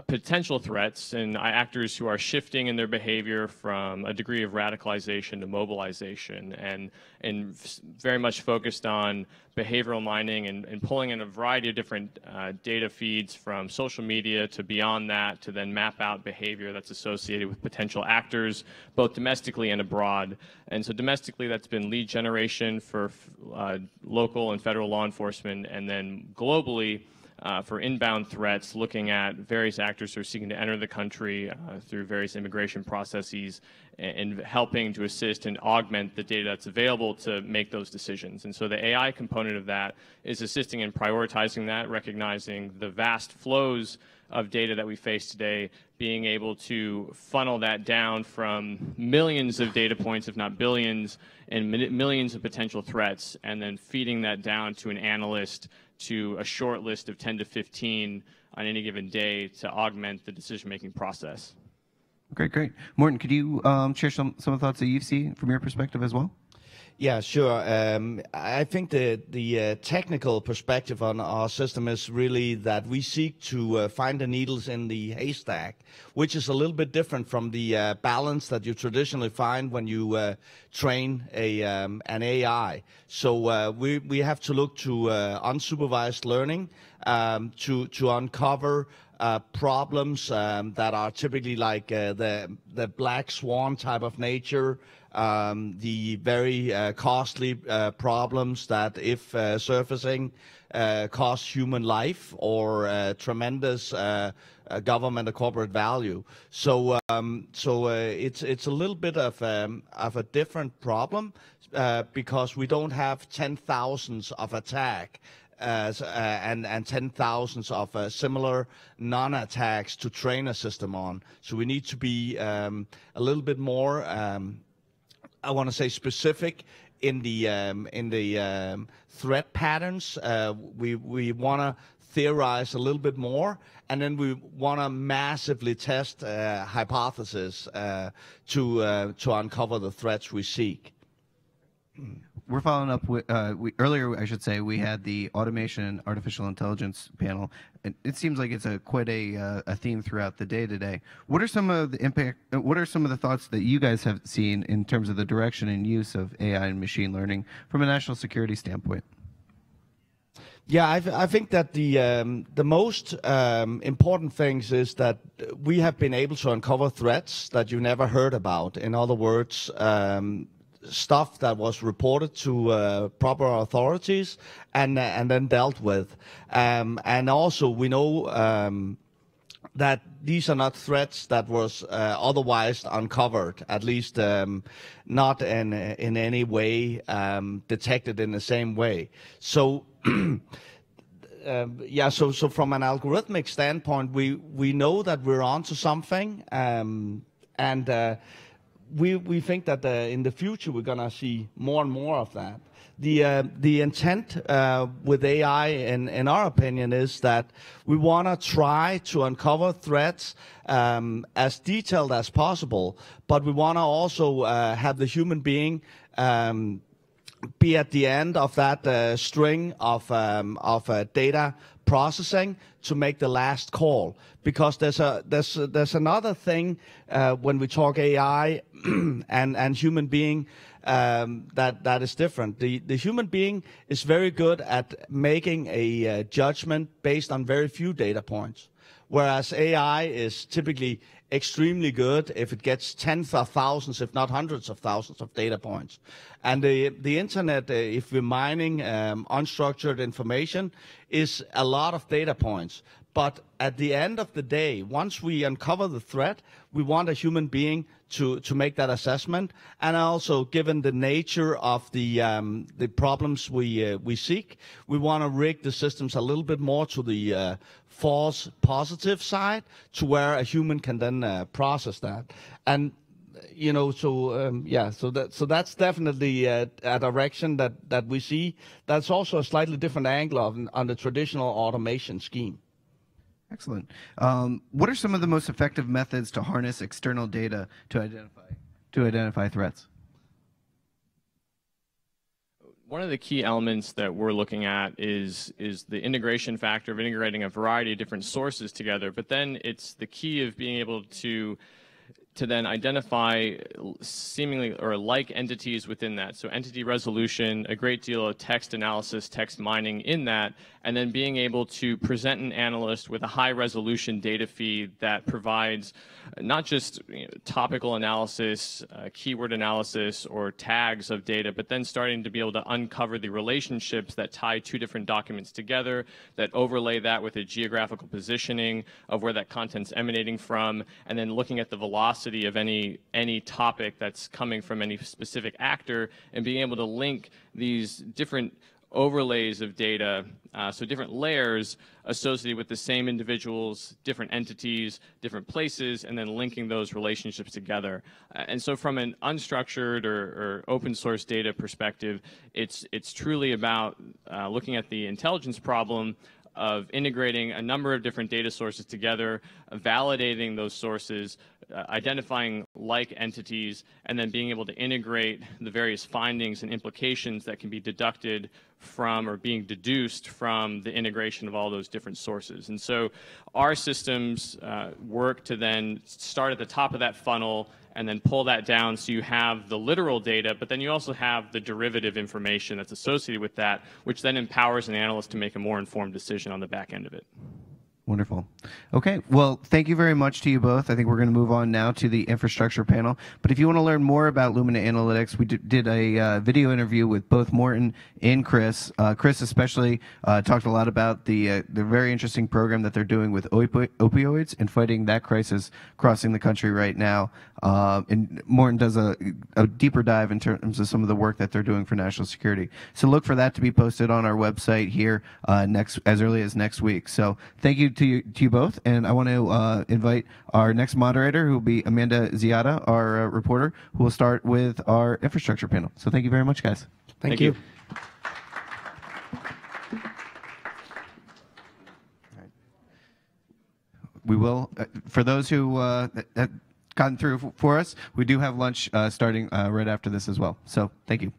potential threats and actors who are shifting in their behavior from a degree of radicalization to mobilization, and very much focused on behavioral mining and pulling in a variety of different data feeds from social media to beyond that to then map out behavior that's associated with potential actors, both domestically and abroad. And so domestically, that's been lead generation for local and federal law enforcement, and then globally, for inbound threats, looking at various actors who are seeking to enter the country through various immigration processes and helping to assist and augment the data that's available to make those decisions. And so the AI component of that is assisting in prioritizing that, recognizing the vast flows of data that we face today, being able to funnel that down from millions of data points, if not billions, and millions of potential threats, and then feeding that down to an analyst to a short list of 10 to 15 on any given day to augment the decision-making process. Great, great. Morton, could you share some of the thoughts that you've seen from your perspective as well? Yeah, sure. I think the technical perspective on our system is really that we seek to find the needles in the haystack, which is a little bit different from the balance that you traditionally find when you train an AI. So we have to look to unsupervised learning to uncover problems that are typically like the black swan type of nature, the very costly problems that, if surfacing, cost human life or tremendous government or corporate value. So it's a little bit of a different problem because we don't have 10,000s of attack and 10,000s of similar non-attacks to train a system on. So we need to be a little bit more, I want to say, specific in the threat patterns. We want to theorize a little bit more, and then we want to massively test hypotheses to uncover the threats we seek. We're following up with, earlier, I should say, we had the automation and artificial intelligence panel, and it seems like it's quite a theme throughout the day today. What are some of the impact? What are some of the thoughts that you guys have seen in terms of the direction and use of AI and machine learning from a national security standpoint? Yeah, I think that the most important things is that we have been able to uncover threats that you never heard about. In other words, stuff that was reported to proper authorities and then dealt with. And also we know that these are not threats that was otherwise uncovered, at least not in any way detected in the same way. So yeah, so from an algorithmic standpoint, we know that we're onto something, and we think that in the future we're going to see more and more of that. The intent with AI, in our opinion, is that we want to try to uncover threats as detailed as possible, but we want to also have the human being be at the end of that string of data processing to make the last call. Because there's another thing when we talk AI and human being that is different. The human being is very good at making a judgment based on very few data points, whereas AI is typically extremely good if it gets tens of thousands, if not hundreds of thousands of data points. And the internet, if we're mining unstructured information, is a lot of data points. But at the end of the day, once we uncover the threat, we want a human being to make that assessment. And also, given the nature of the problems we seek, we want to rig the systems a little bit more to the false positive side, to where a human can then process that. And you know, so yeah, so that's definitely a direction that we see. That's also a slightly different angle on the traditional automation scheme. Excellent. What are some of the most effective methods to harness external data to identify threats? One of the key elements that we're looking at is the integration factor of integrating a variety of different sources together, but then it's the key of being able to then identify seemingly or like entities within that. So entity resolution, a great deal of text analysis, text mining in that, and then being able to present an analyst with a high resolution data feed that provides not just topical analysis, keyword analysis, or tags of data, but then starting to be able to uncover the relationships that tie two different documents together, that overlay that with a geographical positioning of where that content's emanating from, and then looking at the velocity of any topic that's coming from any specific actor, and being able to link these different overlays of data, so different layers associated with the same individuals, different entities, different places, and then linking those relationships together. And so from an unstructured or open source data perspective, it's truly about looking at the intelligence problem of integrating a number of different data sources together, validating those sources, identifying like entities, and then being able to integrate the various findings and implications that can be deducted from or being deduced from the integration of all those different sources. And so our systems work to then start at the top of that funnel and then pull that down so you have the literal data, but then you also have the derivative information that's associated with that, which then empowers an analyst to make a more informed decision on the back end of it. Wonderful. Okay, well, thank you very much to you both. I think we're going to move on now to the infrastructure panel. But if you want to learn more about Lumina Analytics, we did a video interview with both Morton and Chris. Chris especially talked a lot about the very interesting program that they're doing with opioids and fighting that crisis crossing the country right now. And Morton does a deeper dive in terms of some of the work that they're doing for national security. So look for that to be posted on our website here as early as next week. So thank you to you both, and I want to invite our next moderator, who will be Amanda Ziada, our reporter, who will start with our infrastructure panel. So thank you very much, guys. Thank you. We will, for those who have gotten through for us, we do have lunch starting right after this as well. So thank you.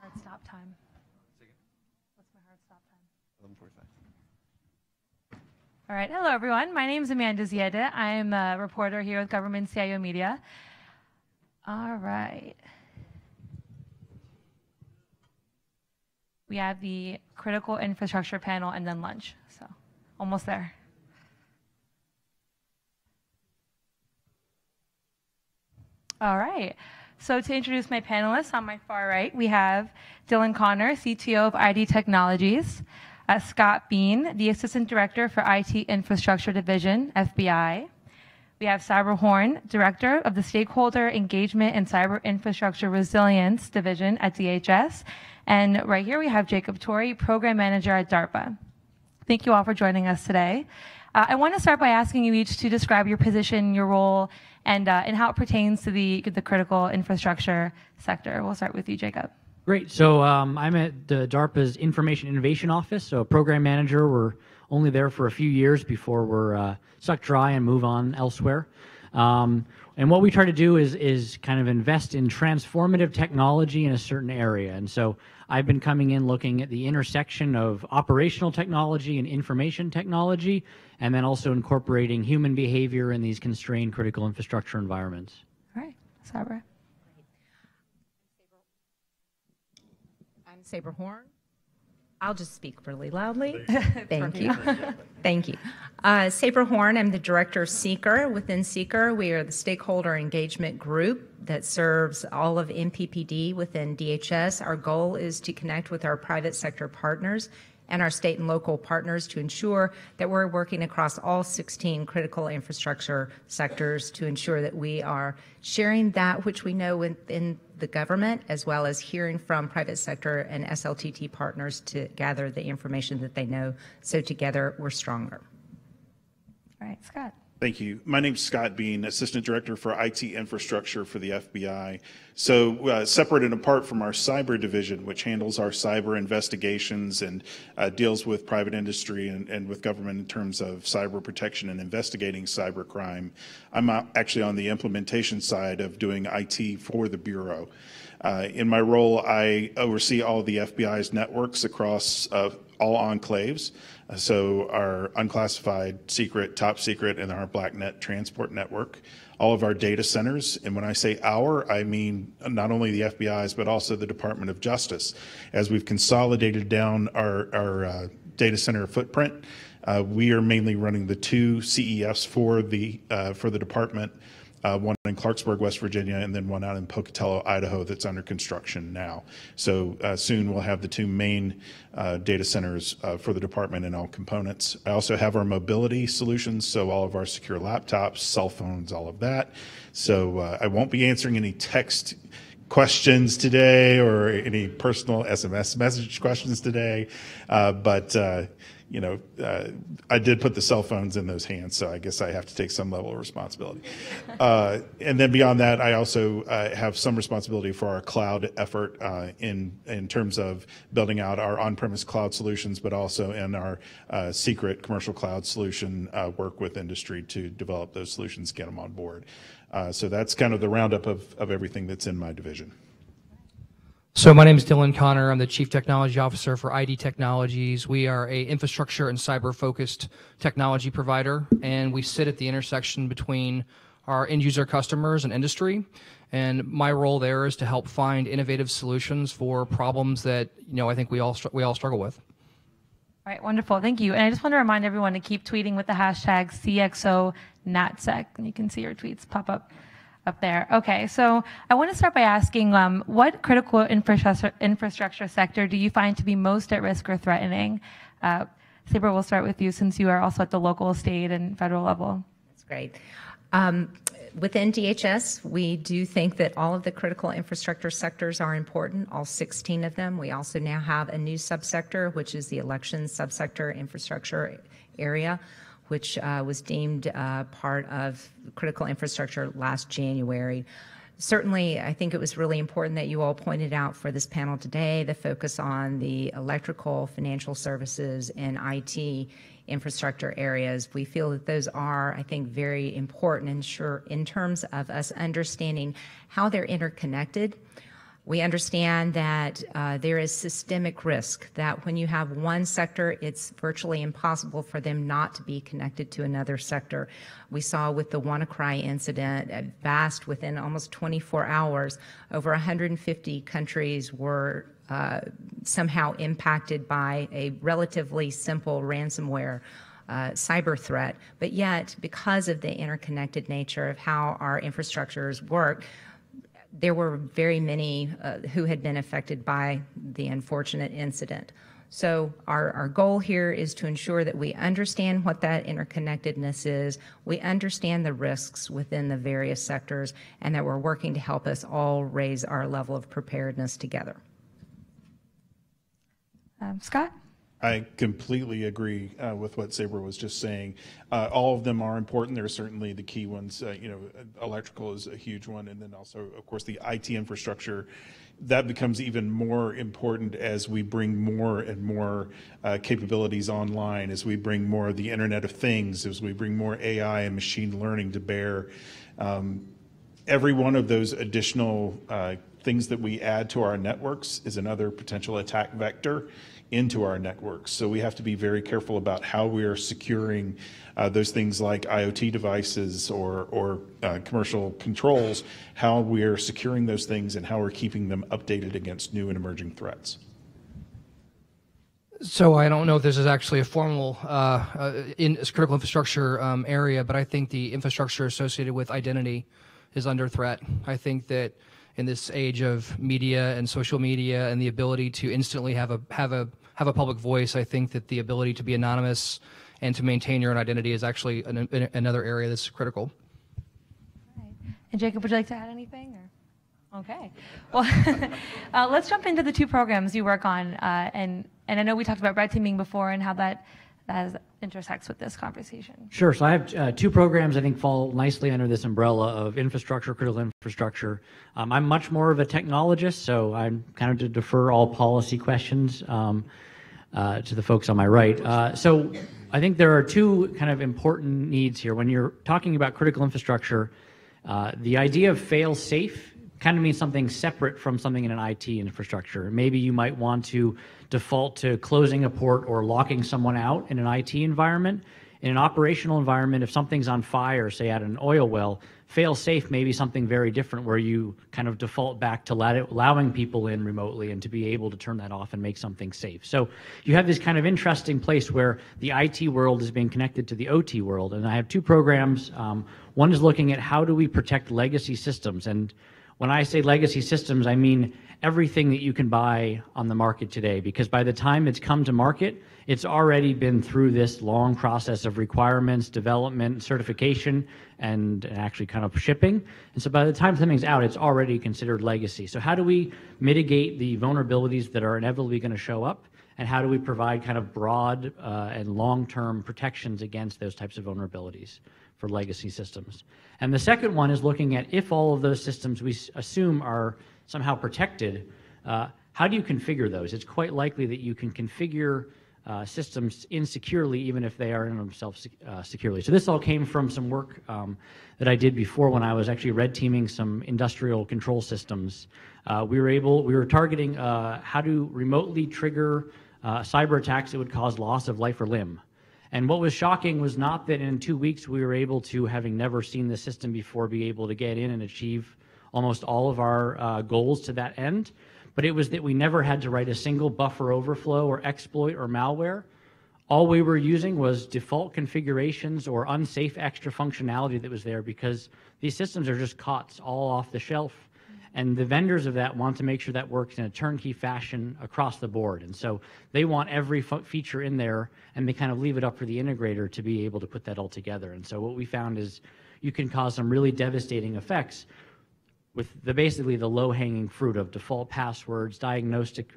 Hard stop time. What's my hard stop time? 11:45. All right. Hello, everyone. My name is Amanda Ziada. I'm a reporter here with Government CIO Media. All right. We have the critical infrastructure panel and then lunch. So almost there. All right. So to introduce my panelists, on my far right, we have Dylan Connor, CTO of ID Technologies, Scott Bean, the Assistant Director for IT Infrastructure Division, FBI. We have Sabra Horn, Director of the Stakeholder Engagement and Cyber Infrastructure Resilience Division at DHS. And right here we have Jacob Torrey, Program Manager at DARPA. Thank you all for joining us today. I want to start by asking you each to describe your position, your role, and how it pertains to the critical infrastructure sector. We'll start with you, Jacob. Great. So I'm at DARPA's Information Innovation Office, so a program manager. We're only there for a few years before we're sucked dry and move on elsewhere. And what we try to do is kind of invest in transformative technology in a certain area. And so I've been coming in looking at the intersection of operational technology and information technology, and then also incorporating human behavior in these constrained critical infrastructure environments. All right. Sabra. I'm Sabra Horn. I'll just speak really loudly. Thank you. Thank you. Sabra Horn, I'm the Director of Seeker. Within Seeker, we are the stakeholder engagement group that serves all of MPPD within DHS. Our goal is to connect with our private sector partners and our state and local partners to ensure that we're working across all 16 critical infrastructure sectors to ensure that we are sharing that which we know within the government, as well as hearing from private sector and SLTT partners to gather the information that they know. So together, we're stronger. All right, Scott. Thank you. My name's Scott Bean, Assistant Director for IT Infrastructure for the FBI. So separate and apart from our cyber division, which handles our cyber investigations and deals with private industry and with government in terms of cyber protection and investigating cyber crime, I'm actually on the implementation side of doing IT for the Bureau. In my role, I oversee all the FBI's networks across all enclaves. So our unclassified, secret, top secret, and our BlackNet transport network, all of our data centers. And when I say our, I mean not only the FBI's, but also the Department of Justice. As we've consolidated down our data center footprint, we are mainly running the 2 CEFs for the department, one in Clarksburg, West Virginia, and then one out in Pocatello, Idaho, that's under construction now. So soon we'll have the 2 main data centers for the department and all components. I also have our mobility solutions, so all of our secure laptops, cell phones, all of that. So I won't be answering any text questions today or any personal SMS message questions today, but you know, I did put the cell phones in those hands, so I guess I have to take some level of responsibility. And then beyond that, I also have some responsibility for our cloud effort in terms of building out our on-premise cloud solutions, but also in our secret commercial cloud solution work with industry to develop those solutions, get them on board. So that's kind of the roundup of everything that's in my division. So my name is Dylan Connor. I'm the Chief Technology Officer for ID Technologies. We are a infrastructure and cyber-focused technology provider, and we sit at the intersection between our end-user customers and industry. And my role there is to help find innovative solutions for problems that, you know, I think we all struggle with. All right, wonderful. Thank you. And I just want to remind everyone to keep tweeting with the hashtag CXONatSec, and you can see your tweets pop up there. Okay, so I want to start by asking, what critical infrastructure sector do you find to be most at risk or threatening? Saber, we'll start with you since you are also at the local, state, and federal level. That's great. Within DHS, we do think that all of the critical infrastructure sectors are important, all 16 of them. We also now have a new subsector, which is the elections subsector infrastructure area, which was deemed part of critical infrastructure last January. Certainly, I think it was really important that you all pointed out for this panel today the focus on the electrical, financial services, and IT infrastructure areas. We feel that those are, I think, very important in terms of us understanding how they're interconnected. We understand that there is systemic risk, that when you have one sector, it's virtually impossible for them not to be connected to another sector. We saw with the WannaCry incident, vast within almost 24 hours, over 150 countries were somehow impacted by a relatively simple ransomware cyber threat. But yet, because of the interconnected nature of how our infrastructures work, there were very many who had been affected by the unfortunate incident. So our goal here is to ensure that we understand what that interconnectedness is, we understand the risks within the various sectors, and that we're working to help us all raise our level of preparedness together. Scott? I completely agree with what Saber was just saying. All of them are important. There are certainly the key ones. You know, electrical is a huge one, and then also, of course, the IT infrastructure. That becomes even more important as we bring more and more capabilities online, as we bring more of the Internet of Things, as we bring more AI and machine learning to bear. Every one of those additional things that we add to our networks is another potential attack vector into our networks. So we have to be very careful about how we are securing those things like IoT devices or commercial controls, how we are securing those things and how we're keeping them updated against new and emerging threats. So I don't know if this is actually a formal critical infrastructure area, but I think the infrastructure associated with identity is under threat. I think that in this age of media and social media and the ability to instantly have a public voice, I think that the ability to be anonymous and to maintain your own identity is actually another area that's critical. Right. And Jacob, would you like to add anything? Or? Okay. Well, let's jump into the two programs you work on. And I know we talked about red teaming before and how that that intersects with this conversation. Sure. So I have two programs I think fall nicely under this umbrella of infrastructure, critical infrastructure. I'm much more of a technologist, so I'm kind of to defer all policy questions to the folks on my right. So I think there are two kind of important needs here. When you're talking about critical infrastructure, the idea of fail-safe kind of means something separate from something in an IT infrastructure. Maybe you might want to default to closing a port or locking someone out in an IT environment. In an operational environment, if something's on fire, say at an oil well, fail-safe may be something very different where you kind of default back to allowing people in remotely and to be able to turn that off and make something safe. So you have this kind of interesting place where the IT world is being connected to the OT world. And I have two programs. One is looking at how do we protect legacy systems. And when I say legacy systems, I mean everything that you can buy on the market today, because by the time it's come to market, it's already been through this long process of requirements, development, certification, and actually kind of shipping. And so by the time something's out, it's already considered legacy. So how do we mitigate the vulnerabilities that are inevitably going to show up? And how do we provide kind of broad and long-term protections against those types of vulnerabilities for legacy systems? And the second one is looking at if all of those systems we assume are somehow protected, how do you configure those? It's quite likely that you can configure systems insecurely even if they are in themselves securely. So this all came from some work that I did before when I was actually red teaming some industrial control systems. We were targeting how to remotely trigger cyber attacks that would cause loss of life or limb. And what was shocking was not that in 2 weeks we were able to, having never seen the system before, be able to get in and achieve almost all of our goals to that end, but it was that we never had to write a single buffer overflow or exploit or malware. All we were using was default configurations or unsafe extra functionality that was there, because these systems are just COTS all off the shelf. And the vendors of that want to make sure that works in a turnkey fashion across the board. And so they want every feature in there, and they kind of leave it up for the integrator to be able to put that all together. And so what we found is you can cause some really devastating effects with basically the low-hanging fruit of default passwords, diagnostic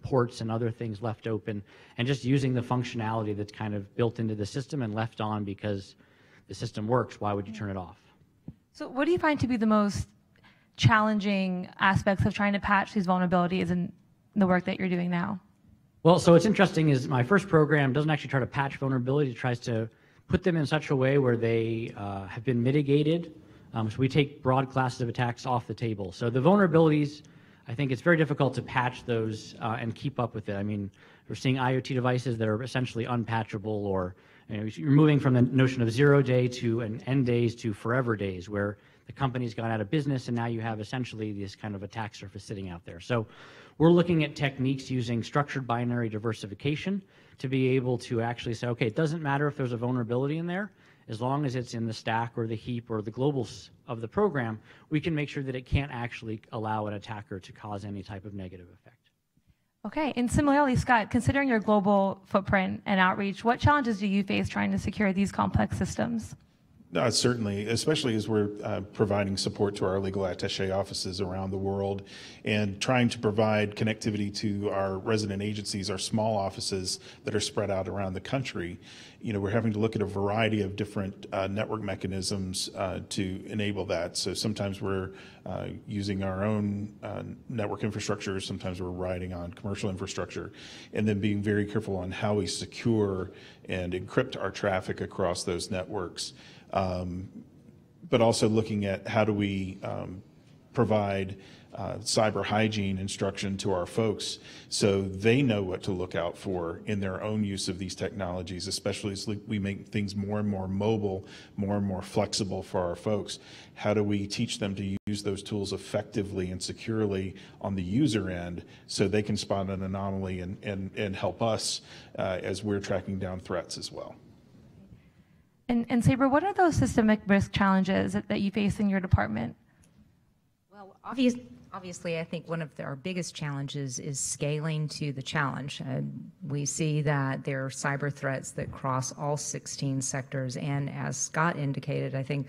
ports and other things left open, and just using the functionality that's kind of built into the system and left on because the system works. Why would you turn it off? So what do you find to be the most challenging aspects of trying to patch these vulnerabilities in the work that you're doing now? Well, so what's interesting is my first program doesn't actually try to patch vulnerabilities. It tries to put them in such a way where they have been mitigated. So we take broad classes of attacks off the table. So the vulnerabilities, I think it's very difficult to patch those and keep up with it. I mean, we're seeing IoT devices that are essentially unpatchable, or you're moving from the notion of 0 day to an end days to forever days, where the company's gone out of business and now you have essentially this kind of attack surface sitting out there. So we're looking at techniques using structured binary diversification to be able to actually say, okay, it doesn't matter if there's a vulnerability in there. As long as it's in the stack or the heap or the globals of the program, we can make sure that it can't actually allow an attacker to cause any type of negative effect. Okay, and similarly, Scott, considering your global footprint and outreach, what challenges do you face trying to secure these complex systems? Certainly, especially as we're providing support to our legal attaché offices around the world and trying to provide connectivity to our resident agencies, our small offices that are spread out around the country. We're having to look at a variety of different network mechanisms to enable that. So sometimes we're using our own network infrastructure, sometimes we're riding on commercial infrastructure, and then being very careful on how we secure and encrypt our traffic across those networks. But also looking at how do we provide cyber hygiene instruction to our folks so they know what to look out for in their own use of these technologies, especially as we make things more and more mobile, more and more flexible for our folks. How do we teach them to use those tools effectively and securely on the user end so they can spot an anomaly and help us as we're tracking down threats as well? And Saber, what are those systemic risk challenges that you face in your department? Well, obviously, I think one of our biggest challenges is scaling to the challenge. We see that there are cyber threats that cross all 16 sectors, and as Scott indicated, I think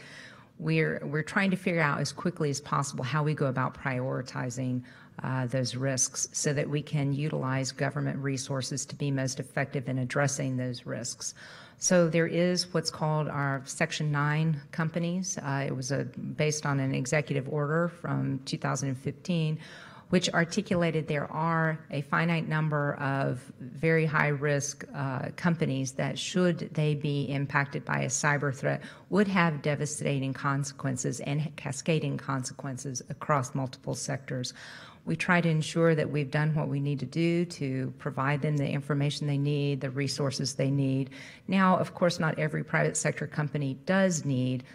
we're trying to figure out as quickly as possible how we go about prioritizing those risks so that we can utilize government resources to be most effective in addressing those risks. So there is what's called our Section 9 companies. It was based on an executive order from 2015, which articulated there are a finite number of very high-risk companies that, should they be impacted by a cyber threat, would have devastating consequences and cascading consequences across multiple sectors. We try to ensure that we've done what we need to do to provide them the information they need, the resources they need. Now, of course, not every private sector company does need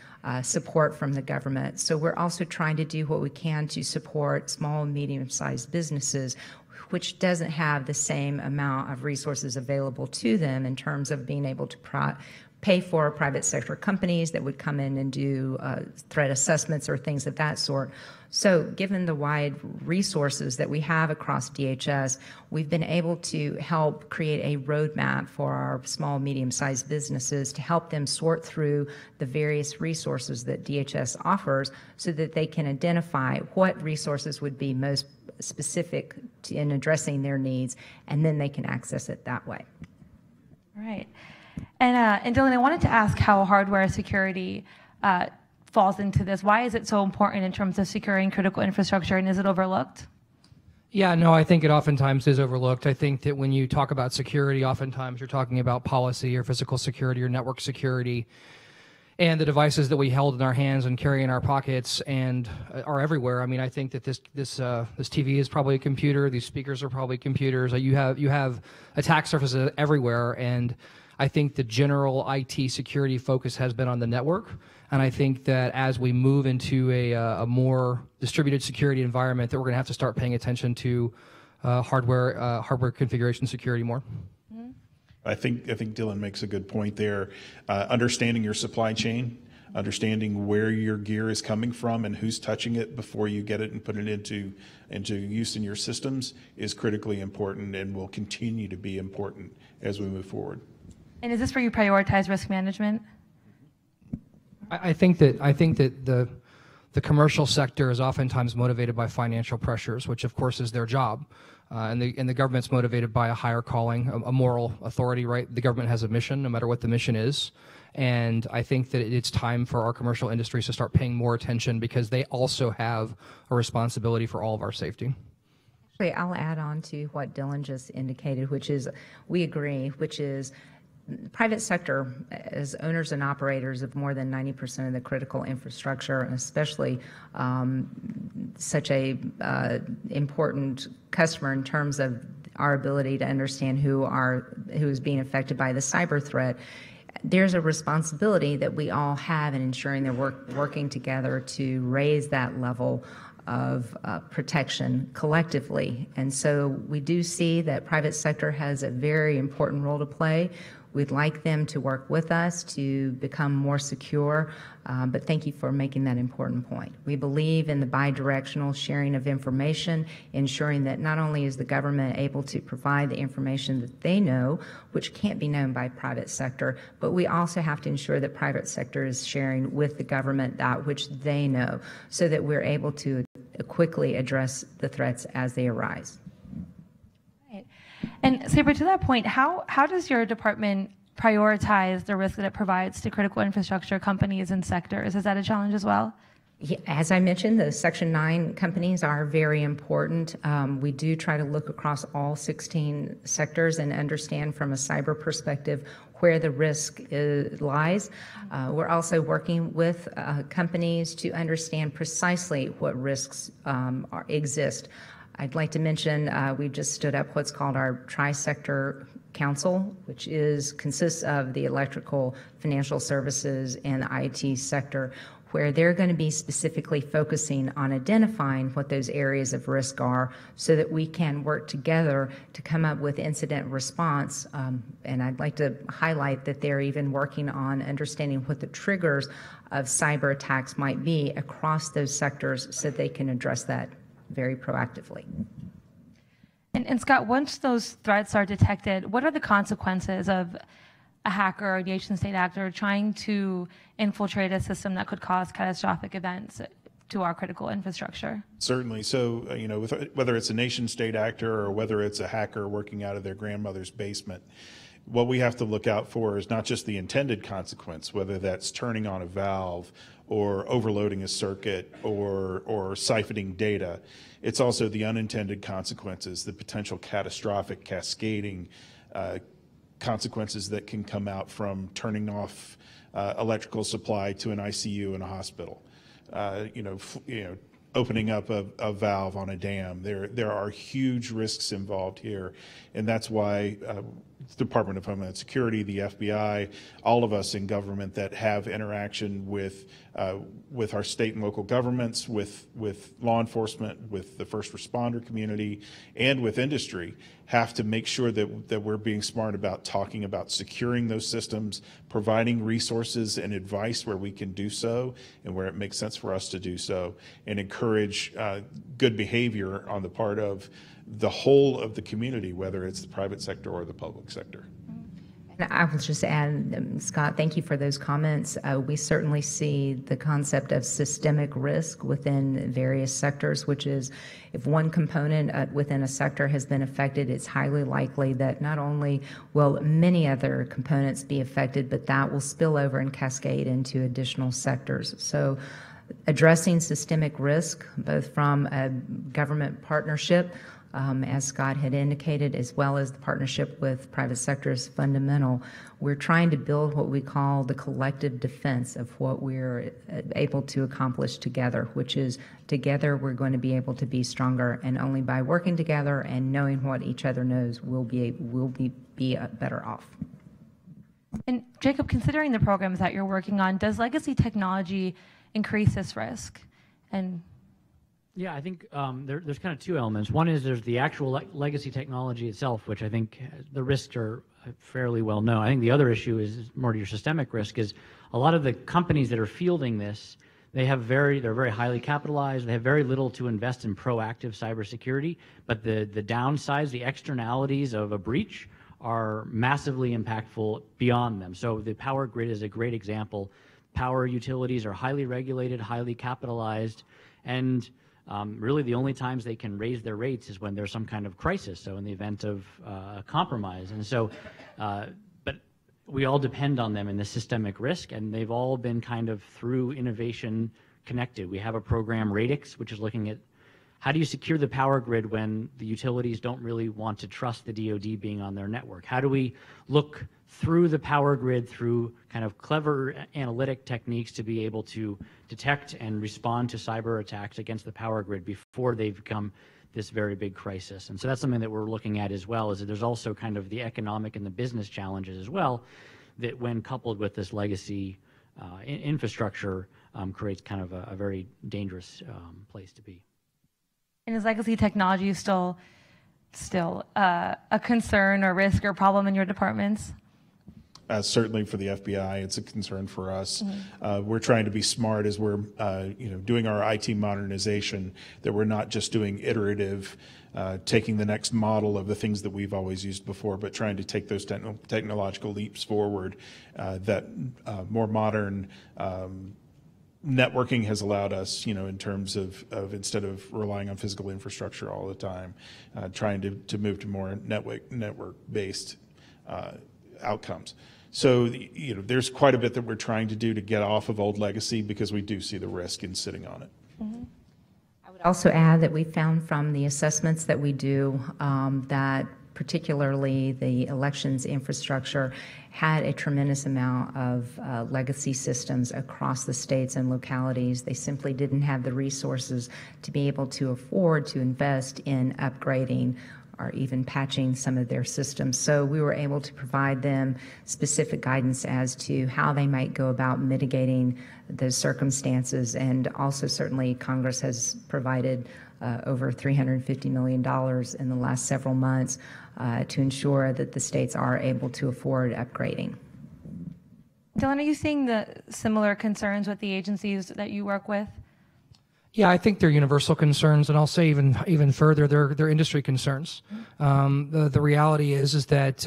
support from the government. So we're also trying to do what we can to support small and medium-sized businesses, which doesn't have the same amount of resources available to them in terms of being able to pay for private sector companies that would come in and do threat assessments or things of that sort. So given the wide resources that we have across DHS, we've been able to help create a roadmap for our small, medium-sized businesses to help them sort through the various resources that DHS offers so that they can identify what resources would be most specific in addressing their needs, and then they can access it that way. All right. And Dylan, I wanted to ask how hardware security falls into this. Why is it so important in terms of securing critical infrastructure, and is it overlooked? Yeah, no, I think it oftentimes is overlooked. I think that when you talk about security, oftentimes you're talking about policy or physical security or network security, and the devices that we held in our hands and carry in our pockets and are everywhere. I mean, I think that this TV is probably a computer. These speakers are probably computers. You have attack surfaces everywhere, and I think the general IT security focus has been on the network. And I think that as we move into a more distributed security environment, that we're going to have to start paying attention to hardware configuration security more. I think Dylan makes a good point there. Understanding your supply chain, understanding where your gear is coming from and who's touching it before you get it and put it into use in your systems is critically important and will continue to be important as we move forward. And is this where you prioritize risk management? I think that the commercial sector is oftentimes motivated by financial pressures, which of course is their job, and the government's motivated by a higher calling, a moral authority. Right? The government has a mission, no matter what the mission is, and I think that it's time for our commercial industries to start paying more attention because they also have a responsibility for all of our safety. Actually, I'll add on to what Dylan just indicated, which is we agree, which is private sector, as owners and operators of more than 90% of the critical infrastructure, and especially such a important customer in terms of our ability to understand who is being affected by the cyber threat, there's a responsibility that we all have in ensuring they're working together to raise that level of protection collectively. And so we do see that private sector has a very important role to play. We'd like them to work with us to become more secure, but thank you for making that important point. We believe in the bi-directional sharing of information, ensuring that not only is the government able to provide the information that they know, which can't be known by private sector, but we also have to ensure that private sector is sharing with the government that which they know, so that we're able to quickly address the threats as they arise. And Saber, to that point, how does your department prioritize the risk that it provides to critical infrastructure companies and sectors? Is that a challenge as well? Yeah, as I mentioned, the Section 9 companies are very important. We do try to look across all 16 sectors and understand from a cyber perspective where the risk lies. We're also working with companies to understand precisely what risks exist. I'd like to mention we just stood up what's called our Tri-Sector Council, which consists of the electrical, financial services, and the IT sector, where they're going to be specifically focusing on identifying what those areas of risk are so that we can work together to come up with incident response. And I'd like to highlight that they're even working on understanding what the triggers of cyber attacks might be across those sectors so they can address that very proactively. And Scott, once those threats are detected, what are the consequences of a hacker or nation-state actor trying to infiltrate a system that could cause catastrophic events to our critical infrastructure? Certainly. So, whether it's a nation-state actor or whether it's a hacker working out of their grandmother's basement, what we have to look out for is not just the intended consequence, whether that's turning on a valve or overloading a circuit or siphoning data. It's also the unintended consequences, the potential catastrophic cascading consequences that can come out from turning off electrical supply to an ICU in a hospital. Opening up a valve on a dam. There are huge risks involved here, and that's why the Department of Homeland Security, the FBI, all of us in government that have interaction with our state and local governments, with law enforcement, with the first responder community, and with industry, have to make sure that we're being smart about talking about securing those systems, providing resources and advice where we can do so and where it makes sense for us to do so, and encourage good behavior on the part of the whole of the community, whether it's the private sector or the public sector. And I will just add, Scott, thank you for those comments. We certainly see the concept of systemic risk within various sectors, which is if one component within a sector has been affected, it's highly likely that not only will many other components be affected, but that will spill over and cascade into additional sectors. So addressing systemic risk, both from a government partnership, as Scott had indicated, as well as the partnership with private sector is fundamental. We're trying to build what we call the collective defense of what we're able to accomplish together, which is together we're going to be able to be stronger, and only by working together and knowing what each other knows, we'll be better off. And Jacob, considering the programs that you're working on, does legacy technology increase this risk? And yeah, I think there's kind of two elements. One is there's the actual legacy technology itself, which I think the risks are fairly well known. I think the other issue is more to your systemic risk is a lot of the companies that are fielding this, they're very highly capitalized. They have very little to invest in proactive cybersecurity, but the downsides, the externalities of a breach are massively impactful beyond them. So the power grid is a great example. Power utilities are highly regulated, highly capitalized, and really the only times they can raise their rates is when there's some kind of crisis, so in the event of compromise. And so, but we all depend on them in the systemic risk, and they've all been kind of through innovation connected. We have a program, Radix, which is looking at how do you secure the power grid when the utilities don't really want to trust the DoD being on their network? How do we look through the power grid through kind of clever analytic techniques to be able to detect and respond to cyber attacks against the power grid before they become this very big crisis? And so that's something that we're looking at as well, is that there's also kind of the economic and the business challenges as well, that when coupled with this legacy infrastructure creates kind of a very dangerous place to be. And is legacy technology still a concern or risk or problem in your departments? Certainly for the FBI, it's a concern for us. We're trying to be smart as we're doing our IT modernization, that we're not just doing iterative, taking the next model of the things that we've always used before, but trying to take those technological leaps forward that more modern networking has allowed us, in terms of instead of relying on physical infrastructure all the time, trying to move to more network-based outcomes. So, there's quite a bit that we're trying to do to get off of old legacy, because we do see the risk in sitting on it. I would also add that we found from the assessments that we do that particularly the elections infrastructure had a tremendous amount of legacy systems across the states and localities. They simply didn't have the resources to be able to afford to invest in upgrading or even patching some of their systems. So we were able to provide them specific guidance as to how they might go about mitigating those circumstances. And also certainly Congress has provided over $350 million in the last several months to ensure that the states are able to afford upgrading. Dylan, are you seeing the similar concerns with the agencies that you work with? Yeah, I think they're universal concerns, and I'll say even further, they're industry concerns. The reality is that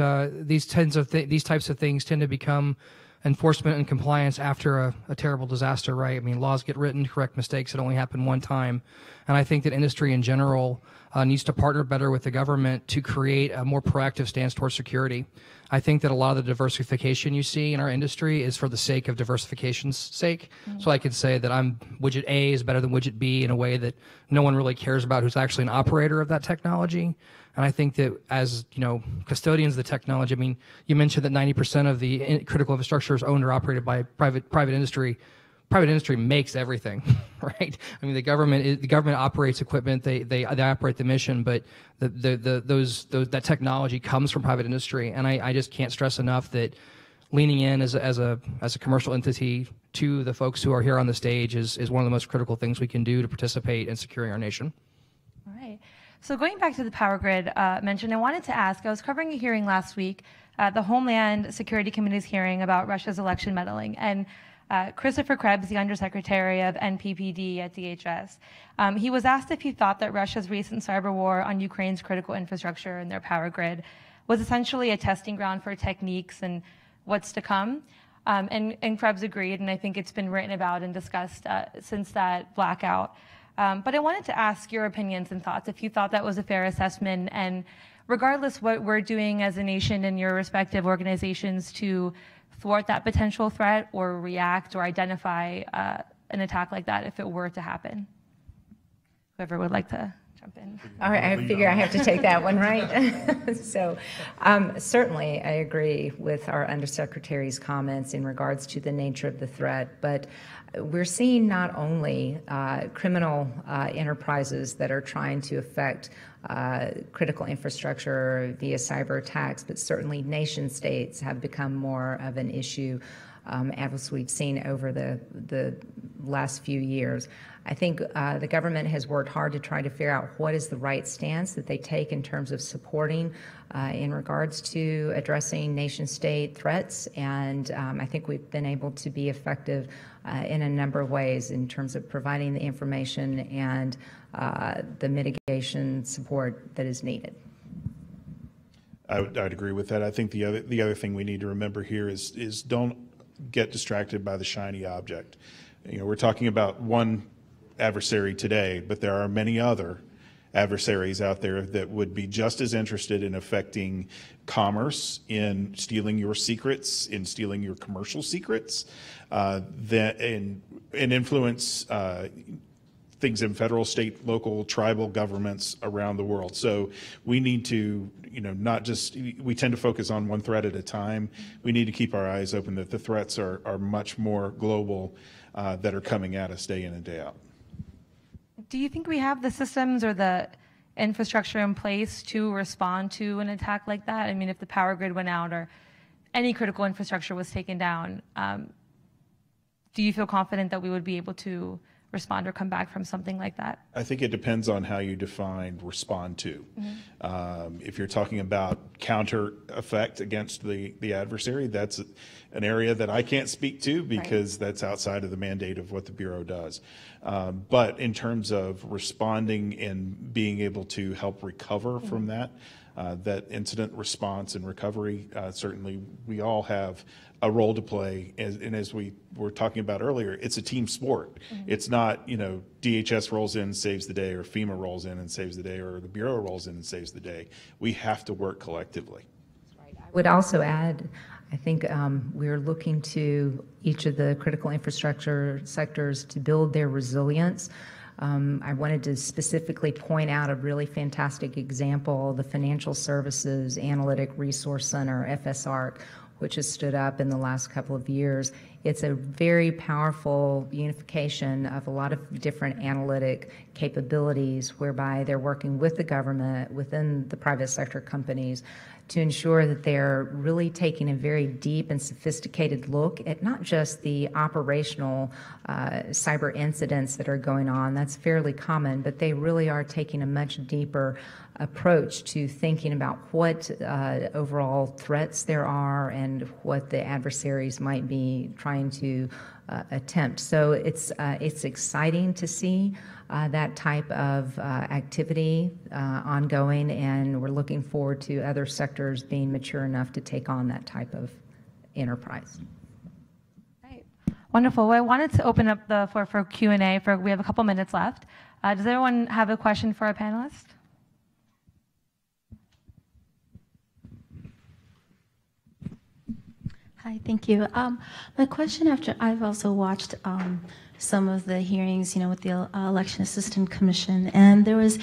these types of things tend to become enforcement and compliance after a terrible disaster, right? I mean, laws get written to correct mistakes that only happen one time, and I think that industry in general needs to partner better with the government to create a more proactive stance towards security. I think that a lot of the diversification you see in our industry is for the sake of diversification's sake. So I could say that widget A is better than widget B in a way that no one really cares about who's actually an operator of that technology. And I think that as, custodians of the technology, I mean, you mentioned that 90% of the critical infrastructure is owned or operated by private industry. Private industry makes everything, right? I mean, the government operates equipment, they operate the mission, but that technology comes from private industry, and I just can't stress enough that leaning in as a commercial entity to the folks who are here on the stage is one of the most critical things we can do to participate in securing our nation. All right. So going back to the power grid mention, I wanted to ask, I was covering a hearing last week, the Homeland Security Committee's hearing about Russia's election meddling, and Christopher Krebs, the Undersecretary of NPPD at DHS, he was asked if he thought that Russia's recent cyber war on Ukraine's critical infrastructure and their power grid was essentially a testing ground for techniques and what's to come. And Krebs agreed, and I think it's been written about and discussed since that blackout. But I wanted to ask your opinions and thoughts, if you thought that was a fair assessment, and regardless what we're doing as a nation in your respective organizations to thwart that potential threat or react or identify an attack like that if it were to happen. Whoever would like to jump in. All right, I figure I have to take that one, right? So certainly I agree with our Undersecretary's comments in regards to the nature of the threat, but we're seeing not only criminal enterprises that are trying to affect critical infrastructure via cyber attacks, but certainly nation states have become more of an issue as we've seen over the last few years. I think the government has worked hard to try to figure out what is the right stance that they take in terms of supporting in regards to addressing nation-state threats, and I think we've been able to be effective in a number of ways in terms of providing the information and the mitigation support that is needed. I'd agree with that. I think the other thing we need to remember here is don't get distracted by the shiny object. We're talking about one adversary today, but there are many other adversaries out there that would be just as interested in affecting commerce, in stealing your secrets, in stealing your commercial secrets, and influence things in federal, state, local, tribal governments around the world. So we need to, we tend to focus on one threat at a time. We need to keep our eyes open that the threats are much more global that are coming at us day in and day out. Do you think we have the systems or the infrastructure in place to respond to an attack like that? I mean, if the power grid went out or any critical infrastructure was taken down, do you feel confident that we would be able to respond or come back from something like that? I think it depends on how you define respond to. Mm-hmm. If you're talking about counter effect against the adversary, that's an area that I can't speak to because that's outside of the mandate of what the Bureau does. But in terms of responding and being able to help recover from that incident response and recovery, certainly we all have a role to play. And as we were talking about earlier, it's a team sport. Mm-hmm. It's not, DHS rolls in and saves the day, or FEMA rolls in and saves the day, or the Bureau rolls in and saves the day. We have to work collectively. I would also add, I think we're looking to each of the critical infrastructure sectors to build their resilience. I wanted to specifically point out a really fantastic example, the Financial Services Analytic Resource Center, FSARC, which has stood up in the last couple of years. It's a very powerful unification of a lot of different analytic capabilities whereby they're working with the government, within the private sector companies, to ensure that they're really taking a very deep and sophisticated look at not just the operational cyber incidents that are going on. That's fairly common, but they really are taking a much deeper approach to thinking about what overall threats there are and what the adversaries might be trying to attempt. So it's exciting to see that type of activity ongoing, and we're looking forward to other sectors being mature enough to take on that type of enterprise. Wonderful. Well, I wanted to open up the floor for Q&A. We have a couple minutes left. Does everyone have a question for our panelists? Hi, thank you. My question, after I've also watched some of the hearings, with the Election Assistance Commission, and there was,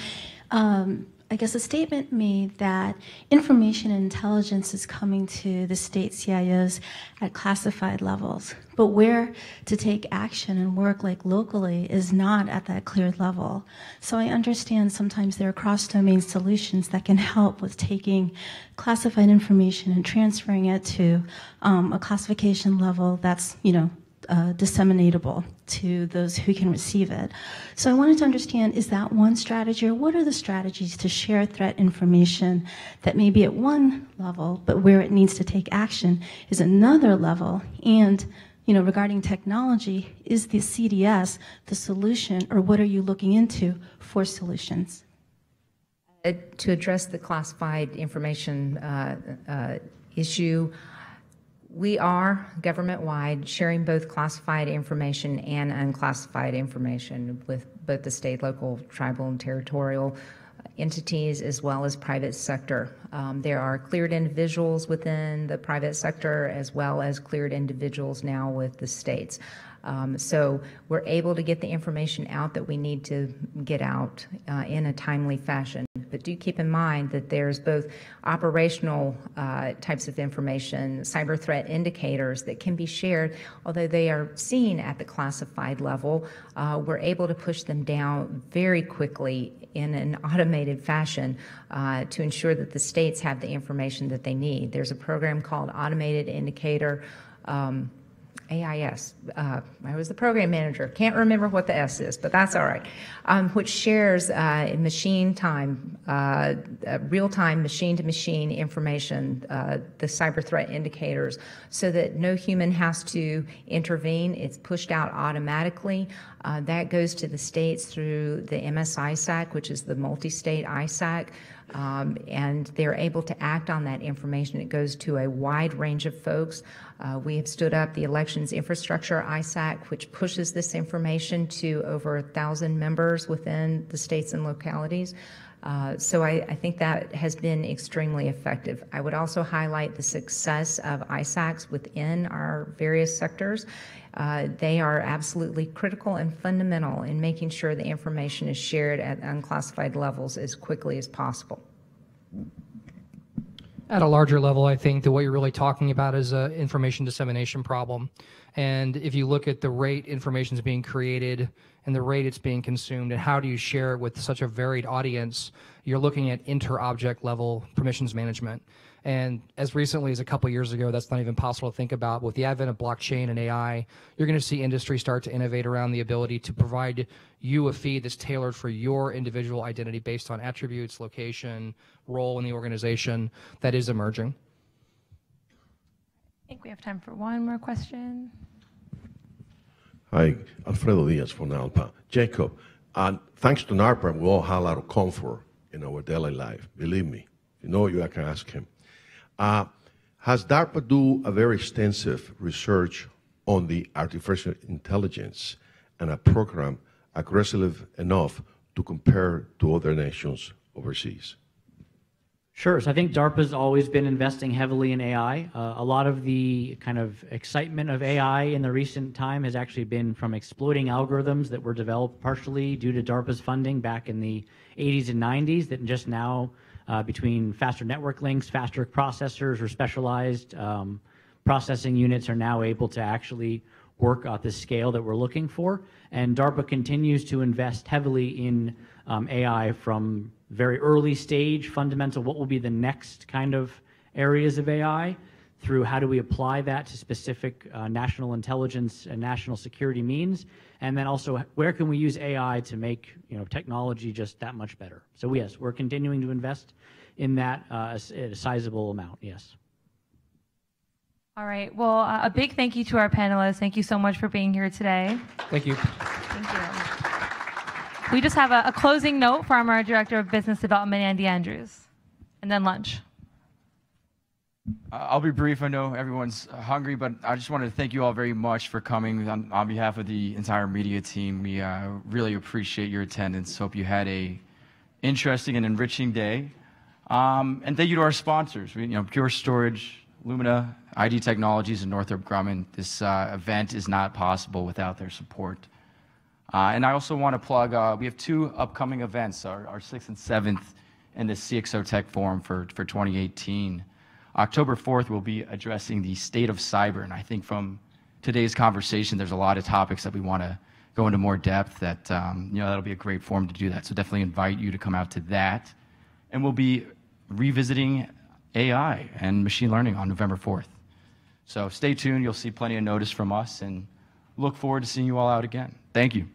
I guess, a statement made that information and intelligence is coming to the state CIOs at classified levels, but where to take action and work like locally is not at that cleared level. So I understand sometimes there are cross-domain solutions that can help with taking classified information and transferring it to a classification level that's, disseminatable to those who can receive it. So I wanted to understand, is that one strategy, or what are the strategies to share threat information that may be at one level, but where it needs to take action is another level? And regarding technology, is the CDS the solution, or what are you looking into for solutions? To address the classified information issue, we are government-wide sharing both classified information and unclassified information with both the state, local, tribal, and territorial entities, as well as private sector. There are cleared individuals within the private sector, as well as cleared individuals now with the states. So we're able to get the information out that we need to get out in a timely fashion. But do keep in mind that there's both operational types of information, cyber threat indicators that can be shared, although they are seen at the classified level. We're able to push them down very quickly in an automated fashion to ensure that the states have the information that they need. There's a program called Automated Indicator AIS. I was the program manager. Can't remember what the S is, but that's all right. Which shares machine time, real-time machine-to-machine information, the cyber threat indicators, so that no human has to intervene. It's pushed out automatically. That goes to the states through the MS-ISAC, which is the multi-state ISAC. And they're able to act on that information. It goes to a wide range of folks. We have stood up the Elections Infrastructure ISAC, which pushes this information to over 1,000 members within the states and localities. So I think that has been extremely effective. I would also highlight the success of ISACs within our various sectors. They are absolutely critical and fundamental in making sure the information is shared at unclassified levels as quickly as possible. At a larger level, I think that what you're really talking about is an information dissemination problem. And if you look at the rate information is being created and the rate it's being consumed and how do you share it with such a varied audience, you're looking at inter-object level permissions management. And as recently as a couple years ago, that's not even possible to think about. With the advent of blockchain and AI, you're going to see industry start to innovate around the ability to provide you a feed that's tailored for your individual identity based on attributes, location, role in the organization. That is emerging. I think we have time for one more question. Hi, Alfredo Diaz from NALPA. Jacob, thanks to NARPA, we all have a lot of comfort in our daily life. Believe me, you can ask him. Has DARPA do a very extensive research on the artificial intelligence and a program aggressive enough to compare to other nations overseas? Sure. So I think DARPA's always been investing heavily in AI. A lot of the kind of excitement of AI in the recent time has actually been from exploiting algorithms that were developed partially due to DARPA's funding back in the 80s and 90s that just now between faster network links, faster processors, or specialized processing units are now able to actually work at the scale that we're looking for. And DARPA continues to invest heavily in AI from very early stage, fundamental, what will be the next kind of areas of AI, through how do we apply that to specific national intelligence and national security means, and then also where can we use AI to make technology just that much better. So yes, we're continuing to invest in that at a sizable amount, yes. All right. Well, a big thank you to our panelists. Thank you so much for being here today. Thank you. Thank you. We just have a closing note from our Director of Business Development, Andy Andrews, and then lunch. I'll be brief. I know everyone's hungry, but I just wanted to thank you all very much for coming on behalf of the entire media team. We really appreciate your attendance. Hope you had a interesting and enriching day. And thank you to our sponsors, Pure Storage, Lumina, ID Technologies, and Northrop Grumman. This event is not possible without their support. And I also want to plug, we have two upcoming events, our 6th and 7th in the CXO Tech Forum for 2018. October 4th, we'll be addressing the state of cyber. And I think from today's conversation, there's a lot of topics that we want to go into more depth that, that'll be a great forum to do that. So definitely invite you to come out to that. And we'll be revisiting AI and machine learning on November 4th. So stay tuned. You'll see plenty of notice from us and look forward to seeing you all out again. Thank you.